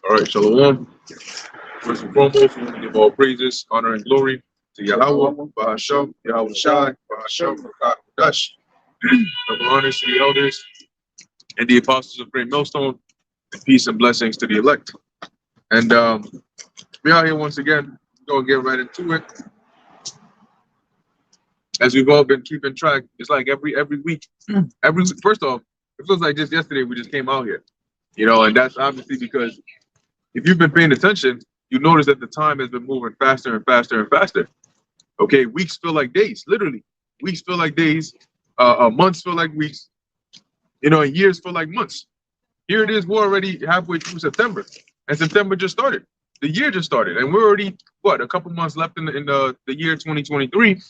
All right, Shalom. First and foremost, we want to give all praises, honor, and glory to Yahweh, Bahasham, Yahweh Shai, Bahasham, God Dash. Double honors to the elders and the apostles of Great Millstone, and peace and blessings to the elect. And we are here once again. We're going to get right into it. As we've all been keeping track, it's like every week. First off, it feels like just yesterday we just came out here. And that's obviously because if you've been paying attention, you notice that the time has been moving faster and faster and faster. Okay, weeks feel like days, literally. Weeks feel like days, months feel like weeks, and years feel like months. Here it is, we're already halfway through September, and September just started. The year just started, and we're already, a couple months left in the year 2023,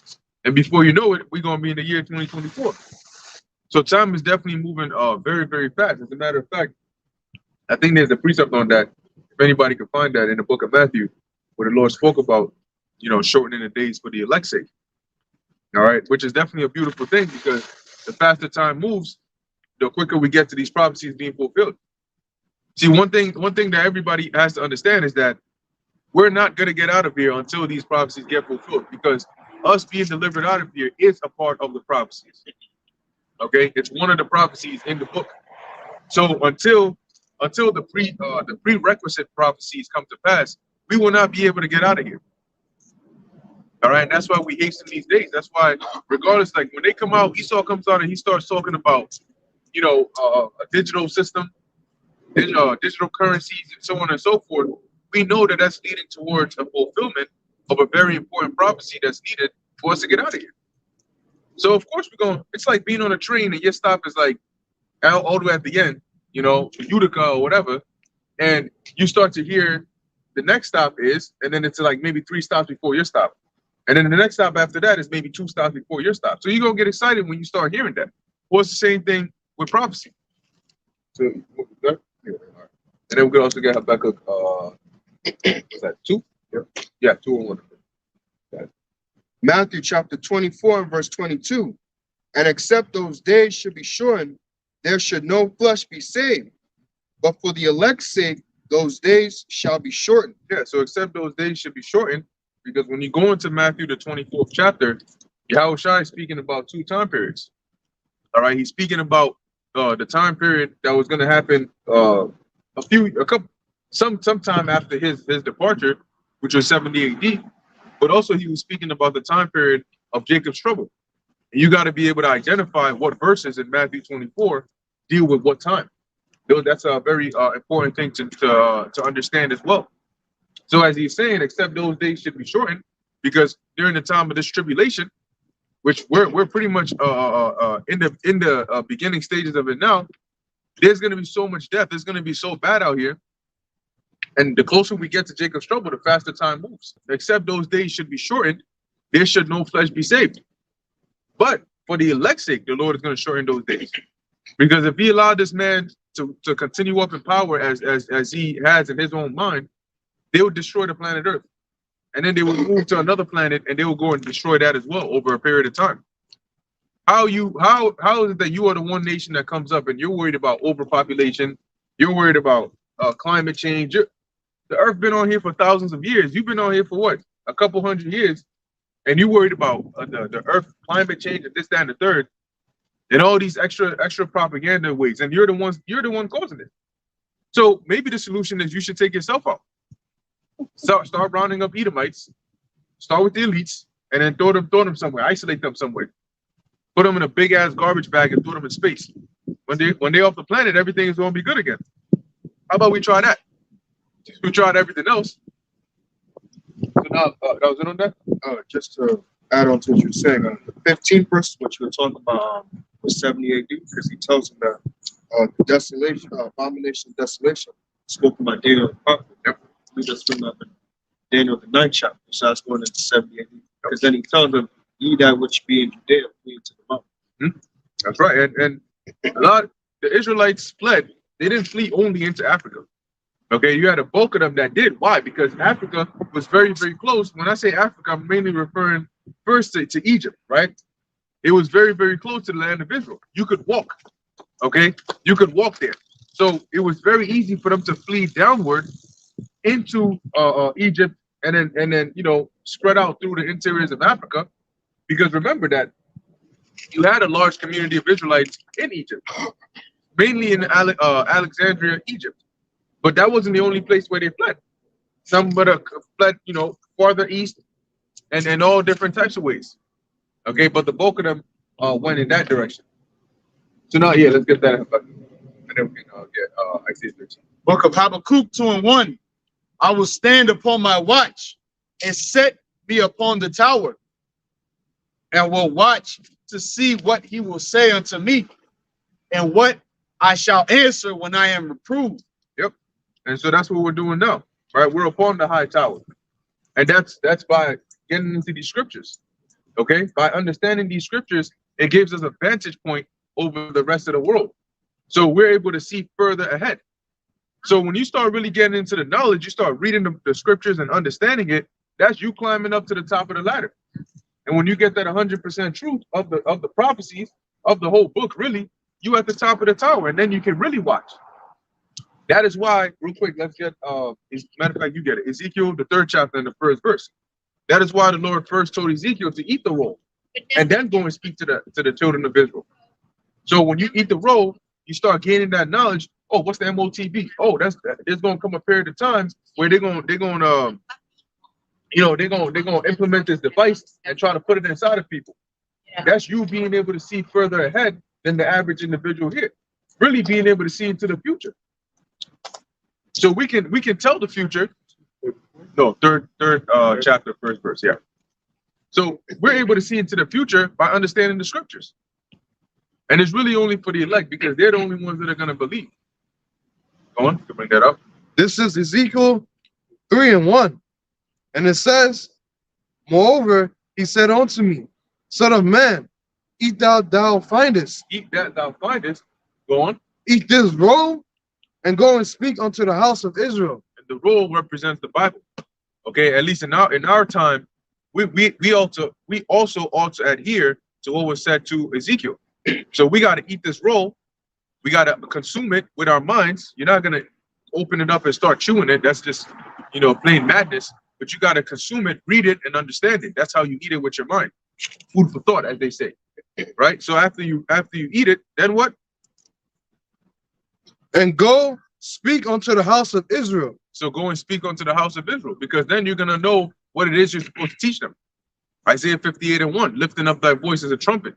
and before you know it, we're going to be in the year 2024. So time is definitely moving very, very fast. As a matter of fact, I think there's a precept on that. If anybody can find that in the book of Matthew, where the Lord spoke about, shortening the days for the elect's sake. All right, which is definitely a beautiful thing because the faster time moves, the quicker we get to these prophecies being fulfilled. See, one thing that everybody has to understand is that we're not going to get out of here until these prophecies get fulfilled, because us being delivered out of here is a part of the prophecies. Okay, it's one of the prophecies in the book. So until the prerequisite prophecies come to pass, we will not be able to get out of here. All right, and that's why we hasten these days. That's why, regardless, like when they come out, Esau comes out and he starts talking about, a digital system, digital currencies, and so on and so forth. We know that that's leading towards a fulfillment of a very important prophecy that's needed for us to get out of here. So of course we're going. It's like being on a train and your stop is like all the way at the end, Utica or whatever, and you start to hear the next stop is, and then it's like maybe 3 stops before your stop. And then the next stop after that is maybe 2 stops before your stop. So you're going to get excited when you start hearing that. Well, it's the same thing with prophecy. So, and then we could also get Habakkuk, is that 2? Yeah, 2 and 1. Yeah. Matthew chapter 24 and verse 22. And except those days should be shortened, there should no flesh be saved. But for the elect's sake, those days shall be shortened. Yeah, so except those days should be shortened, because when you go into Matthew, the 24th chapter, Yahweh Shai is speaking about 2 time periods. All right, he's speaking about the time period that was going to happen sometime after his departure, which was 70 AD. But also he was speaking about the time period of Jacob's trouble. And you got to be able to identify what verses in Matthew 24 deal with what time. Though that's a very important thing to understand as well. So as he's saying, except those days should be shortened, because during the time of this tribulation, which we're pretty much in the beginning stages of it now, there's going to be so much death. It's going to be so bad out here. And the closer we get to Jacob's trouble, the faster time moves. Except those days should be shortened, there should no flesh be saved. But for the elect's sake, the Lord is going to shorten those days. Because if he allowed this man to continue up in power as he has in his own mind, they would destroy the planet Earth. And then they would move to another planet and they will go and destroy that as well over a period of time. How is it that you are the one nation that comes up and you're worried about overpopulation, you're worried about climate change? The Earth been on here for thousands of years. You've been on here for what? A couple hundred years. And you worried about the Earth climate change and this, that, and the third, and all these extra propaganda ways. And you're the one causing it. So maybe the solution is you should take yourself out. Start rounding up Edomites, start with the elites, and then throw them somewhere, isolate them somewhere. Put them in a big ass garbage bag and throw them in space. When they're off the planet, everything is going to be good again. How about we try that? We tried everything else. So now, that was it on that? Just to add on to what you were saying, the 15th verse, what you were talking about was 70 AD, because he tells them that the desolation, abomination, desolation, spoken by Daniel the prophet. Yep. We just remember Daniel the 9th chapter, so that's going into 70 AD. Because then he tells them, ye that which be in Judea, flee into the mountain. That's right. And a lot of the Israelites fled. They didn't flee only into Africa. Okay, you had a bulk of them that did. Why? Because Africa was very, very close. When I say Africa, I'm mainly referring first to Egypt, right? It was very, very close to the land of Israel. You could walk, okay? You could walk there. So it was very easy for them to flee downward into Egypt and then spread out through the interiors of Africa. Because remember that you had a large community of Israelites in Egypt, mainly in Alexandria, Egypt. But that wasn't the only place where they fled. Some but fled, farther east and all different types of ways. Okay, but the bulk of them went in that direction. So now, yeah, let's get that. And then we can get Isaiah 13. Book of Habakkuk 2:1. I will stand upon my watch and set me upon the tower, and will watch to see what he will say unto me, and what I shall answer when I am reproved. Yep. And so that's what we're doing now, right? We're upon the high tower, and that's by getting into these scriptures. Okay, by understanding these scriptures, it gives us a vantage point over the rest of the world, so we're able to see further ahead. So when you start really getting into the knowledge, you start reading the scriptures and understanding it. That's you climbing up to the top of the ladder. And when you get that 100% truth of the prophecies of the whole book, really, you at the top of the tower, and then you can really watch. That is why, real quick, let's get matter of fact, you get it. Ezekiel, the 3rd chapter and the 1st verse. That is why the Lord first told Ezekiel to eat the roll, and then go and speak to the children of Israel. So when you eat the roll, you start gaining that knowledge. Oh, what's the MOTB? Oh, there's gonna come a period of times where they're gonna implement this device and try to put it inside of people. Yeah. That's you being able to see further ahead than the average individual here. Really being able to see into the future. So we can tell the future. No, third chapter, 1st verse. Yeah. So we're able to see into the future by understanding the scriptures. And it's really only for the elect, because they're the only ones that are gonna believe. Go on, to bring that up. This is Ezekiel 3:1. And it says, moreover, he said unto me, Son of man, eat thou findest. Eat that thou findest. Go on. Eat this roll and go and speak unto the house of Israel. And the roll represents the Bible. Okay, at least in our time, we also ought to adhere to what was said to Ezekiel. So we got to eat this roll. We got to consume it with our minds. You're not gonna open it up and start chewing it. That's just plain madness. But you got to consume it, read it, and understand it. That's how you eat it with your mind. Food for thought, as they say. Right? So after you eat it, then what? And go speak unto the house of Israel. So go and speak unto the house of Israel, because then you're going to know what it is you're supposed to teach them. Isaiah 58:1, lifting up thy voice as a trumpet.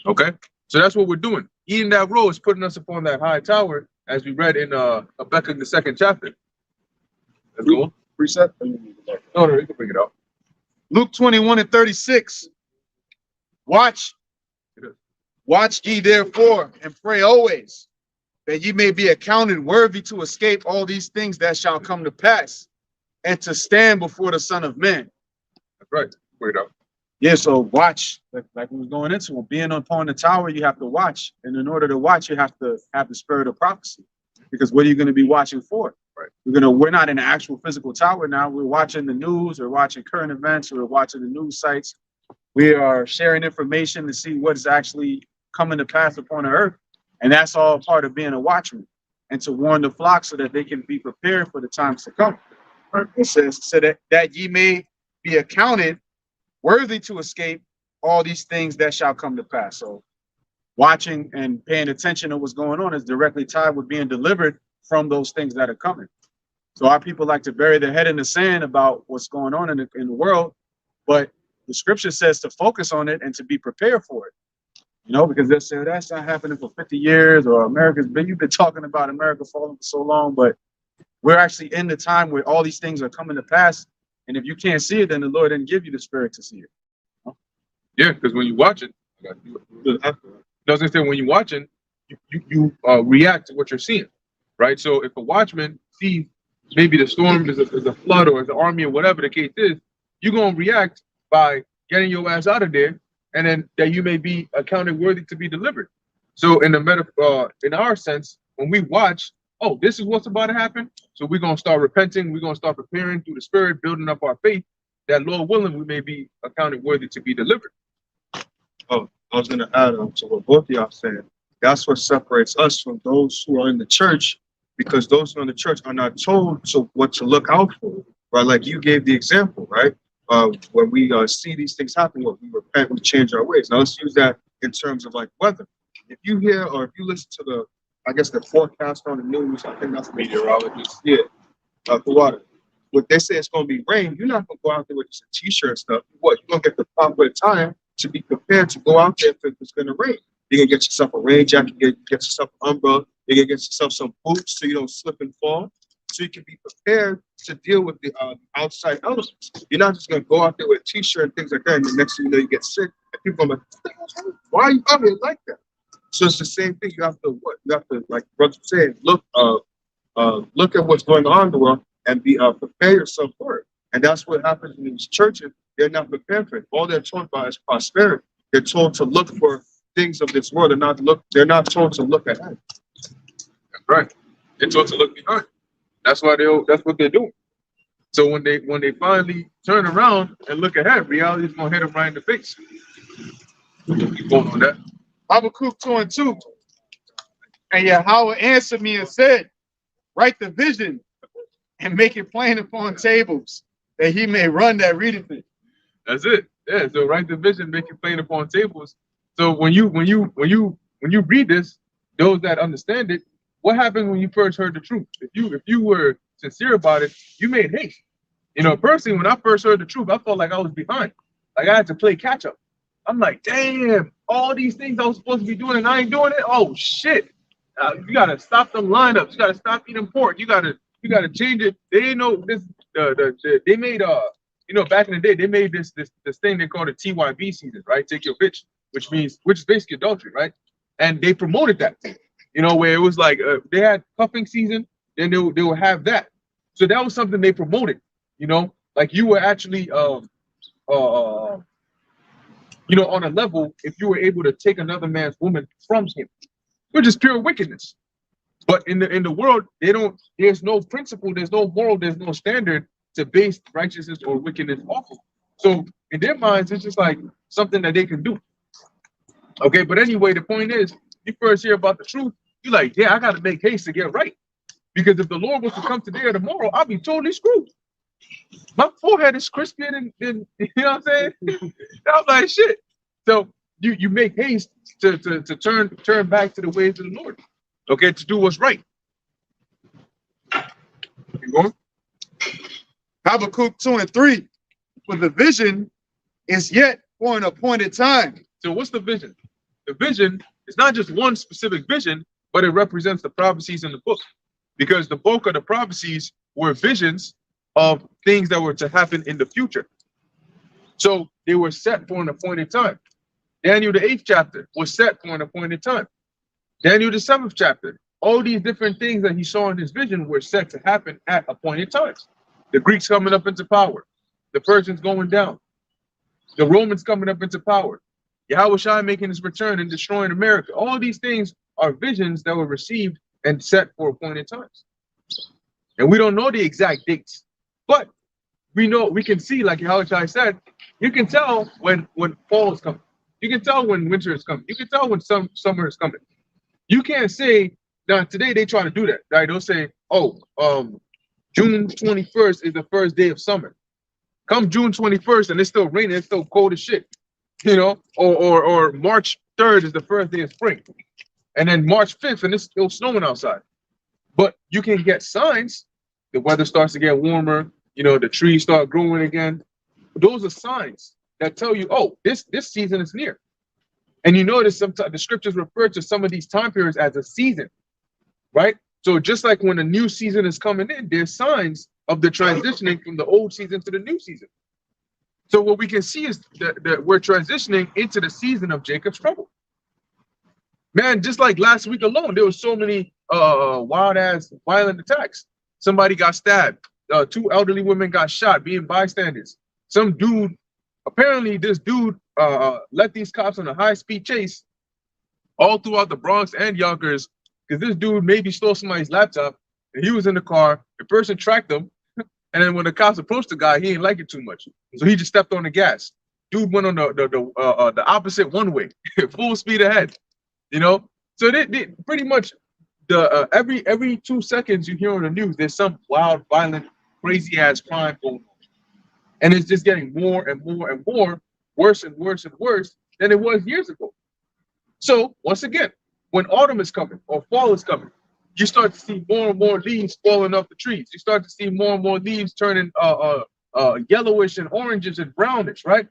Okay? So that's what we're doing. Eating that roll is putting us upon that high tower, as we read in Habakkuk, the 2nd chapter. Let's go on. Precept? No, you can bring it out. Luke 21:36. Watch ye therefore, and pray always, that ye may be accounted worthy to escape all these things that shall come to pass, and to stand before the Son of Man. That's right. Bring it out. Yeah, so watch, like we was going into, being upon the tower, you have to watch. And in order to watch, you have to have the spirit of prophecy. Because what are you going to be watching for? Right. We're not in an actual physical tower now. We're watching the news, or watching current events, or watching the news sites. We are sharing information to see what is actually coming to pass upon the earth. And that's all part of being a watchman, and to warn the flock so that they can be prepared for the times to come. It says, so that ye may be accounted worthy to escape all these things that shall come to pass. So watching and paying attention to what's going on is directly tied with being delivered from those things that are coming. So our people like to bury their head in the sand about what's going on in the world, but the scripture says to focus on it and to be prepared for it. Because they say that's not happening for 50 years, or you've been talking about America falling for so long, but we're actually in the time where all these things are coming to pass. And if you can't see it, then the Lord didn't give you the spirit to see it. Yeah, because when you watch it, doesn't say when you're watching, you react to what you're seeing, right? So if a watchman sees maybe the storm is a flood, or the army, or whatever the case is, you're gonna react by getting your ass out of there, and then that you may be accounted worthy to be delivered. So in our sense, when we watch, oh, this is what's about to happen, so we're gonna start repenting, we're gonna start preparing through the Spirit, building up our faith, that Lord willing, we may be accounted worthy to be delivered. Oh, I was gonna add on to what both of y'all said, That's what separates us from those who are in the church, because those who are in the church are not told what to look out for, right? Like you gave the example, right? When we see these things happen, what we repent, we change our ways. Now let's use that in terms of like weather. If you hear or if you listen to the forecast on the news, I think that's meteorologists. Yeah, the water. What they say it's going to be rain, you're not going to go out there with just a t-shirt and stuff. What? You're going to get the proper time to be prepared to go out there if it's going to rain. You're going to get yourself a rain jacket, get yourself an umbrella, you're going to get yourself some boots so you don't slip and fall, so you can be prepared to deal with the outside elements. You're not just going to go out there with a t-shirt and things like that, and the next thing you know, you get sick, and people are like, why are you out here like that? So it's the same thing. You have to, like Brother said, look at what's going on in the world and be prepare yourself for it. And that's what happens in these churches. They're not prepared for it. All they're told about is prosperity. They're told to look for things of this world. They're not told to look ahead. That's right. They're told to look behind. That's what they're doing. So when they finally turn around and look ahead, reality is gonna hit them right in the face. Keep going on that. Habakkuk 2:2. And Yahweh answered me and said, write the vision and make it plain upon tables, that he may run that readeth it. That's it. Yeah. So write the vision, make it plain upon tables. So when you read this, those that understand it, what happened when you first heard the truth? If you were sincere about it, you made haste. You know, personally, when I first heard the truth, I felt like I was behind. Like I had to play catch up. I'm like, damn, all these things I was supposed to be doing and I ain't doing it. Oh shit! You gotta stop them lineups. You gotta stop eating pork. You gotta change it. They know this. They made back in the day they made this thing they called a TYB season, right? Take your bitch, which is basically adultery, right? And they promoted that thing, where it was like they had cuffing season, then they would have that. So that was something they promoted, like you were actually on a level if you were able to take another man's woman from him, which is pure wickedness. But in the world, there's no principle, there's no moral, there's no standard to base righteousness or wickedness off of. So in their minds, it's just like something that they can do. Okay, but anyway, the point is, you first hear about the truth, you're like, yeah, I gotta make haste to get right. Because if the Lord was to come today or tomorrow, I'll be totally screwed. My forehead is crispier than you know what I'm saying? I was like, shit. So you make haste to turn back to the ways of the Lord. Okay, to do what's right. Keep going. Habakkuk 2:3. For the vision is yet for an appointed time. So what's the vision? The vision is not just one specific vision, but it represents the prophecies in the book. Because the bulk of the prophecies were visions of things that were to happen in the future. So they were set for an appointed time. Daniel, the 8th chapter, was set for an appointed time. Daniel, the 7th chapter, all these different things that he saw in his vision were set to happen at appointed times. The Greeks coming up into power, the Persians going down, the Romans coming up into power, Yahushua making his return and destroying America. All these things are visions that were received and set for appointed times. And we don't know the exact dates, but we can see, like Yahushua said, you can tell when fall is coming. You can tell when winter is coming. You can tell when summer is coming. You can't say, now today they try to do that, right? They'll say, June 21st is the first day of summer. Come June 21st and it's still raining, it's still cold as shit, or March 3rd is the first day of spring. And then March 5th and it's still snowing outside. But you can get signs. The weather starts to get warmer, the trees start growing again. Those are signs that tell you, this season is near. And you notice sometimes the scriptures refer to some of these time periods as a season, right? So just like when a new season is coming in, there's signs of the transitioning from the old season to the new season. So what we can see is that we're transitioning into the season of Jacob's trouble. Man, just like last week alone, there was so many violent attacks. Somebody got stabbed. 2 elderly women got shot, being bystanders. Some dude, apparently this dude let these cops on a high-speed chase all throughout the Bronx and Yonkers, because this dude maybe stole somebody's laptop, and he was in the car. The person tracked him, and then when the cops approached the guy, he didn't like it too much, so he just stepped on the gas. Dude went on the opposite one way, full speed ahead. So they pretty much the every 2 seconds you hear on the news, there's some wild, violent, crazy ass crime going on, and it's just getting more and more and more, worse and worse and worse than it was years ago. So once again, when autumn is coming or fall is coming, you start to see more and more leaves falling off the trees. You start to see more and more leaves turning yellowish and oranges and brownish, right?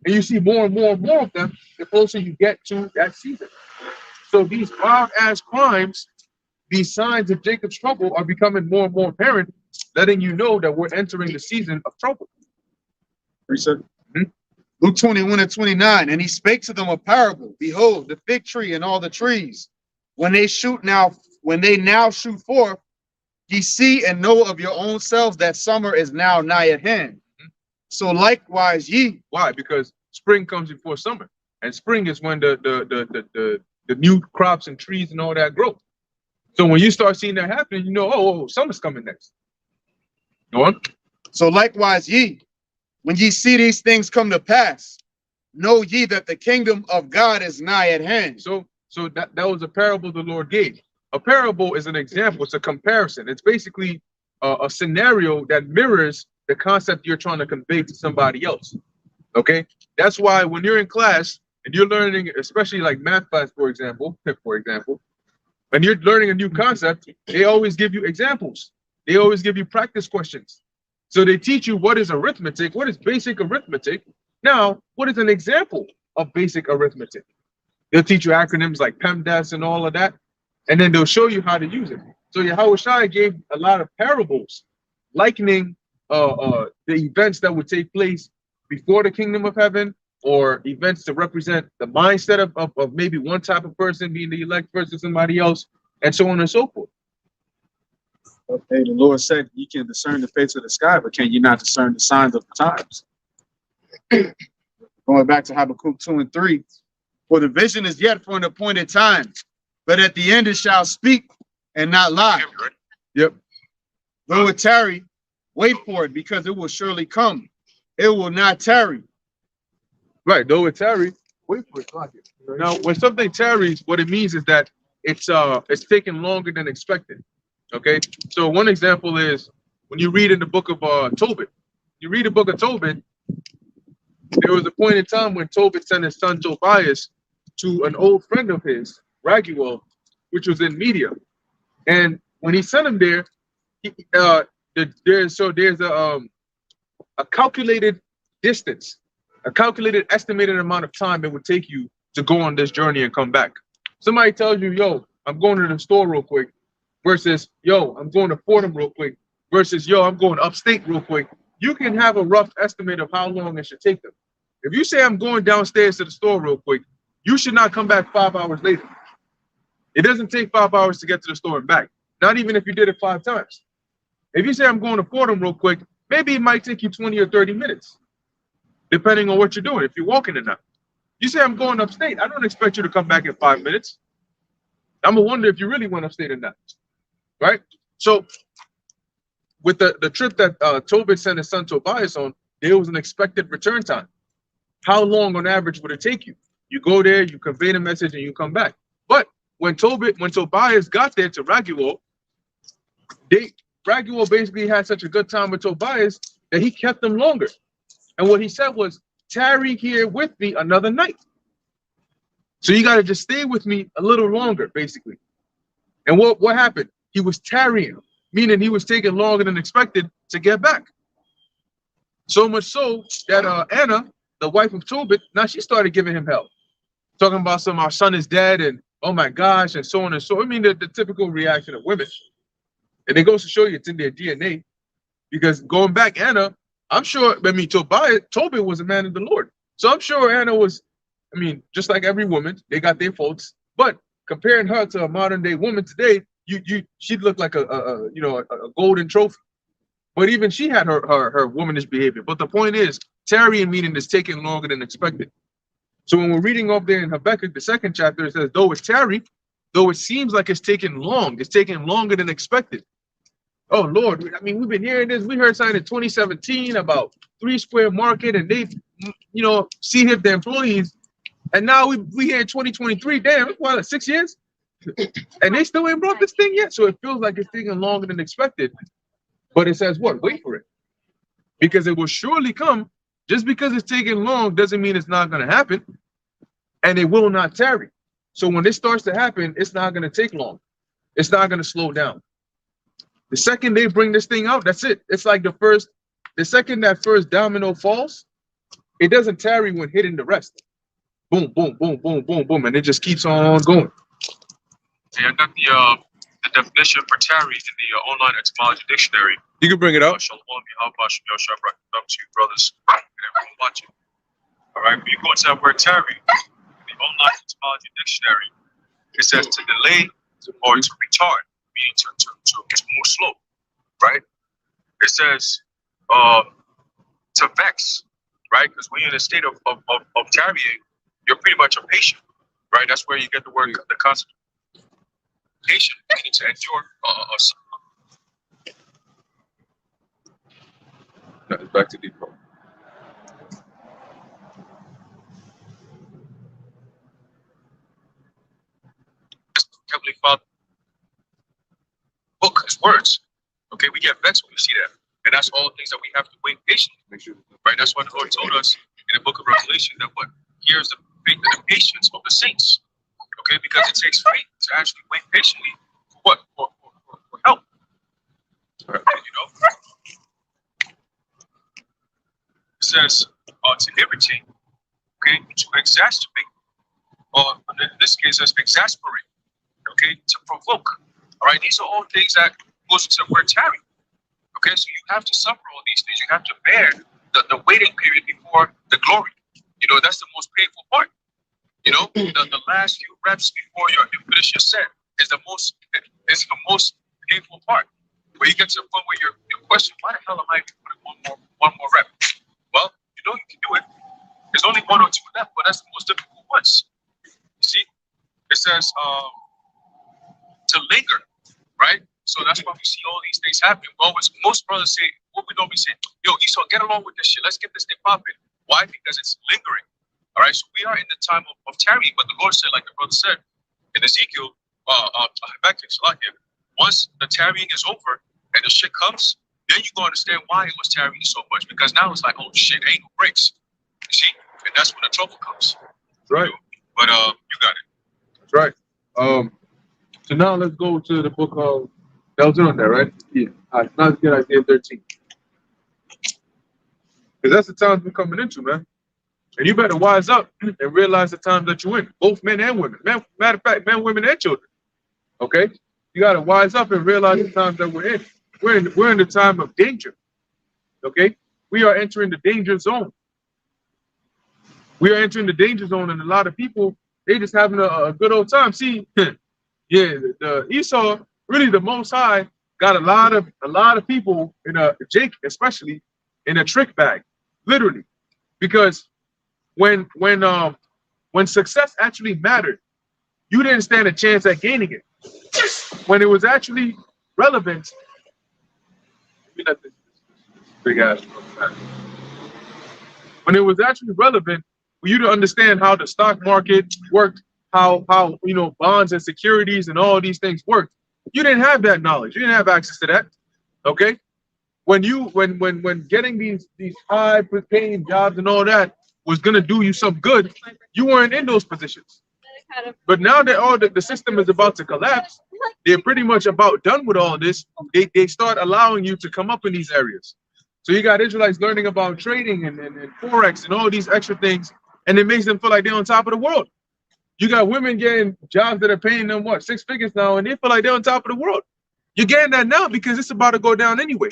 And you see more and more and more of them the closer you get to that season. So these wild ass crimes, these signs of Jacob's trouble are becoming more and more apparent, letting you know that we're entering the season of trouble. Luke 21:29, and he spake to them a parable. Behold, the fig tree and all the trees, when they now shoot forth, ye see and know of your own selves that summer is now nigh at hand. So likewise ye. Why? Because spring comes before summer, and spring is when the new crops and trees and all that grow. So when you start seeing that happening, you know, oh, summer's coming next. Go on. So likewise ye, when ye see these things come to pass, know ye that the kingdom of God is nigh at hand. So that was a parable the Lord gave. A parable is an example. It's a comparison. It's basically a scenario that mirrors the concept you're trying to convey to somebody else. Okay, that's why when you're in class and you're learning, especially like math class, for example, when you're learning a new concept, they always give you examples. They always give you practice questions. So they teach you what is arithmetic, what is basic arithmetic. Now, what is an example of basic arithmetic? They'll teach you acronyms like PEMDAS and all of that, and then they'll show you how to use it. So Yahweh Shai gave a lot of parables, likening the events that would take place before the kingdom of heaven, or events to represent the mindset of maybe one type of person being the elect versus somebody else, and so on and so forth. Okay, the Lord said you can discern the face of the sky, but can you not discern the signs of the times? Going back to Habakkuk 2:3, for the vision is yet for an appointed time, but at the end it shall speak and not lie. Yep. Though it tarry, wait for it, because it will surely come. It will not tarry. Right, though it tarry, wait for it. Now, when something tarries, what it means is that it's taking longer than expected. Okay, so one example is when you read in the book of Tobit. You read the book of Tobit. There was a point in time when Tobit sent his son Tobias to an old friend of his, Raguel, which was in Media, and when he sent him there, there's a calculated distance, a calculated estimated amount of time it would take you to go on this journey and come back. Somebody tells you, yo, I'm going to the store real quick, versus, yo, I'm going to Fordham real quick, versus, yo, I'm going upstate real quick. You can have a rough estimate of how long it should take them. If you say I'm going downstairs to the store real quick, you should not come back 5 hours later. It doesn't take 5 hours to get to the store and back, not even if you did it 5 times. If you say I'm going to Fordham real quick, maybe it might take you 20 or 30 minutes, depending on what you're doing, if you're walking or not. You say I'm going upstate, I don't expect you to come back in 5 minutes. I'm gonna wonder if you really went upstate or not, right? So with the trip that Tobit sent his son Tobias on, there was an expected return time. How long on average would it take you? You go there, you convey the message, and you come back. But when Tobias got there to Raguel, Raguel basically had such a good time with Tobias that he kept them longer. And what he said was, tarry here with me another night. So you got to just stay with me a little longer, basically. And what happened? He was tarrying, meaning he was taking longer than expected to get back. So much so that Anna, the wife of Tobit, now she started giving him hell. Talking about our son is dead and oh my gosh, and so on and so. I mean, the typical reaction of women. And it goes to show you it's in their DNA. Because going back, Anna, I'm sure, Tobit was a man of the Lord. So I'm sure Anna was, I mean, just like every woman, they got their faults. But comparing her to a modern day woman today, she'd look like a golden trophy. But even she had her womanish behavior. But the point is, tarrying meaning is taking longer than expected. So when we're reading up there in Habakkuk, the 2nd chapter, it says, though it's tarry, though it seems like it's taking longer than expected. Oh Lord, I mean, we've been hearing this. We heard something in 2017 about 3 Square Market, and they, see if the employees, and now we here in 2023. Damn, it's what, 6 years? And they still ain't brought this thing yet. So it feels like it's taking longer than expected. But it says what? Wait for it. Because it will surely come. Just because it's taking long doesn't mean it's not going to happen. And it will not tarry. So when this starts to happen, it's not going to take long. It's not going to slow down. The second they bring this thing out, that's it. It's like the second that first domino falls, it doesn't tarry when hitting the rest. Boom, boom, boom, boom, boom, boom. And it just keeps on going. Yeah, I got the definition for tarry in the online etymology dictionary. You can bring it out. Shalom, Yahweh, Shem Yoshua, up to you, brothers, and everyone watching. All right, when you go into that word tarry, in the online etymology dictionary, it says to delay or to retard, meaning to move slow, right? It says to vex, right? Because when you're in a state of tarrying, you're pretty much impatient, right? That's where you get the word, the concept. Patient, meaning to endure Back to deep. Heavenly Father book, his words. Okay, we get vexed when we see that. And that's all things that we have to wait patiently. Make sure. Right? That's why the Lord told us in the book of Revelation that what? Here's the faith and the patience of the saints. Okay, because it takes faith to actually wait patiently for what? For help. You know? It says to irritate, okay, to exacerbate, or in this case, it's exasperate, okay, to provoke. All right, these are all things that goes into the word tarry. Okay, so you have to suffer all these things. You have to bear the waiting period before the glory. You know, that's the most painful part. You know, the last few reps before you finish your set is the most painful part. Where you get to the point where you're questioning, why the hell am I putting one more rep? Well, you know you can do it. There's only one or two left, but that's the most difficult ones. You see, it says to linger, right? So that's why we see all these things happen. Well, most brothers say, what we normally say, yo, Esau, get along with this shit. Let's get this thing popping. Why? Because it's lingering. All right, so we are in the time of tarrying, but the Lord said, like the brother said in Ezekiel, once the tarrying is over and the shit comes, then you go understand why it was tarrying so much. Because now it's like, oh shit, ain't no breaks. You see, and that's when the trouble comes. Right. But you got it. That's right. So now let's go to the book of that was on there, right? Yeah. All right, now let's get Isaiah 13. Because that's the times we're coming into, man. And you better wise up and realize the times that you're in, both men and women. Matter of fact, men, women, and children. Okay? You gotta wise up and realize the times that we're in. We're in the time of danger. Okay? We are entering the danger zone. We are entering the danger zone, and a lot of people, they just having a good old time. See, yeah, the Esau, really the Most High, got a lot of people in Jake especially in a trick bag, literally, because when success actually mattered, you didn't stand a chance at gaining it. When it was actually relevant, big ass. When it was actually relevant for you to understand how the stock market worked, how bonds and securities and all these things worked, you didn't have that knowledge. You didn't have access to that. Okay, when getting these high paying jobs and all that was gonna do you some good, you weren't in those positions. But now that the system is about to collapse, they're pretty much about done with all this. They start allowing you to come up in these areas. So you got Israelites learning about trading and Forex and all these extra things, and it makes them feel like they're on top of the world. You got women getting jobs that are paying them, 6 figures now, and they feel like they're on top of the world. You're getting that now because it's about to go down anyway.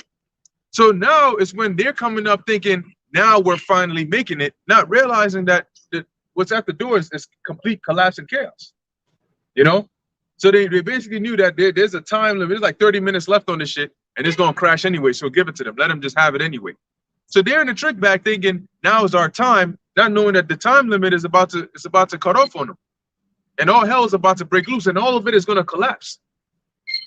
So now is when they're coming up thinking, now we're finally making it, not realizing that what's at the door is complete collapse and chaos. You know? So they basically knew that there's a time limit. There's like 30 minutes left on this shit, and it's going to crash anyway, so give it to them. Let them just have it anyway. So they're in the trick bag thinking, now is our time, not knowing that the time limit is about to cut off on them. And all hell is about to break loose, and all of it is going to collapse.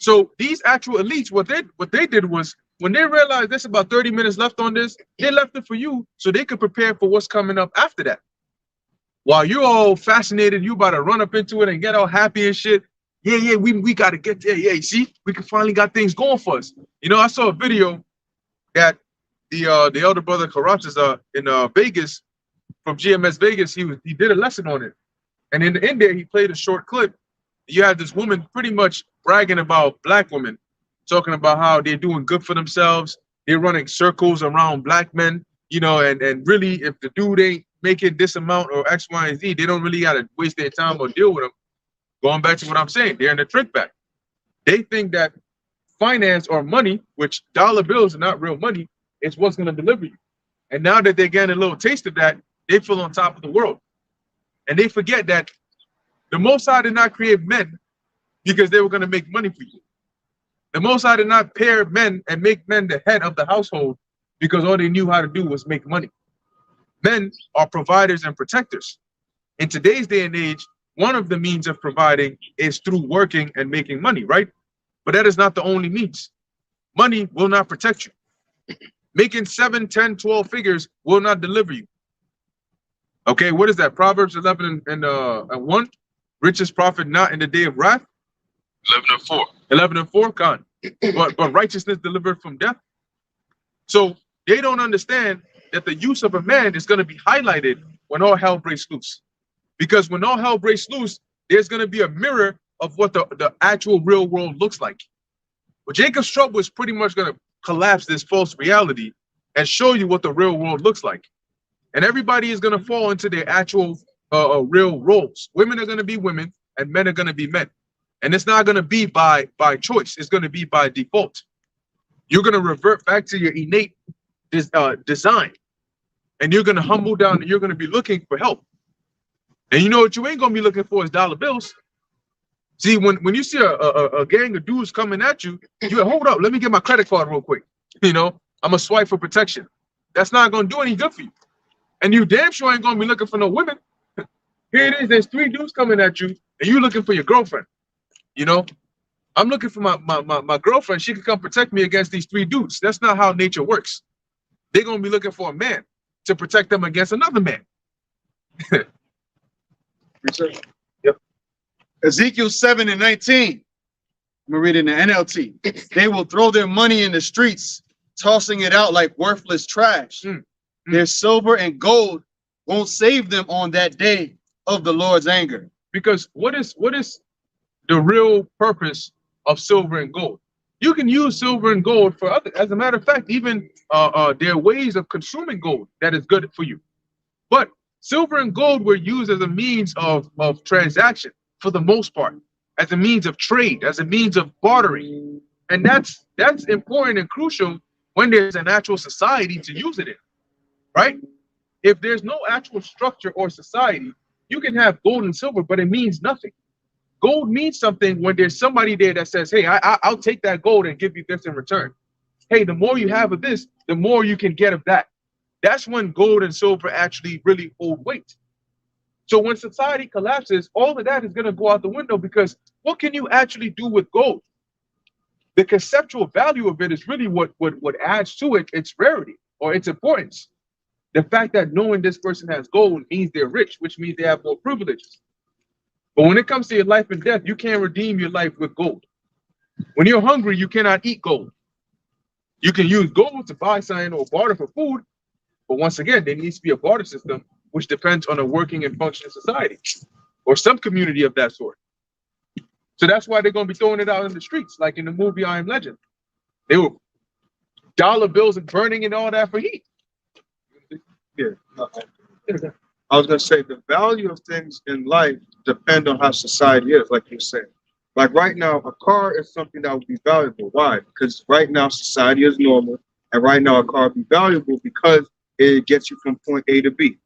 So these actual elites, what they did was, when they realized there's about 30 minutes left on this, they left it for you so they could prepare for what's coming up after that. While you're all fascinated, you about to run up into it and get all happy and shit, Yeah, we got to get there. Yeah, you see, we can finally got things going for us. You know, I saw a video that the elder brother Caracas in Vegas from GMS Vegas. He did a lesson on it, and in there he played a short clip. You had this woman pretty much bragging about black women, talking about how they're doing good for themselves. They're running circles around black men, you know, and really, if the dude ain't making this amount or X, Y, and Z, they don't really got to waste their time or deal with them. Going back to what I'm saying, they're in the trick bag. They think that finance or money, which dollar bills are not real money, is what's going to deliver you. And now that they're getting a little taste of that, they feel on top of the world. And they forget that the Most High did not create men because they were going to make money for you. The Most High did not pair men and make men the head of the household because all they knew how to do was make money. Men are providers and protectors. In today's day and age, one of the means of providing is through working and making money, right? But that is not the only means. Money will not protect you. Making 7, 10, 12 figures will not deliver you. Okay, what is that? Proverbs 11 and 1. Richest profit not in the day of wrath. 11 and 4. 11 and 4, Khan. But righteousness delivered from death. So they don't understand that the use of a man is going to be highlighted when all hell breaks loose. Because when all hell breaks loose, there's going to be a mirror of what the actual real world looks like. But Jacob's trouble is pretty much going to collapse this false reality and show you what the real world looks like. And everybody is going to fall into their actual real roles. Women are going to be women and men are going to be men. And it's not going to be by choice. It's going to be by default. You're going to revert back to your innate design. And you're going to humble down and you're going to be looking for help. And you know what you ain't going to be looking for is dollar bills. See, when you see a gang of dudes coming at you, you hold up, let me get my credit card real quick. You know, I'm going to swipe for protection. That's not going to do any good for you. And you damn sure ain't going to be looking for no women. Here it is, there's 3 dudes coming at you, and you looking for your girlfriend. You know, I'm looking for my girlfriend. She can come protect me against these 3 dudes. That's not how nature works. They're going to be looking for a man to protect them against another man. Yep. Ezekiel 7 and 19. I'm gonna read it in the NLT. They will throw their money in the streets, tossing it out like worthless trash. Their silver and gold won't save them on that day of the Lord's anger. Because what is the real purpose of silver and gold? You can use silver and gold for other. As a matter of fact, even there are ways of consuming gold that is good for you. But silver and gold were used as a means of transaction for the most part, as a means of trade, as a means of bartering. And that's important and crucial when there's an actual society to use it in, right? If there's no actual structure or society, you can have gold and silver, but it means nothing. Gold means something when there's somebody there that says, hey, I'll take that gold and give you this in return. Hey, the more you have of this, the more you can get of that. That's when gold and silver actually really hold weight. So when society collapses, all of that is going to go out the window, because what can you actually do with gold? The conceptual value of it is really what adds to it its rarity or its importance. The fact that knowing this person has gold means they're rich, which means they have more privileges. But when it comes to your life and death, you can't redeem your life with gold. When you're hungry, you cannot eat gold. You can use gold to buy something or barter for food, but once again, there needs to be a barter system which depends on a working and functioning society or some community of that sort. So that's why they're going to be throwing it out in the streets, like in the movie I Am Legend. They were dollar bills and burning and all that for heat. Yeah. I was gonna say the value of things in life depend on how society is, like you said. Like right now, a car is something that would be valuable. Why? Because right now society is normal, and right now a car would be valuable because it gets you from point A to B.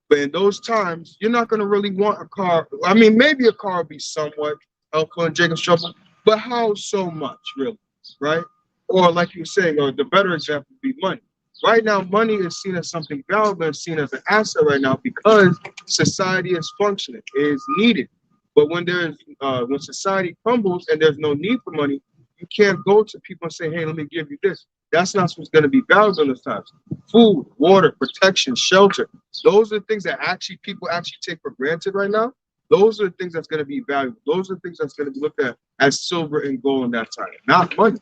But in those times, you're not gonna really want a car. I mean, maybe a car would be somewhat helpful in Jacob's trouble, but how so much, really, right? Or like you were saying, or the better example would be money. Right now, money is seen as something valuable and seen as an asset right now because society is functioning, it is needed. But when when society crumbles and there's no need for money, you can't go to people and say, hey, let me give you this. That's not what's going to be valuable in those times. Food, water, protection, shelter. Those are things that people actually take for granted right now. Those are the things that's going to be valuable. Those are the things that's going to be looked at as silver and gold in that time, not money.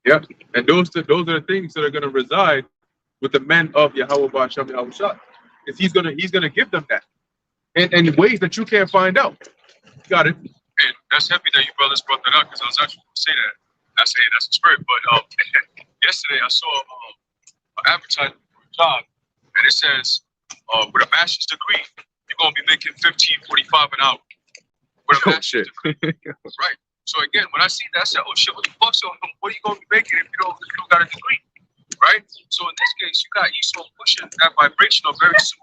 Yep. And those are the things that are going to reside with the men of Yahweh Ba'ashem Yahushua. Is he's gonna give them that. And in ways that you can't find out. Got it. And that's happy that you brothers brought that up because I was actually going to say that. That's the spirit. But yesterday I saw an advertisement for a job, and it says, with a master's degree, you're going to be making $15.45 an hour. With a Oh, master's shit. degree. Right. So again, when I seen that, I said, "Oh shit, what the fuck? So what are you going to be making if you don't got a degree?" Right. So in this case, you got Esau pushing that vibration of very soon.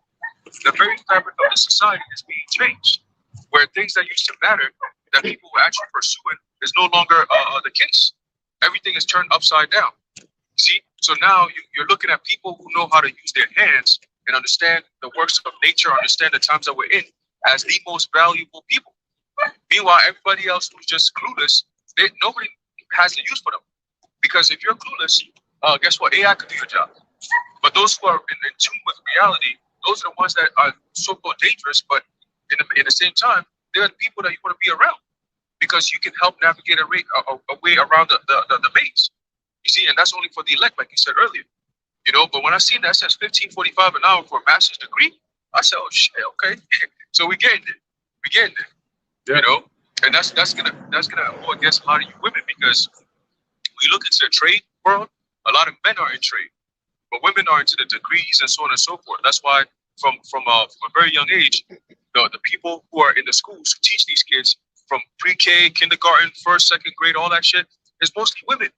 The very fabric of the society is being changed, where things that used to matter that people were actually pursuing is no longer the case. Everything is turned upside down. See, so now you're looking at people who know how to use their hands and understand the works of nature, understand the times that we're in as the most valuable people. Meanwhile, everybody else who's just clueless, nobody has the use for them. Because if you're clueless, guess what? AI could do your job. But those who are in tune with reality, those are the ones that are so-called dangerous, but in the same time, they're the people that you want to be around because you can help navigate a way around the maze. You see, and that's only for the elect, like you said earlier. You know, but when I seen that says $15.45 an hour for a master's degree, I said, "Oh shit, okay." So we getting it. We getting it. Yeah. You know, and that's gonna go against a lot of you women because when you look into the trade world, a lot of men are in trade, but women are into the degrees and so on and so forth. That's why from a very young age, the people who are in the schools who teach these kids from pre-K, kindergarten, first, second grade, all that shit is mostly women.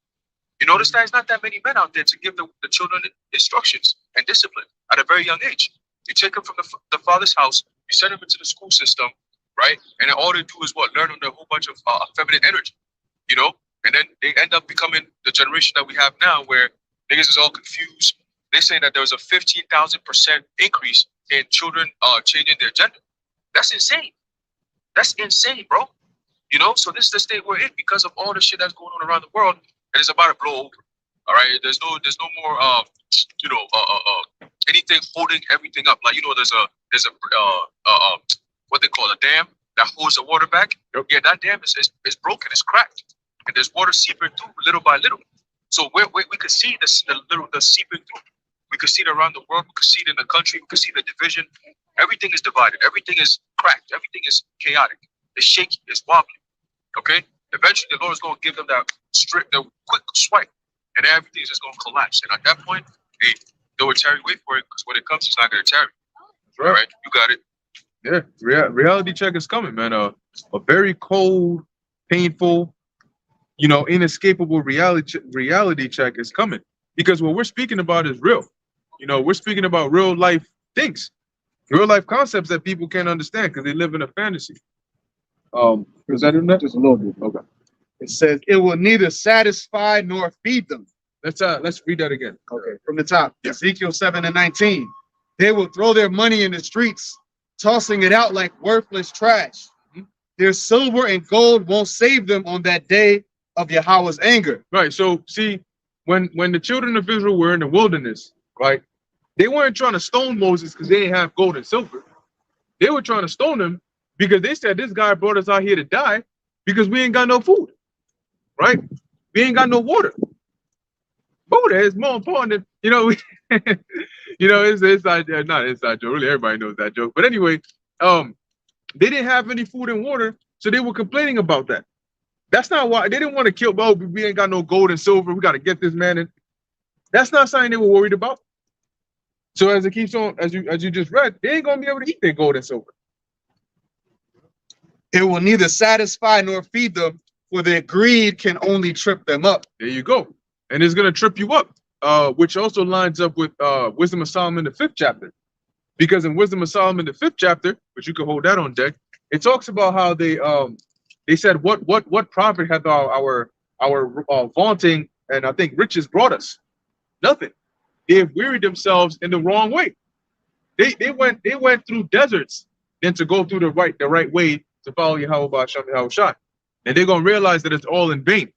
You notice that there's not that many men out there to give the children instructions and discipline at a very young age. You take them from the father's house, you send them into the school system, right? And then all they do is what? Learn on a whole bunch of feminine energy, you know? And then they end up becoming the generation that we have now where niggas is all confused. They're saying that there was a 15,000% increase in children changing their gender. That's insane. That's insane, bro. You know, so this is the state we're in because of all the shit that's going on around the world, and it's about to blow over. All right, there's no more anything holding everything up. Like, you know, there's a what they call a dam that holds the water back. Yeah, that dam is broken, it's cracked, and there's water seeping through little by little. So we could see the seeping through. We could see it around the world. We could see it in the country. We could see the division. Everything is divided. Everything is cracked. Everything is chaotic. It's shaky. It's wobbly. Okay. Eventually, the Lord is going to give them the quick swipe, and everything is just going to collapse. And at that point, they will tarry. Wait for it, because when it comes, it's not going to tarry. Right. All right. You got it. Yeah. Reality check is coming, man. A very cold, painful, inescapable reality check is coming because what we're speaking about is real. We're speaking about real life things, real life concepts that people can't understand because they live in a fantasy. Was that in that? Just a little bit. Okay. It says it will neither satisfy nor feed them. Let's read that again. Okay, from the top. Yeah. Ezekiel 7:19. They will throw their money in the streets, tossing it out like worthless trash. Their silver and gold won't save them on that day of Yahweh's anger. Right. So see, when the children of Israel were in the wilderness, right, they weren't trying to stone Moses because they didn't have gold and silver. They were trying to stone him because they said this guy brought us out here to die because we ain't got no food, right? We ain't got no water. Buddha is more important than it's inside not inside joke. Really, everybody knows that joke. But anyway, they didn't have any food and water, so they were complaining about that. That's not why they didn't want to kill. Oh, we ain't got no gold and silver. We got to get this man in. That's not something they were worried about. So as it keeps on, as you just read, they ain't gonna be able to eat their gold and silver. It will neither satisfy nor feed them, for their greed can only trip them up. There you go, and it's gonna trip you up, which also lines up with Wisdom of Solomon, the 5th chapter, because in Wisdom of Solomon, the 5th chapter, which you can hold that on deck, it talks about how they said what profit hath our vaunting and I think riches brought us? Nothing. They have wearied themselves in the wrong way. They went through deserts than to go through the right way to follow Yahweh Ba'ashem Yahushua. And they're gonna realize that it's all in vain.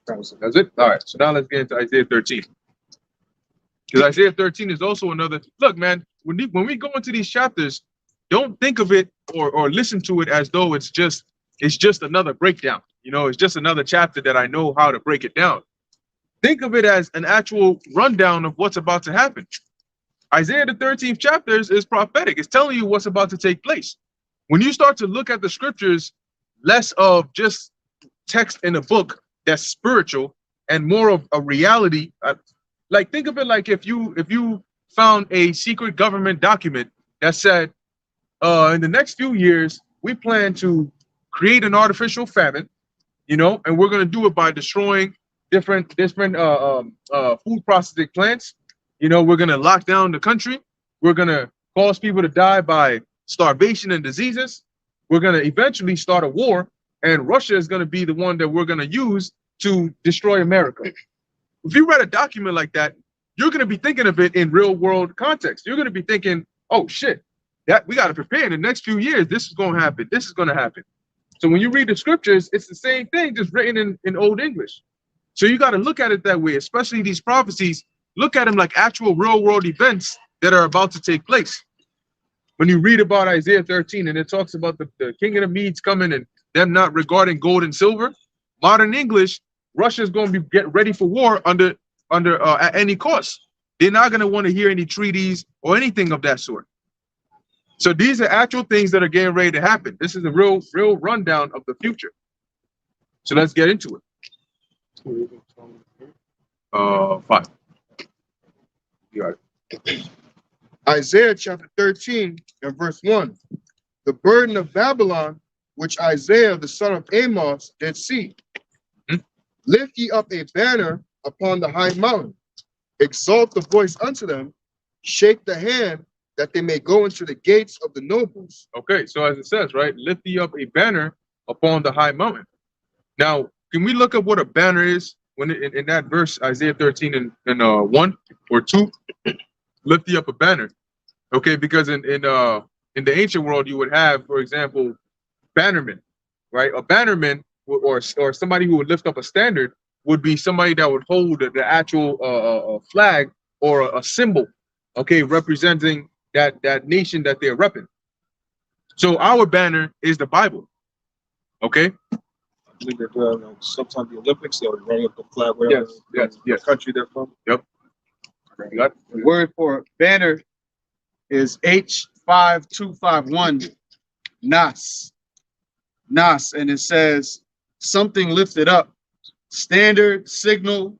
That's it. All right. So now let's get into Isaiah 13. Because Isaiah 13 is also another look, man. When we go into these chapters, don't think of it or listen to it as though it's just another breakdown. You know, it's just another chapter that I know how to break it down. Think of it as an actual rundown of what's about to happen. Isaiah the 13th chapter is prophetic. It's telling you what's about to take place. When you start to look at the scriptures, less of just text in a book that's spiritual and more of a reality. Like think of it like if you found a secret government document that said, in the next few years, we plan to create an artificial famine, you know, and we're going to do it by destroying different food processing plants. You know, we're going to lock down the country. We're going to cause people to die by starvation and diseases. We're going to eventually start a war, and Russia is going to be the one that we're going to use to destroy America. If you read a document like that, you're going to be thinking of it in real world context. You're going to be thinking, oh shit, that we got to prepare in the next few years. This is going to happen. This is going to happen. So when you read the scriptures, it's the same thing, just written in Old English. So you got to look at it that way, especially these prophecies. Look at them like actual real world events that are about to take place. When you read about Isaiah 13 and it talks about the king of the Medes coming and them not regarding gold and silver, modern English, Russia's going to be get ready for war under at any cost. They're not going to want to hear any treaties or anything of that sort. So these are actual things that are getting ready to happen. This is a real rundown of the future. So let's get into it. 5. You got it. Isaiah chapter 13 and verse 1. The burden of Babylon, which Isaiah the son of Amos did see. Lift ye up a banner upon the high mountain. Exalt the voice unto them. Shake the hand that they may go into the gates of the nobles. Okay, so as it says, right, lift ye up a banner upon the high mountain. Now, can we look up what a banner is when in that verse, Isaiah 13 and 1 or 2? Lift ye up a banner. Okay, because in the ancient world, you would have, for example, bannermen, right? A bannerman or somebody who would lift up a standard would be somebody that would hold the actual flag or a symbol, okay, representing that nation that they're repping. So our banner is the Bible, okay? I believe that sometimes the Olympics, they'll run up the flag wherever Yes. country they're from. Yep. You got it? The word for banner is H5251, Nas. Nas, and it says something lifted up. Standard, signal,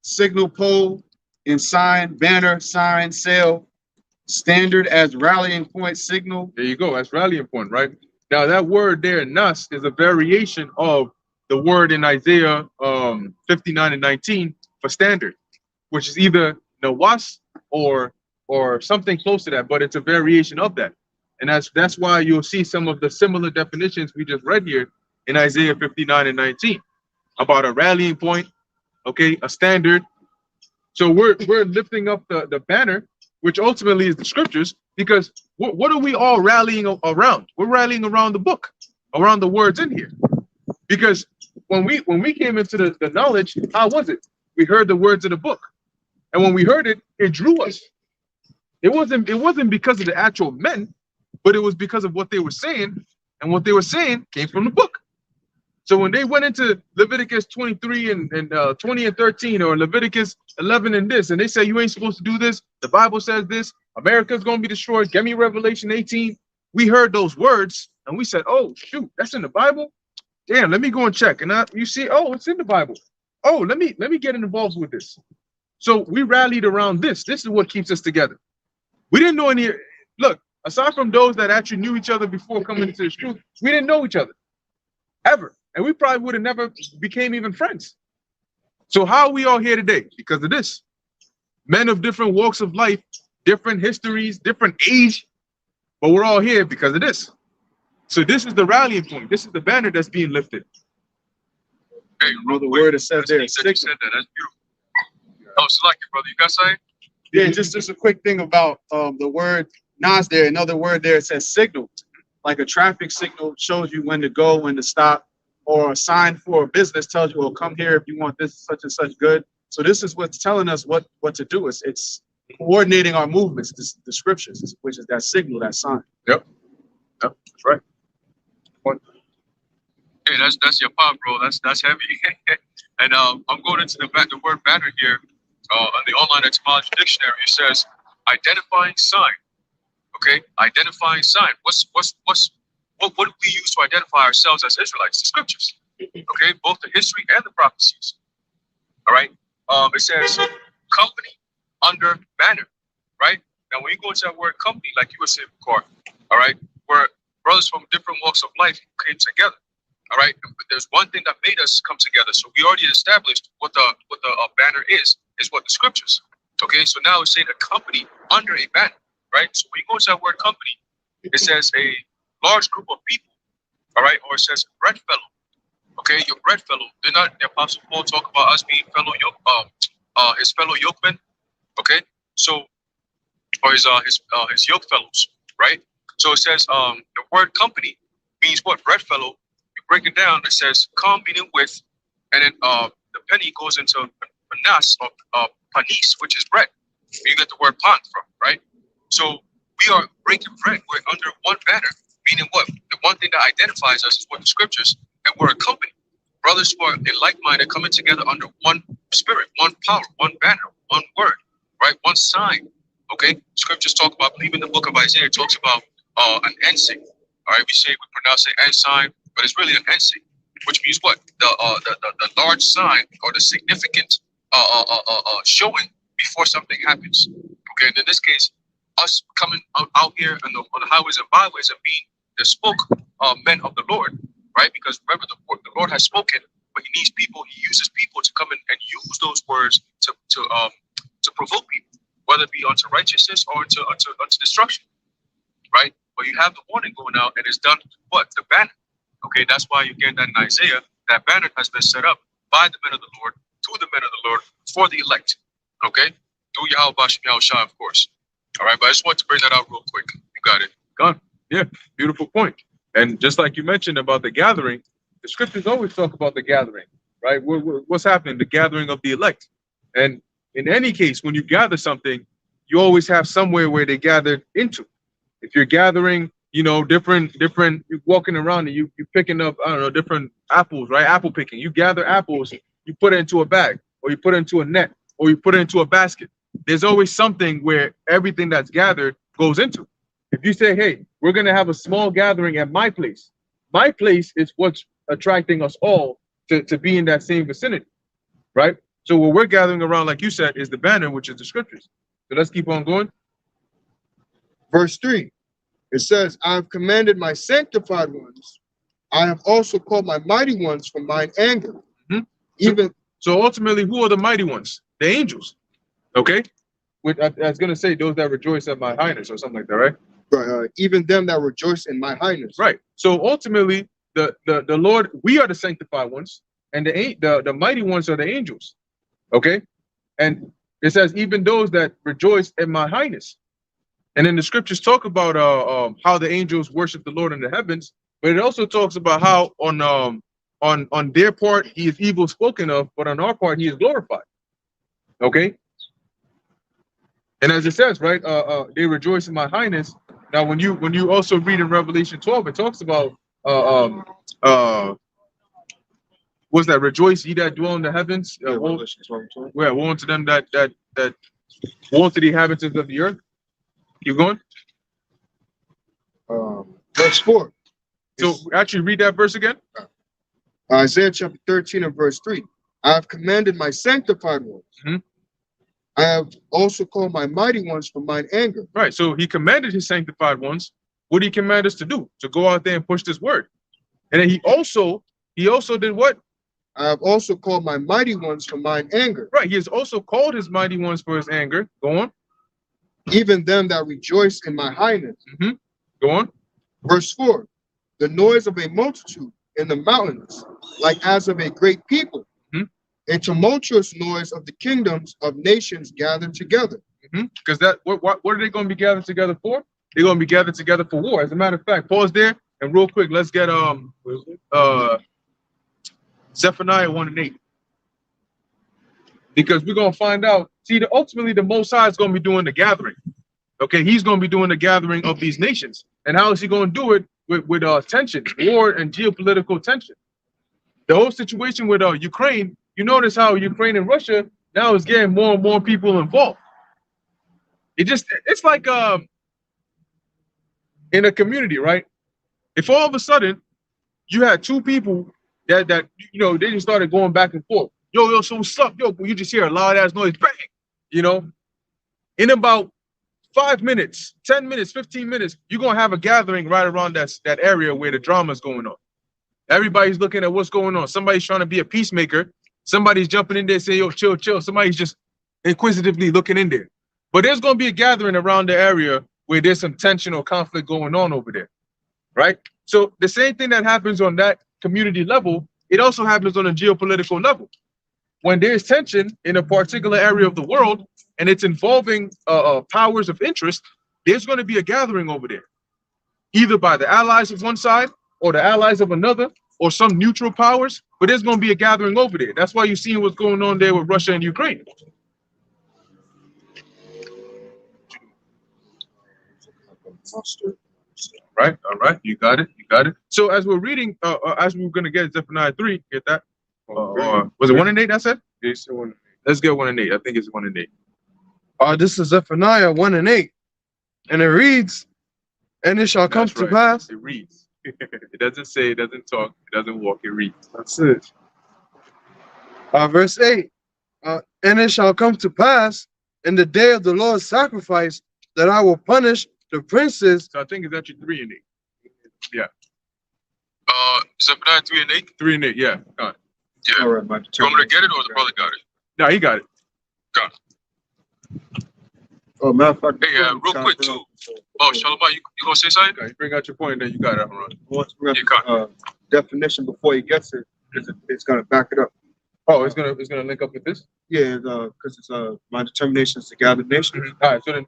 signal pole, and sign, banner, sign, sail. Standard as rallying point, signal. There you go. That's rallying point, right? Now that word there, nas, is a variation of the word in Isaiah 59 and 19 for standard, which is either nawas or something close to that, but it's a variation of that. And that's why you'll see some of the similar definitions we just read here in Isaiah 59 and 19 about a rallying point, okay, a standard. So we're lifting up the banner, which ultimately is the scriptures, because what are we all rallying around? We're rallying around the book, around the words in here. Because when we came into the knowledge, how was it? We heard the words of the book. And when we heard it, it drew us. It wasn't because of the actual men, but it was because of what they were saying, and what they were saying came from the book. So when they went into Leviticus 23 and 20 and 13, or Leviticus 11 and this, and they say you ain't supposed to do this, the Bible says this, America's going to be destroyed, get me Revelation 18. We heard those words and we said, oh shoot, that's in the Bible. Damn, let me go and check. And you see, oh, it's in the Bible. Oh, let me get involved with this. So we rallied around this. This is what keeps us together. We didn't know any. Look, aside from those that actually knew each other before coming into this truth, we didn't know each other ever. And we probably would have never became even friends. So how are we all here today? Because of this. Men of different walks of life, different histories, different age, but we're all here because of this. So this is the rallying point. This is the banner that's being lifted. Hey, You know the word it says there. you said that. That's beautiful. Oh, select it, brother. You got something? Yeah, just a quick thing about the word Nas there. Another word there, it says signal. Like a traffic signal shows you when to go, when to stop, or a sign for a business tells you, well, come here if you want this such and such good. So this is what's telling us what to do. It's coordinating our movements, the scriptures, which is that signal, that sign. Yep. That's right. Hey, that's your pop, bro. That's heavy. And I'm going into the word banner here. On the online etymology dictionary, it says identifying sign. Okay, identifying sign. What do we use to identify ourselves as Israelites? The scriptures. Okay, both the history and the prophecies. All right. It says company under banner. Right. Now, when you go into that word company, like you were saying before, all right, where brothers from different walks of life came together. All right. But there's one thing that made us come together. So we already established what the banner is what the scriptures. Okay. So now it's saying a company under a banner. Right. So when you go into that word company, it says a large group of people. All right. Or it says bread fellow. Okay. Your bread fellow. Did not the Apostle Paul talk about us being his fellow yokemen? Okay. So, or his yoke fellows. Right. So it says the word company means what? Bread fellow. You break it down. It says come meaning with, and then the penny goes into panas or panis, which is bread. You get the word pan from, right? So we are breaking bread. We're under one banner, meaning what? The one thing that identifies us is what the scriptures, and we're a company. Brothers who are in like-minded coming together under one spirit, one power, one banner, one word, right? One sign. Okay. Scriptures talk about, even the book of Isaiah talks about an ensign. All right, we pronounce it ensign, but it's really an ensign, which means what? The large sign or the significant showing before something happens. Okay, and in this case, us coming out here on the highways and byways and being the spoke men of the Lord, right? Because remember, the Lord has spoken, but He needs people. He uses people to come in and use those words to provoke people, whether it be unto righteousness or unto destruction, right? But you have the warning going out, and it's done what? The banner. Okay, that's why you get that in Isaiah. That banner has been set up by the men of the Lord, to the men of the Lord, for the elect. Okay, through Yahweh Bashem Yahushua, of course. All right, but I just want to bring that out real quick. You got it. Gone. Yeah, beautiful point. And just like you mentioned about the gathering, the scriptures always talk about the gathering, right? What's happening? The gathering of the elect. And in any case, when you gather something, you always have somewhere where they gathered into. If you're gathering, different, you're walking around and you're picking up, I don't know, different apples, right? Apple picking. You gather apples, you put it into a bag, or you put it into a net, or you put it into a basket. There's always something where everything that's gathered goes into. If you say, hey, we're going to have a small gathering at my place is what's attracting us all to be in that same vicinity, right? So what we're gathering around, like you said, is the banner, which is the scriptures. So let's keep on going. Verse 3, it says, I have commanded my sanctified ones. I have also called my mighty ones from mine anger. Mm-hmm. So ultimately, who are the mighty ones? The angels. Okay? I was going to say those that rejoice at my highness or something like that, right? Right, even them that rejoice in my highness. Right. So ultimately, the Lord, we are the sanctified ones, and the mighty ones are the angels. Okay? And it says, even those that rejoice in my highness. And then the scriptures talk about how the angels worship the Lord in the heavens, but it also talks about how on their part he is evil spoken of, but on our part he is glorified. Okay. And as it says, right, they rejoice in my highness. Now, when you also read in Revelation 12, it talks about what's that? Rejoice, ye that dwell in the heavens. Woe unto them that woe unto the inhabitants of the earth. Keep going. Verse 4. So actually read that verse again. Isaiah chapter 13 and verse 3. I have commanded my sanctified ones. Mm-hmm. I have also called my mighty ones from mine anger. Right. So he commanded his sanctified ones. What did he command us to do? To go out there and push this word. And then he also did what? I have also called my mighty ones from mine anger. Right. He has also called his mighty ones for his anger. Go on. Even them that rejoice in my highness. Mm-hmm. Go on. Verse 4. The noise of a multitude in the mountains, like as of a great people. Mm-hmm. A tumultuous noise of the kingdoms of nations gathered together. Because that what are they going to be gathered together for? They're going to be gathered together for war. As a matter of fact, pause there and real quick, let's get Zephaniah 1 and 8. Because we're going to find out, ultimately the Most High is going to be doing the gathering. Okay, he's going to be doing the gathering of these nations. And how is he going to do it? tension, war and geopolitical tension. The whole situation with Ukraine, you notice how Ukraine and Russia now is getting more and more people involved. It's like in a community, right? If all of a sudden you had two people that they just started going back and forth. Yo, so what's up? Yo, you just hear a loud ass noise, bang, in about 5 minutes, 10 minutes, 15 minutes, you're gonna have a gathering right around that area where the drama's going on. Everybody's looking at what's going on. Somebody's trying to be a peacemaker. Somebody's jumping in there saying, yo, chill, chill. Somebody's just inquisitively looking in there. But there's gonna be a gathering around the area where there's some tension or conflict going on over there, right? So the same thing that happens on that community level, it also happens on a geopolitical level. When there's tension in a particular area of the world and it's involving powers of interest, there's going to be a gathering over there, either by the allies of one side or the allies of another or some neutral powers, but there's going to be a gathering over there. That's why you're seeing what's going on there with Russia and Ukraine. Right, all right, you got it, you got it. So as we're reading, as we're going to get Zephaniah 3, get that? Was it 1 and 8? That's it. Let's get 1 and 8. I think it's 1 and 8. This is Zephaniah 1 and 8, and it reads, "And it shall come to pass." It reads. It doesn't say. It doesn't talk. It doesn't walk. It reads. That's it. Verse 8, "And it shall come to pass in the day of the Lord's sacrifice that I will punish the princes." So I think it's actually 3 and 8. Yeah. Zephaniah 3 and 8. 3 and 8. Yeah. Got it. Yeah. All right, my You want me to get it or the brother got it? No, he got it. Oh, matter of fact, Hey, real quick too. Oh, Shalom, you gonna say something? Okay, you bring out your point, then you got it, Ron. once we have definition before he gets it, it's gonna back it up. Oh, it's gonna link up with this. Yeah, because it's my determination is to gather nations. All right. So then,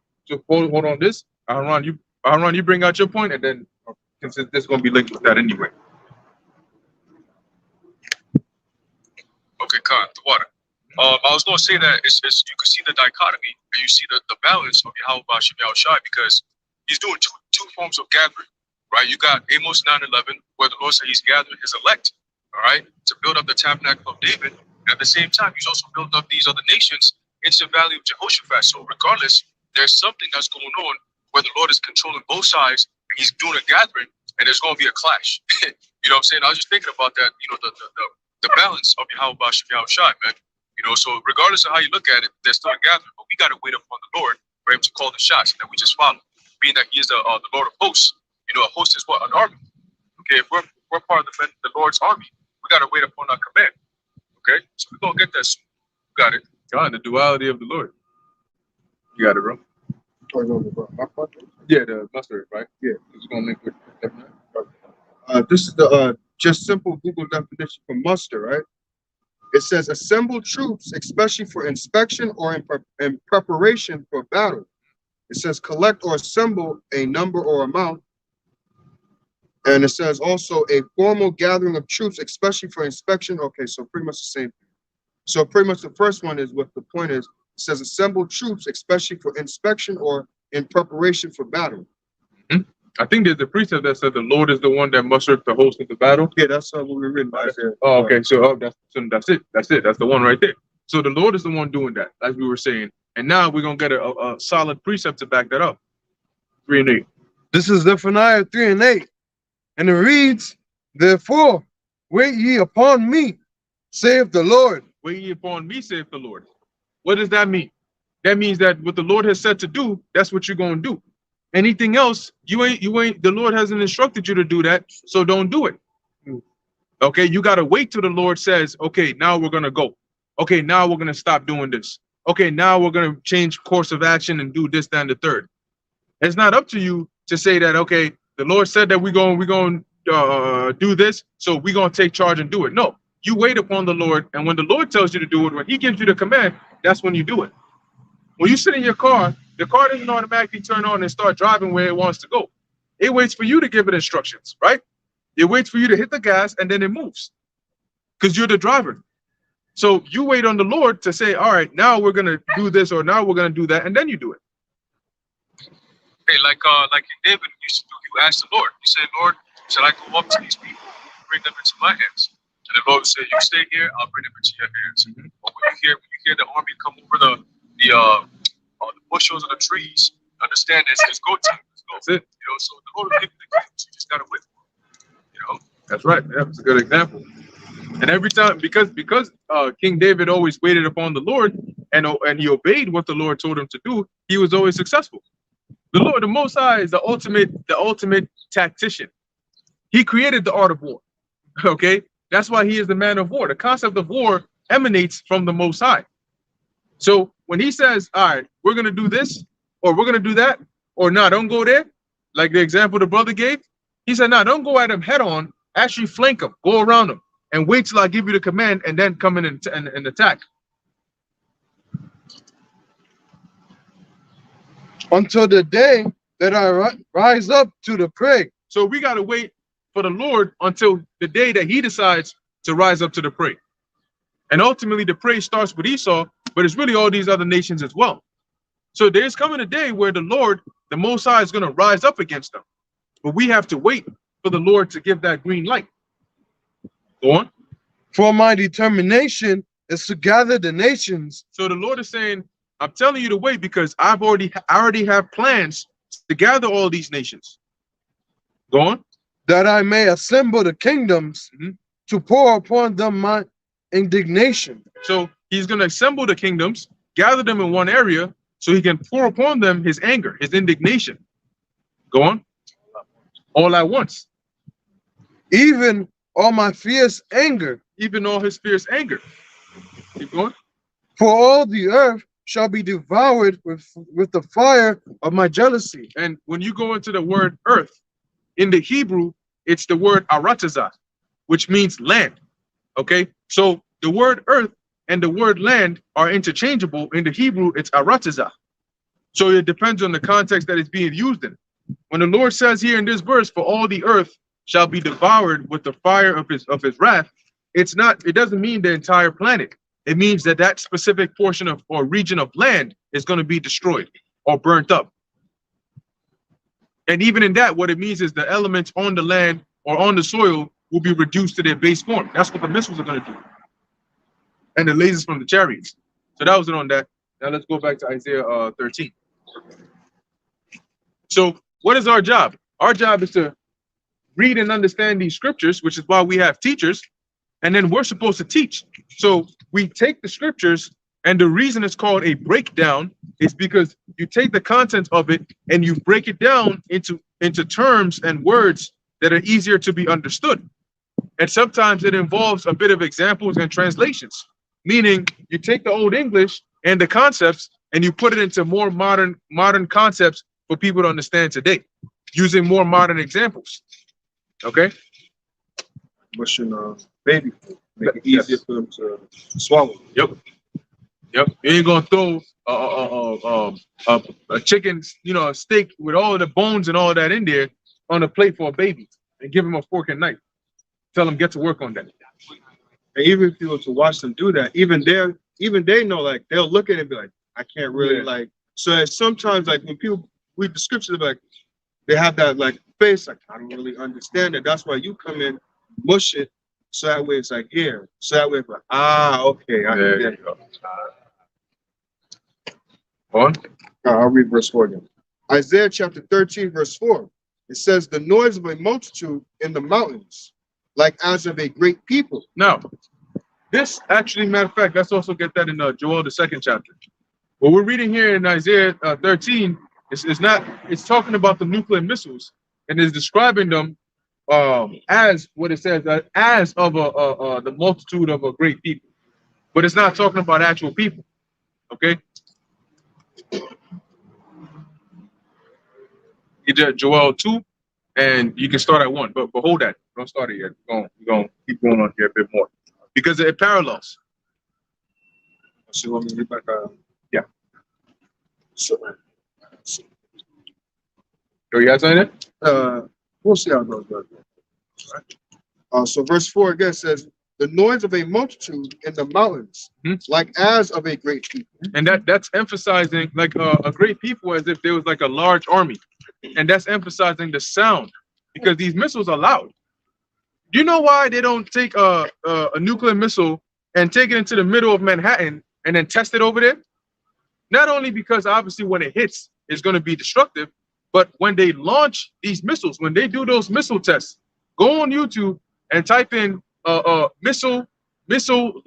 hold on this. Ron, you bring out your point, and then since this is gonna be linked with that anyway. Okay, Khan, the water. I was going to say that it's you can see the dichotomy and you see the balance of Yahweh Bashim Yahushai because he's doing two forms of gathering, right? You got Amos 9:11, where the Lord said he's gathering his elect, all right, to build up the tabernacle of David. And at the same time, he's also built up these other nations into the valley of Jehoshaphat. So regardless, there's something that's going on where the Lord is controlling both sides and he's doing a gathering and there's going to be a clash. You know what I'm saying? I was just thinking about that, the balance of Yahweh Bashim Yahushai, man. So regardless of how you look at it, there's still a gathering, but we got to wait upon the Lord for him to call the shots that we just follow, being that he is the Lord of hosts. A host is what? An army. Okay, if we're part of the Lord's army, we got to wait upon our command. Okay, so we're going to get that soon. Got it. God, the duality of the Lord. You got it, bro. Yeah, the mustard, right? Yeah. It's gonna link with. This is the just simple Google definition for muster, right? It says assemble troops, especially for inspection or in preparation for battle. It says collect or assemble a number or amount. And it says also a formal gathering of troops, especially for inspection. Okay, so pretty much the same thing. So pretty much the first one is what the point is. It says assemble troops, especially for inspection or in preparation for battle. I think there's a precept that said the Lord is the one that musters the host of the battle. Yeah, that's what we read right there. Oh, okay. So that's it. That's it. That's the one right there. So the Lord is the one doing that, as we were saying. And now we're gonna get a solid precept to back that up. 3 and 8. This is Zephaniah 3 and 8. And it reads, "Therefore, wait ye upon me, saith the Lord." Wait ye upon me, saith the Lord. What does that mean? That means that what the Lord has said to do, that's what you're gonna do. Anything else, you ain't, the Lord hasn't instructed you to do that, so don't do it. Okay, you gotta wait till the Lord says, okay, now we're gonna go. Okay, now we're gonna stop doing this. Okay, now we're gonna change course of action and do this, that, and the third. It's not up to you to say that, okay, the Lord said that we're gonna do this, so we're gonna take charge and do it. No, you wait upon the Lord, and when the Lord tells you to do it, when he gives you the command, that's when you do it. When you sit in your car, the car doesn't automatically turn on and start driving where it wants to go. It waits for you to give it instructions, right? It waits for you to hit the gas and then it moves because you're the driver. So you wait on the Lord to say, all right, now we're going to do this or now we're going to do that. And then you do it. Hey, like David used to do, you asked the Lord, you said, Lord, Shall I go up to these people, bring them into my hands? And the Lord said, you stay here, I'll bring them into your hands. But when you hear the army come over the bushels and the trees, understand it's go time. That's it. You know, so the Lord will give you the gifts. You just gotta wait for it. You know? That's right. That's a good example. And every time, because King David always waited upon the Lord and he obeyed what the Lord told him to do, he was always successful. The Lord, the Most High, is the ultimate tactician. He created the art of war. Okay, that's why he is the man of war. The concept of war emanates from the Most High. So when he says, "All right, we're gonna do this, or we're gonna do that, or no, don't go there," like the example the brother gave, he said, "No, don't go at him head on. Actually, flank him, go around him, and wait till I give you the command, and then come in and attack." Until the day that I rise up to the prey. So we gotta wait for the Lord until the day that he decides to rise up to the prey. And ultimately the prey starts with Esau, but it's really all these other nations as well. So there's coming a day where the Lord, the Most High, is going to rise up against them. But we have to wait for the Lord to give that green light. Go on. For my determination is to gather the nations. So the Lord is saying, I'm telling you to wait because I already have plans to gather all these nations. Go on. That I may assemble the kingdoms to pour upon them my indignation. So he's going to assemble the kingdoms, gather them in one area, so he can pour upon them his anger, his indignation. Go on. All at once. Even all my fierce anger. Even all his fierce anger. Keep going. For all the earth shall be devoured with the fire of my jealousy. And when you go into the word earth, in the Hebrew, it's the word aratazah, which means land. Okay, so the word earth and the word land are interchangeable. In the Hebrew, it's aratazah. So it depends on the context that it's being used in. When the Lord says here in this verse, for all the earth shall be devoured with the fire of his wrath, it doesn't mean the entire planet. It means that that specific portion of or region of land is going to be destroyed or burnt up. And even in that, what it means is the elements on the land or on the soil will be reduced to their base form. That's what the missiles are going to do. And the lasers from the chariots. So that was it on that. Now let's go back to Isaiah 13. So what is our job? Our job is to read and understand these scriptures, which is why we have teachers. And then we're supposed to teach. So we take the scriptures, and the reason it's called a breakdown is because you take the content of it and you break it down into terms and words that are easier to be understood. And sometimes it involves a bit of examples and translations, meaning you take the Old English and the concepts and you put it into more modern concepts for people to understand today, using more modern examples. Okay? Mushing baby food, make it easier for them to swallow. Yep. You ain't gonna throw a chicken, a steak with all of the bones and all of that in there on a plate for a baby and give him a fork and knife. Tell them get to work on that. And even if you were to watch them do that, even they know, like, they'll look at it and be like, I can't really like. So sometimes, like, when people read the scriptures, like, they have that like face, like, I don't really understand it. That's why you come in, mush it, so that way it's like here. So that way it's like, okay, I get it. On. I'll read verse 4 again. Isaiah chapter 13, verse 4. It says, the noise of a multitude in the mountains, like as of a great people. Now, this actually, matter of fact, let's also get that in Joel, the 2nd chapter. What we're reading here in Isaiah 13 it's talking about the nuclear missiles and is describing them as what it says, as of the multitude of a great people. But it's not talking about actual people. Okay? You did Joel 2, and you can start at 1, but hold that. Don't start it yet. We're going to keep going on here a bit more because it parallels. So you want me to read back? Yeah. So, You got something we'll see how it goes. So verse 4 again says, the noise of a multitude in the mountains, like as of a great people. And that's emphasizing like a great people as if there was like a large army. And that's emphasizing the sound because these missiles are loud. Do you know why they don't take a nuclear missile and take it into the middle of Manhattan and then test it over there? Not only because obviously when it hits, it's going to be destructive, but when they launch these missiles, when they do those missile tests, go on YouTube and type in missile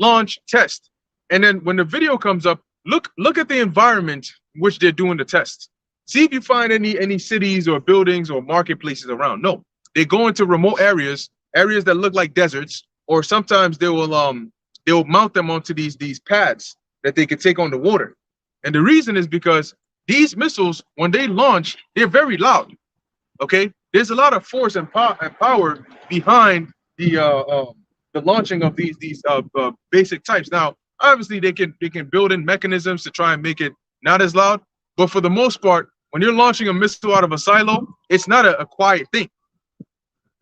launch test, and then when the video comes up, look at the environment in which they're doing the tests. See if you find any cities or buildings or marketplaces around. No, they go into remote areas that look like deserts, or sometimes they'll mount them onto these pads that they could take on the water. And the reason is because these missiles, when they launch, they're very loud. Okay, there's a lot of force and power behind the launching of these basic types. Now, obviously, they can build in mechanisms to try and make it not as loud, but for the most part, when you're launching a missile out of a silo, it's not a quiet thing.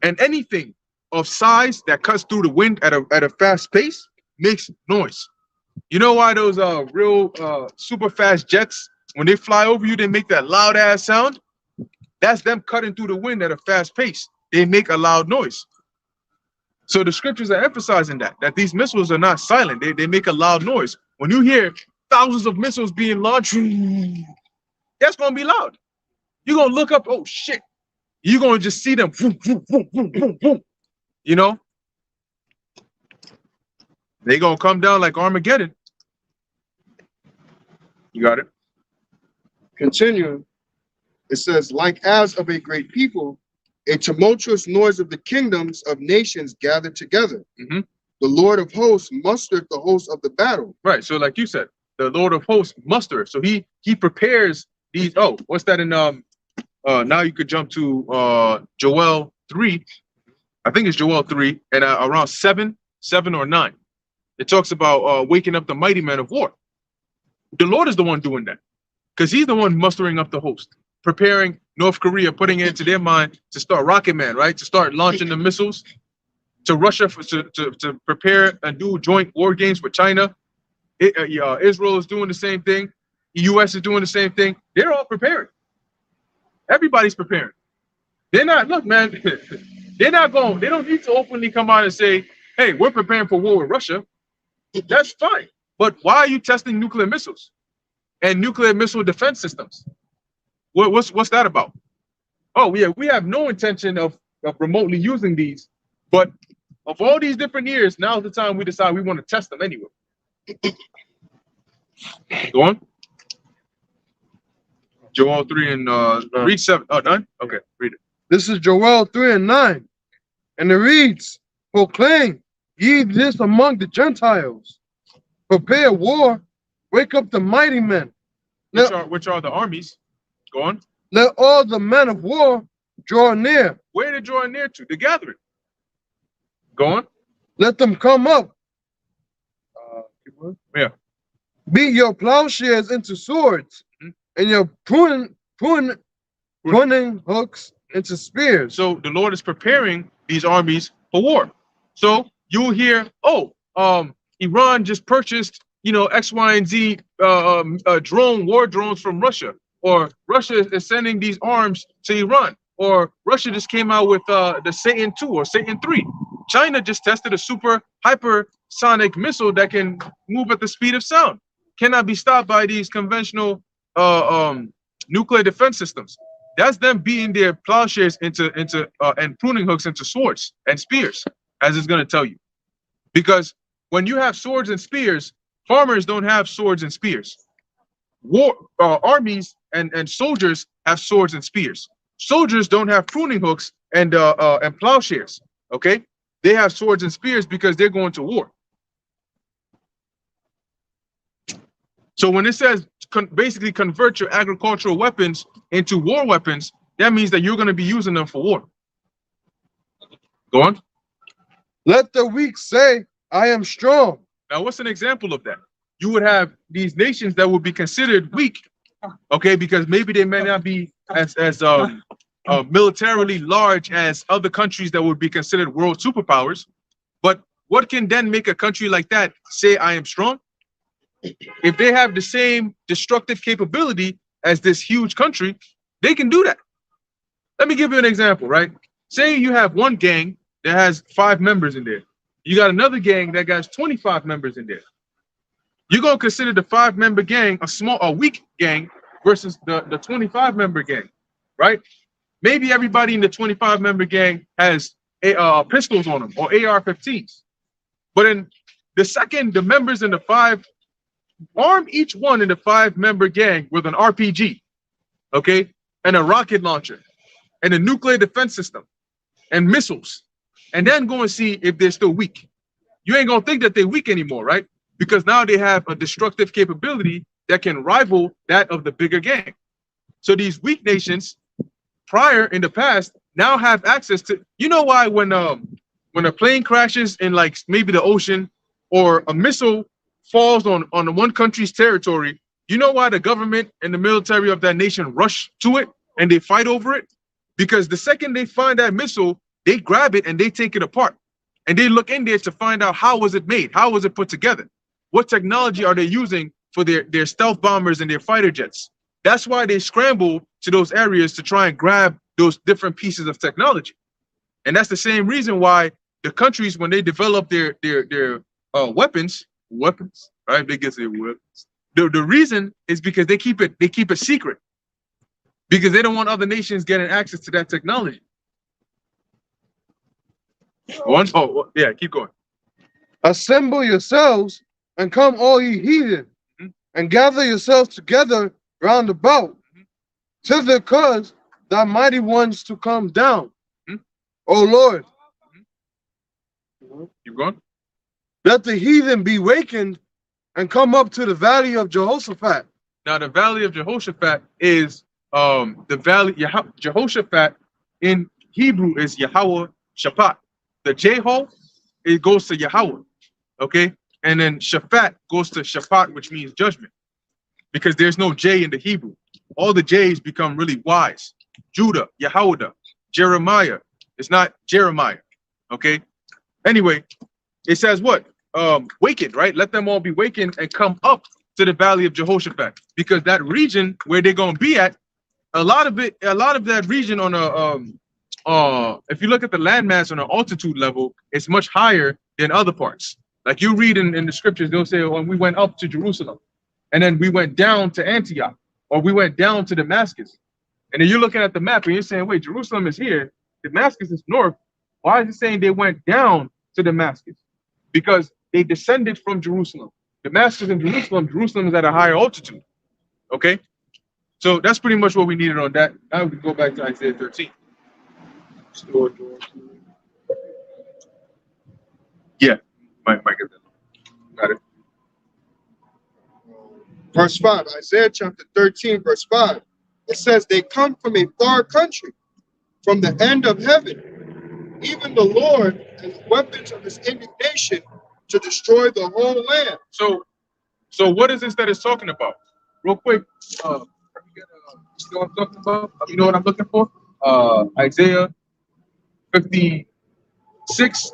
And anything of size that cuts through the wind at a fast pace makes noise. You know why those real super fast jets, when they fly over you, they make that loud ass sound? That's them cutting through the wind at a fast pace. They make a loud noise. So the scriptures are emphasizing that these missiles are not silent. They make a loud noise. When you hear thousands of missiles being launched, that's going to be loud. You're going to look up, oh shit. You're going to just see them, boom, boom, boom, boom, boom, boom. You know? They're going to come down like Armageddon. You got it? Continuing, it says, like as of a great people, a tumultuous noise of the kingdoms of nations gathered together. Mm-hmm. The Lord of hosts mustered the hosts of the battle. Right. So like you said, the Lord of hosts musters. So he prepares these. Oh, what's that in now you could jump to Joel 3. I think it's Joel 3 and around 7 or 9. It talks about waking up the mighty men of war. The Lord is the one doing that, because he's the one mustering up the host, preparing North Korea, putting it into their mind to start Rocket Man, right? To start launching the missiles to Russia to prepare and do joint war games with China. Israel is doing the same thing. The U.S. is doing the same thing. They're all preparing. Everybody's preparing. They're not, look, man, they're not going, they don't need to openly come out and say, hey, we're preparing for war with Russia. That's fine. But why are you testing nuclear missiles and nuclear missile defense systems? What's that about? Oh, yeah, we have no intention of remotely using these, but of all these different years, now's the time we decide we want to test them anyway. Go on. Joel 3 and read 7. Oh, 9? Okay, read it. This is Joel 3 and 9. And it reads, proclaim ye this among the Gentiles. Prepare war, wake up the mighty men. Which are the armies. Go on. Let all the men of war draw near. Where they draw near to? The gathering. Go on. Let them come up. Yeah. Beat your plowshares into swords, and your pruning hooks into spears. So the Lord is preparing these armies for war. So you'll hear, oh, Iran just purchased, X, Y, and Z war drones from Russia, or Russia is sending these arms to Iran, or Russia just came out with the Satan 2 or Satan 3. China just tested a super hypersonic missile that can move at the speed of sound. Cannot be stopped by these conventional nuclear defense systems. That's them beating their plowshares into and pruning hooks into swords and spears, as it's going to tell you. Because when you have swords and spears, farmers don't have swords and spears. Armies and soldiers have swords and spears. Soldiers don't have pruning hooks and plowshares. Okay, they have swords and spears because they're going to war. So when it says basically convert your agricultural weapons into war weapons, that means that you're going to be using them for war. Go on. Let the weak say, I am strong. Now, what's an example of that? You would have these nations that would be considered weak, okay, because maybe they may not be as militarily large as other countries that would be considered world superpowers. But what can then make a country like that say, I am strong? If they have the same destructive capability as this huge country, they can do that. Let me give you an example, right? Say you have one gang that has 5 members in there. You got another gang that has 25 members in there. You're gonna consider the 5-member gang a weak gang versus the 25-member gang, right? Maybe everybody in the 25-member gang has pistols on them or AR-15s. But in the second, the members in the 5 arm each one in the 5-member gang with an RPG, okay, and a rocket launcher, and a nuclear defense system, and missiles, and then go and see if they're still weak. You ain't gonna think that they're weak anymore, right? Because now they have a destructive capability that can rival that of the bigger gang. So these weak nations, prior in the past, now have access to. You know why when a plane crashes in like maybe the ocean, or a missile falls on one country's territory, you know why the government and the military of that nation rush to it and they fight over it? Because the second they find that missile, they grab it and they take it apart. And they look in there to find out how was it made? How was it put together? What technology are they using for their stealth bombers and their fighter jets? That's why they scramble to those areas to try and grab those different pieces of technology. And that's the same reason why the countries, when they develop their weapons, right? They get their weapons. The reason is because they keep it secret. Because they don't want other nations getting access to that technology. Yeah, keep going. Assemble yourselves and come, all ye heathen, and gather yourselves together round about, to the cause thy mighty ones to come down. O Lord, Keep going. let the heathen be wakened and come up to the valley of Jehoshaphat. Now the valley of Jehoshaphat is the valley. Jehoshaphat in Hebrew is Yahweh Shaphat. The Jeho, it goes to Yahweh, okay, and then Shaphat goes to Shaphat, which means judgment, because there's no J in the Hebrew. All the J's become really Y's. Judah, Yehuda, Jeremiah. It's not Jeremiah, okay. Anyway, it says what? Wakened, right? Let them all be wakened and come up to the valley of Jehoshaphat, because that region where they're gonna be at, a lot of that region on a if you look at the landmass on an altitude level, it's much higher than other parts. Like you read in the scriptures, they'll say, "When we went up to Jerusalem, and then we went down to Antioch, or we went down to Damascus." And then you're looking at the map and you're saying, "Wait, Jerusalem is here, Damascus is north. Why is it saying they went down to Damascus?" Because they descended from Jerusalem. Damascus and Jerusalem is at a higher altitude. Okay, so that's pretty much what we needed on that. Now we can go back to Isaiah 13. Yeah, might get that. Got it. Verse 5, Isaiah chapter 13, verse 5. It says, they come from a far country, from the end of heaven, even the Lord and the weapons of his indignation to destroy the whole land. So what is this that it's talking about? Real quick, you know what I'm talking about? You know what I'm looking for? Isaiah 56.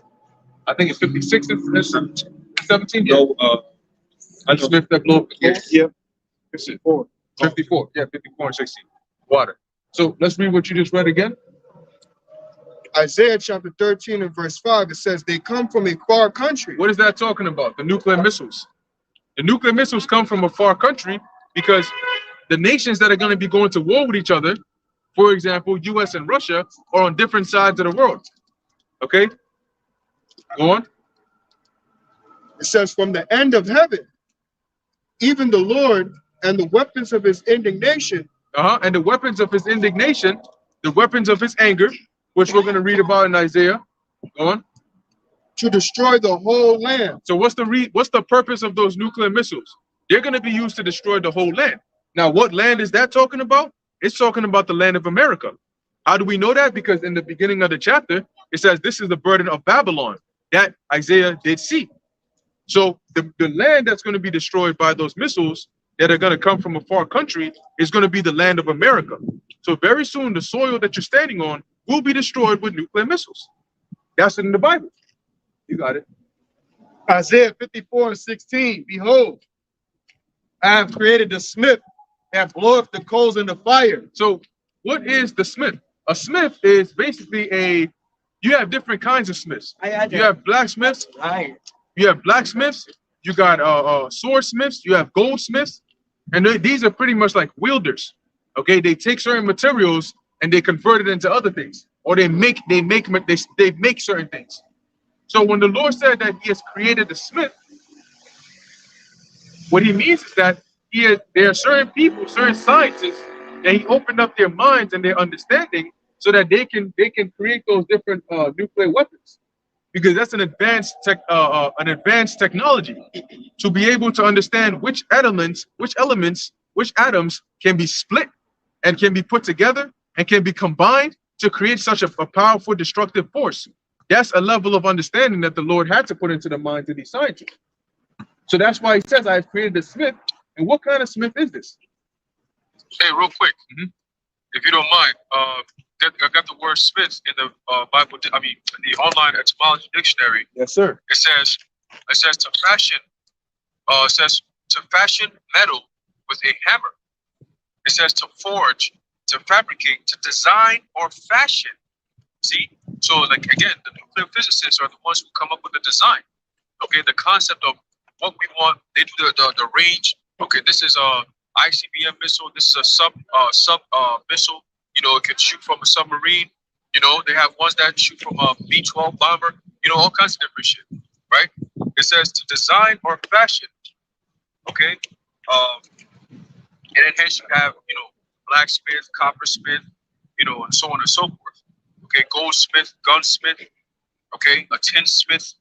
I think it's 56 and 17. No, I just lift that blow. Yeah. 54. 54. Yeah, 54 and 16. Water. So let's read what you just read again. Isaiah chapter 13 and verse 5, it says, they come from a far country. What is that talking about? The nuclear missiles. The nuclear missiles come from a far country because the nations that are going to be going to war with each other, for example, US and Russia, are on different sides of the world. Okay? Go on. It says, from the end of heaven, even the Lord and the weapons of his indignation. And the weapons of his indignation, the weapons of his anger, which we're going to read about in Isaiah. Go on. To destroy the whole land. So what's the purpose of those nuclear missiles? They're going to be used to destroy the whole land. Now, what land is that talking about? It's talking about the land of America. How do we know that? Because in the beginning of the chapter, it says this is the burden of Babylon that Isaiah did see. So the land that's going to be destroyed by those missiles that are going to come from a far country is going to be the land of America. So very soon, the soil that you're standing on will be destroyed with nuclear missiles. That's in the Bible. You got it. Isaiah 54 and 16. Behold, I have created the smith that bloweth the coals in the fire. So what is the smith? a smith is basically you have different kinds of smiths. You have blacksmiths, you got swordsmiths, you have goldsmiths, and these are pretty much like wielders. Okay, they take certain materials and they convert it into other things, or they make certain things. So when the Lord said that He has created the smith, what He means is that there are certain people, certain scientists, that He opened up their minds and their understanding so that they can create those different nuclear weapons, because that's an advanced technology to be able to understand which atoms can be split and can be put together and can be combined to create such a powerful destructive force. That's a level of understanding that the Lord had to put into the minds of these scientists. So that's why He says, I have created a smith. And what kind of smith is this? Hey, real quick, if you don't mind, I got the word smith in the Bible, the online etymology dictionary. Yes, sir. It says to fashion, metal with a hammer. It says to forge, to fabricate, to design or fashion. See, so like again, the nuclear physicists are the ones who come up with the design. Okay, the concept of what we want. They do the range. Okay, this is a ICBM missile. This is a sub missile. You know, it can shoot from a submarine. You know, they have ones that shoot from a B-12 bomber. You know, all kinds of different shit. Right? It says to design or fashion. Okay. And then hence you have, you know, blacksmith, coppersmith, you know, and so on and so forth. Okay, goldsmith, gunsmith, okay, a tinsmith,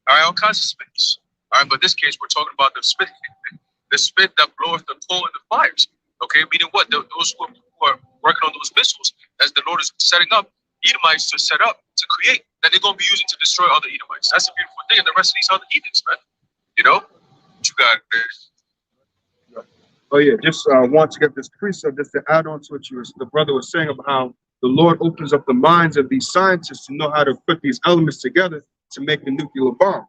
all right, all kinds of smiths. All right, but in this case, we're talking about the smith that bloweth the coal in the fires. Okay, meaning what? Those who are working on those missiles, as the Lord is setting up Edomites to set up, to create, that they're going to be using to destroy other Edomites. That's a beautiful thing, and the rest of these other heathens, man. You know? What you got, man? Oh yeah, just want to get this precept just to add on to what the brother was saying about how the Lord opens up the minds of these scientists to know how to put these elements together to make the nuclear bomb.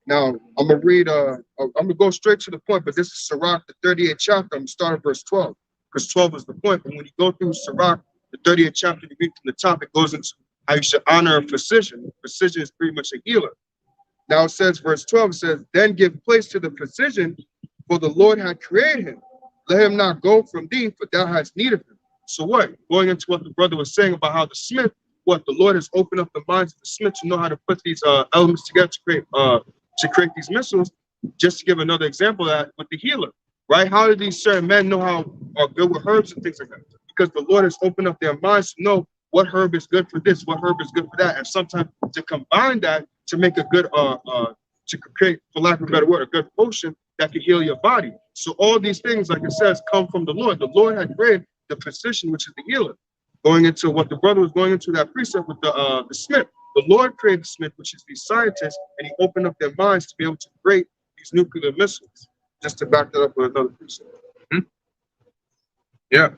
Now I'm gonna read. I'm gonna go straight to the point, but this is Sirach, the 38th chapter. I'm gonna start at verse 12 because 12 is the point. But when you go through Sirach, the 38th chapter, you read from the top, it goes into how you should honor a physician. A physician is pretty much a healer. Now it says, verse 12 it says, "Then give place to the physician, for the Lord had created him. Let him not go from thee, for thou hast need of him." So what? Going into what the brother was saying about how the smith, what the Lord has opened up the minds of the smith to know how to put these elements together to create these missiles. Just to give another example of that with the healer, right? How do these certain men know how are good with herbs and things like that? Because the Lord has opened up their minds to know what herb is good for this, what herb is good for that, and sometimes to combine that to make a good to create, for lack of a better word, a good potion that can heal your body. So all these things, like it says, come from the Lord. The Lord had created the physician, which is the healer. Going into what the brother was going into that precept with the smith. The Lord created the smith, which is these scientists, and He opened up their minds to be able to create these nuclear missiles. Just to back that up with another precept. Yeah,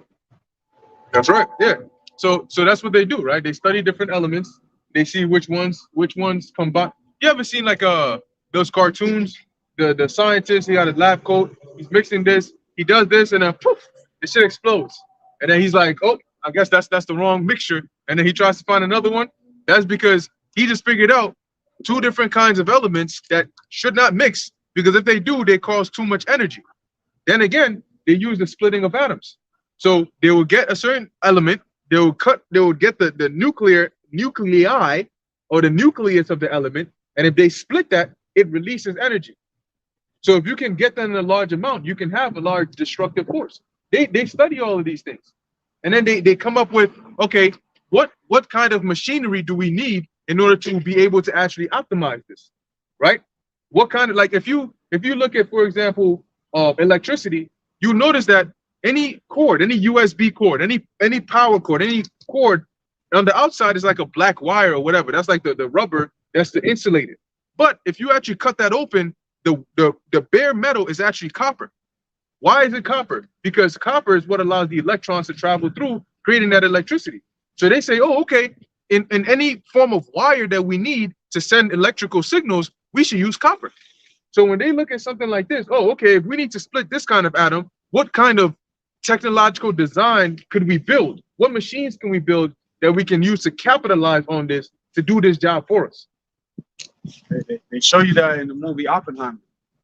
that's right. Yeah. So that's what they do, right? They study different elements. They see which ones combine. You ever seen like those cartoons? The scientist, he got a lab coat. He's mixing this. He does this, and then poof, the shit explodes. And then he's like, "Oh, I guess that's the wrong mixture." And then he tries to find another one. That's because he just figured out two different kinds of elements that should not mix, because if they do, they cause too much energy. Then again, they use the splitting of atoms. So they will get a certain element, they will get the nuclei or the nucleus of the element, and if they split that, it releases energy. So if you can get that in a large amount, you can have a large destructive force. They study all of these things. And then they come up with, okay, what kind of machinery do we need in order to be able to actually optimize this, right? What kind of, like, if you look at, for example, electricity, you notice that any cord, any USB cord, any power cord, any cord on the outside is like a black wire or whatever. That's like the rubber that's to insulate it. But if you actually cut that open, the bare metal is actually copper. Why is it copper? Because copper is what allows the electrons to travel through, creating that electricity. So they say, oh, okay, in any form of wire that we need to send electrical signals, we should use copper. So when they look at something like this, oh, okay, if we need to split this kind of atom, what kind of technological design could we build? What machines can we build that we can use to capitalize on this to do this job for us. They show you that in the movie Oppenheimer,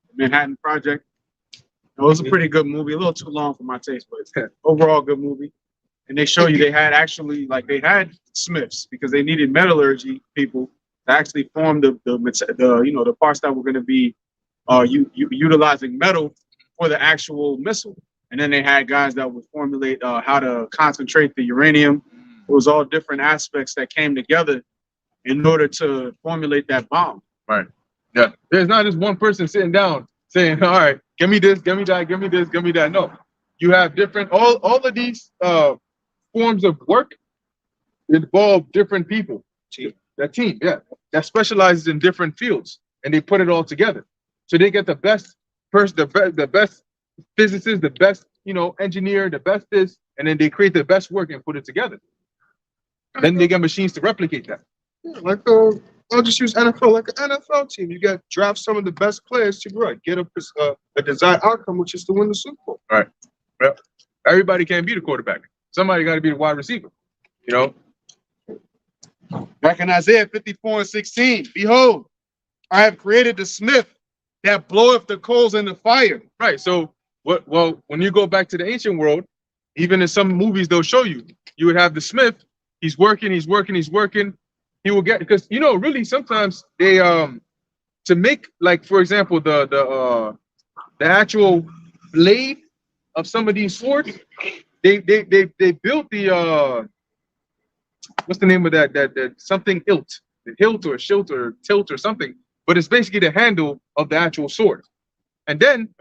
the Manhattan Project. It was a pretty good movie, a little too long for my taste, but overall good movie. And they show you they had actually, like, they had smiths because they needed metallurgy people to actually form the you know, the parts that were going to be utilizing metal for the actual missile. And then they had guys that would formulate how to concentrate the uranium. It was all different aspects that came together in order to formulate that bomb. Right. Yeah. There's not just one person sitting down saying, all right, give me this, give me that, give me this, give me that. No. You have different, all of these forms of work involve different people. That team, yeah, that specializes in different fields, and they put it all together. So they get the best person, the best physicist, the best, you know, engineer, the best this, and then they create the best work and put it together. Then they get machines to replicate that. Yeah, like I'll just use NFL, like an NFL team. You got draft some of the best players to get a desired outcome, which is to win the Super Bowl. Right. Well, everybody can't be the quarterback. Somebody got to be the wide receiver. You know. Back in Isaiah 54:16, behold, I have created the smith that bloweth the coals in the fire. Right. So what? Well, when you go back to the ancient world, even in some movies they'll show you, you would have the smith. He's working. He's working. He's working. He will get, because you know, really sometimes they to make, like, for example, the actual blade of some of these swords, they built the what's the name of that something hilt, the hilt or shilt or tilt or something, but it's basically the handle of the actual sword. And then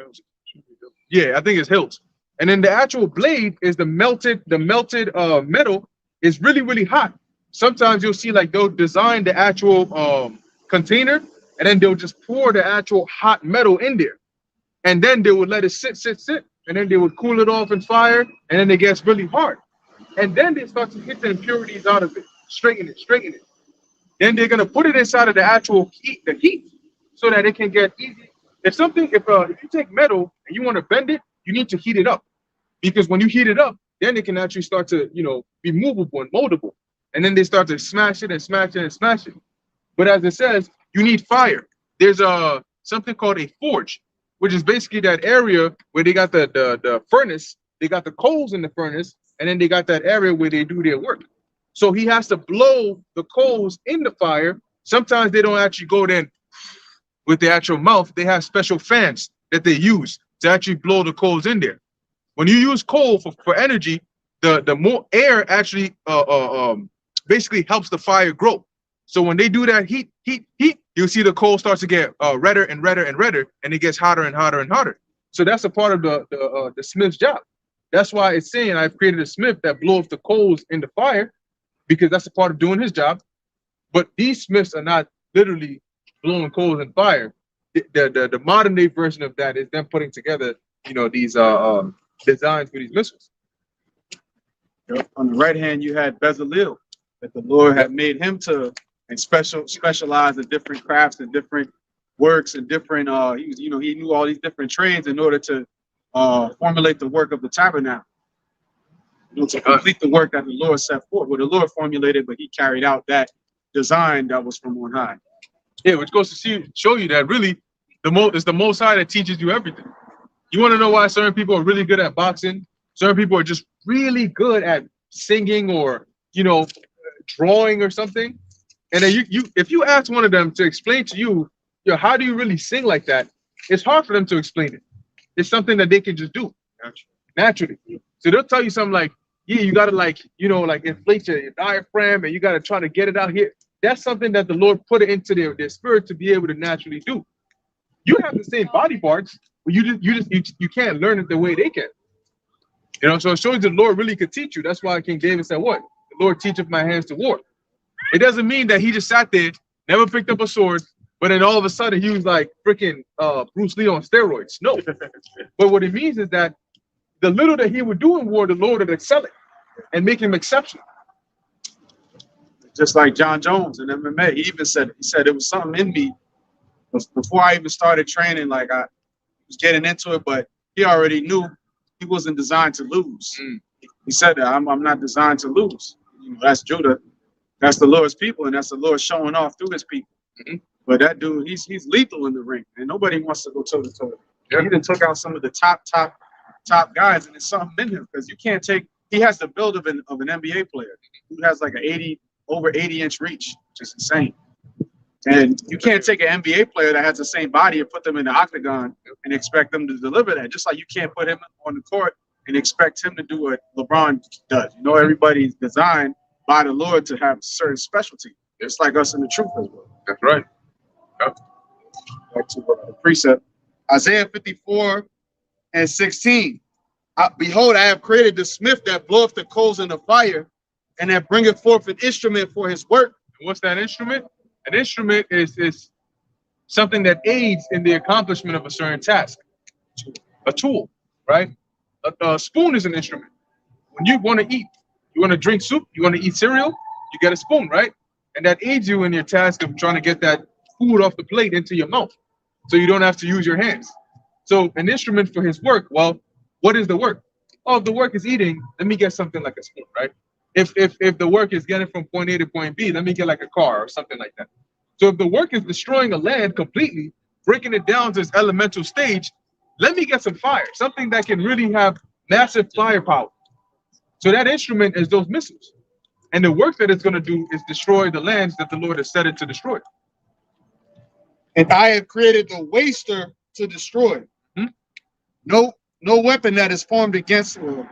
yeah, I think it's hilt. And then the actual blade is the melted metal is really, really hot. Sometimes you'll see, like, they'll design the actual container, and then they'll just pour the actual hot metal in there. And then they would let it sit. And then they would cool it off in fire, and then it gets really hard. And then they start to get the impurities out of it, straighten it. Then they're gonna put it inside of the actual heat, so that it can get easy. If you take metal and you want to bend it, you need to heat it up. Because when you heat it up, then it can actually start to, you know, be movable and moldable. And then they start to smash it and smash it and smash it. But as it says, you need fire. There's something called a forge, which is basically that area where they got the furnace, they got the coals in the furnace, and then they got that area where they do their work. So he has to blow the coals in the fire. Sometimes they don't actually go then with the actual mouth. They have special fans that they use to actually blow the coals in there. When you use coal for energy, the more air actually basically helps the fire grow. So when they do that heat, you'll see the coal starts to get redder and redder and redder, and it gets hotter and hotter and hotter. So that's a part of the smith's job. That's why it's saying I've created a smith that blows the coals in the fire, because that's a part of doing his job. But these smiths are not literally blowing coals in fire. The modern day version of that is them putting together, you know, these designs for these missiles. On the right hand, you had Bezalel, that the Lord had made him to specialize in different crafts and different works and different. He knew all these different trades in order to formulate the work of the tabernacle. You know, to complete the work that the Lord set forth. Well, the Lord formulated, but he carried out that design that was from on high. Yeah, which goes to show you that really it's the Most High that teaches you everything. You want to know why certain people are really good at boxing? Certain people are just really good at singing or, you know, drawing or something. And then if you ask one of them to explain to you, how do you really sing like that? It's hard for them to explain it. It's something that they can just do naturally. So they'll tell you something like, yeah, you gotta, like, you know, like inflate your diaphragm and you gotta try to get it out here. That's something that the Lord put it into their spirit to be able to naturally do. You have the same body parts, but you can't learn it the way they can. You know, so it shows the Lord really could teach you. That's why King David said, what? The Lord teacheth my hands to war. It doesn't mean that he just sat there, never picked up a sword, but then all of a sudden he was like freaking Bruce Lee on steroids. No. But what it means is that the little that he would do in war, the Lord would excel it and make him exceptional. Just like John Jones in MMA, he said it was something in me before I even started training. Like, I was getting into it, but he already knew he wasn't designed to lose. He said that I'm not designed to lose. that's Judah. That's the Lord's people, and that's the Lord showing off through his people. Mhm. But that dude, he's lethal in the ring, and nobody wants to go toe to toe. Yeah. He done took out some of the top guys, and there's something in him because you can't take. He has the build of an NBA player who has like an over 80-inch reach, which is insane. And you can't take an NBA player that has the same body and put them in the octagon and expect them to deliver that. Just like you can't put him on the court and expect him to do what LeBron does. You know, everybody's designed by the Lord to have certain specialty. It's like us in the truth as well. That's right. Back to the precept. Isaiah 54:16. Behold, I have created the smith that bloweth the coals in the fire, and that bringeth forth an instrument for his work. What's that instrument? An instrument is something that aids in the accomplishment of a certain task. A tool, right? A spoon is an instrument. When you want to eat, you want to drink soup, you want to eat cereal, you get a spoon, right? And that aids you in your task of trying to get that food off the plate into your mouth, so you don't have to use your hands. So an instrument for his work, well, what is the work? Oh, if the work is eating, let me get something like a spoon, right? If the work is getting from point A to point B, let me get like a car or something like that. So if the work is destroying a land completely, breaking it down to its elemental stage, let me get some fire, something that can really have massive firepower. So that instrument is those missiles. And the work that it's going to do is destroy the lands that the Lord has set it to destroy. And I have created the waster to destroy. No weapon that is formed against it. And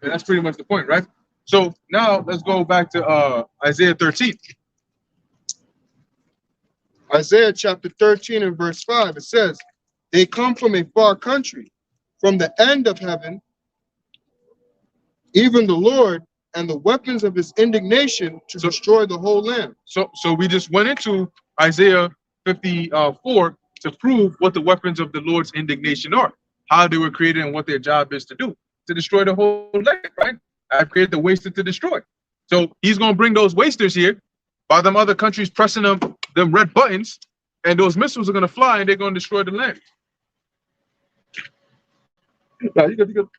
that's pretty much the point, right? So now let's go back to Isaiah 13. Isaiah chapter 13 and verse 5, it says, they come from a far country, from the end of heaven, even the Lord, and the weapons of his indignation to destroy the whole land. So we just went into Isaiah 54 to prove what the weapons of the Lord's indignation are, how they were created and what their job is to do, to destroy the whole land, right? I've created the waster to destroy. So he's going to bring those wasters here while them other countries pressing them red buttons, and those missiles are going to fly and they're going to destroy the land. Nah, you good.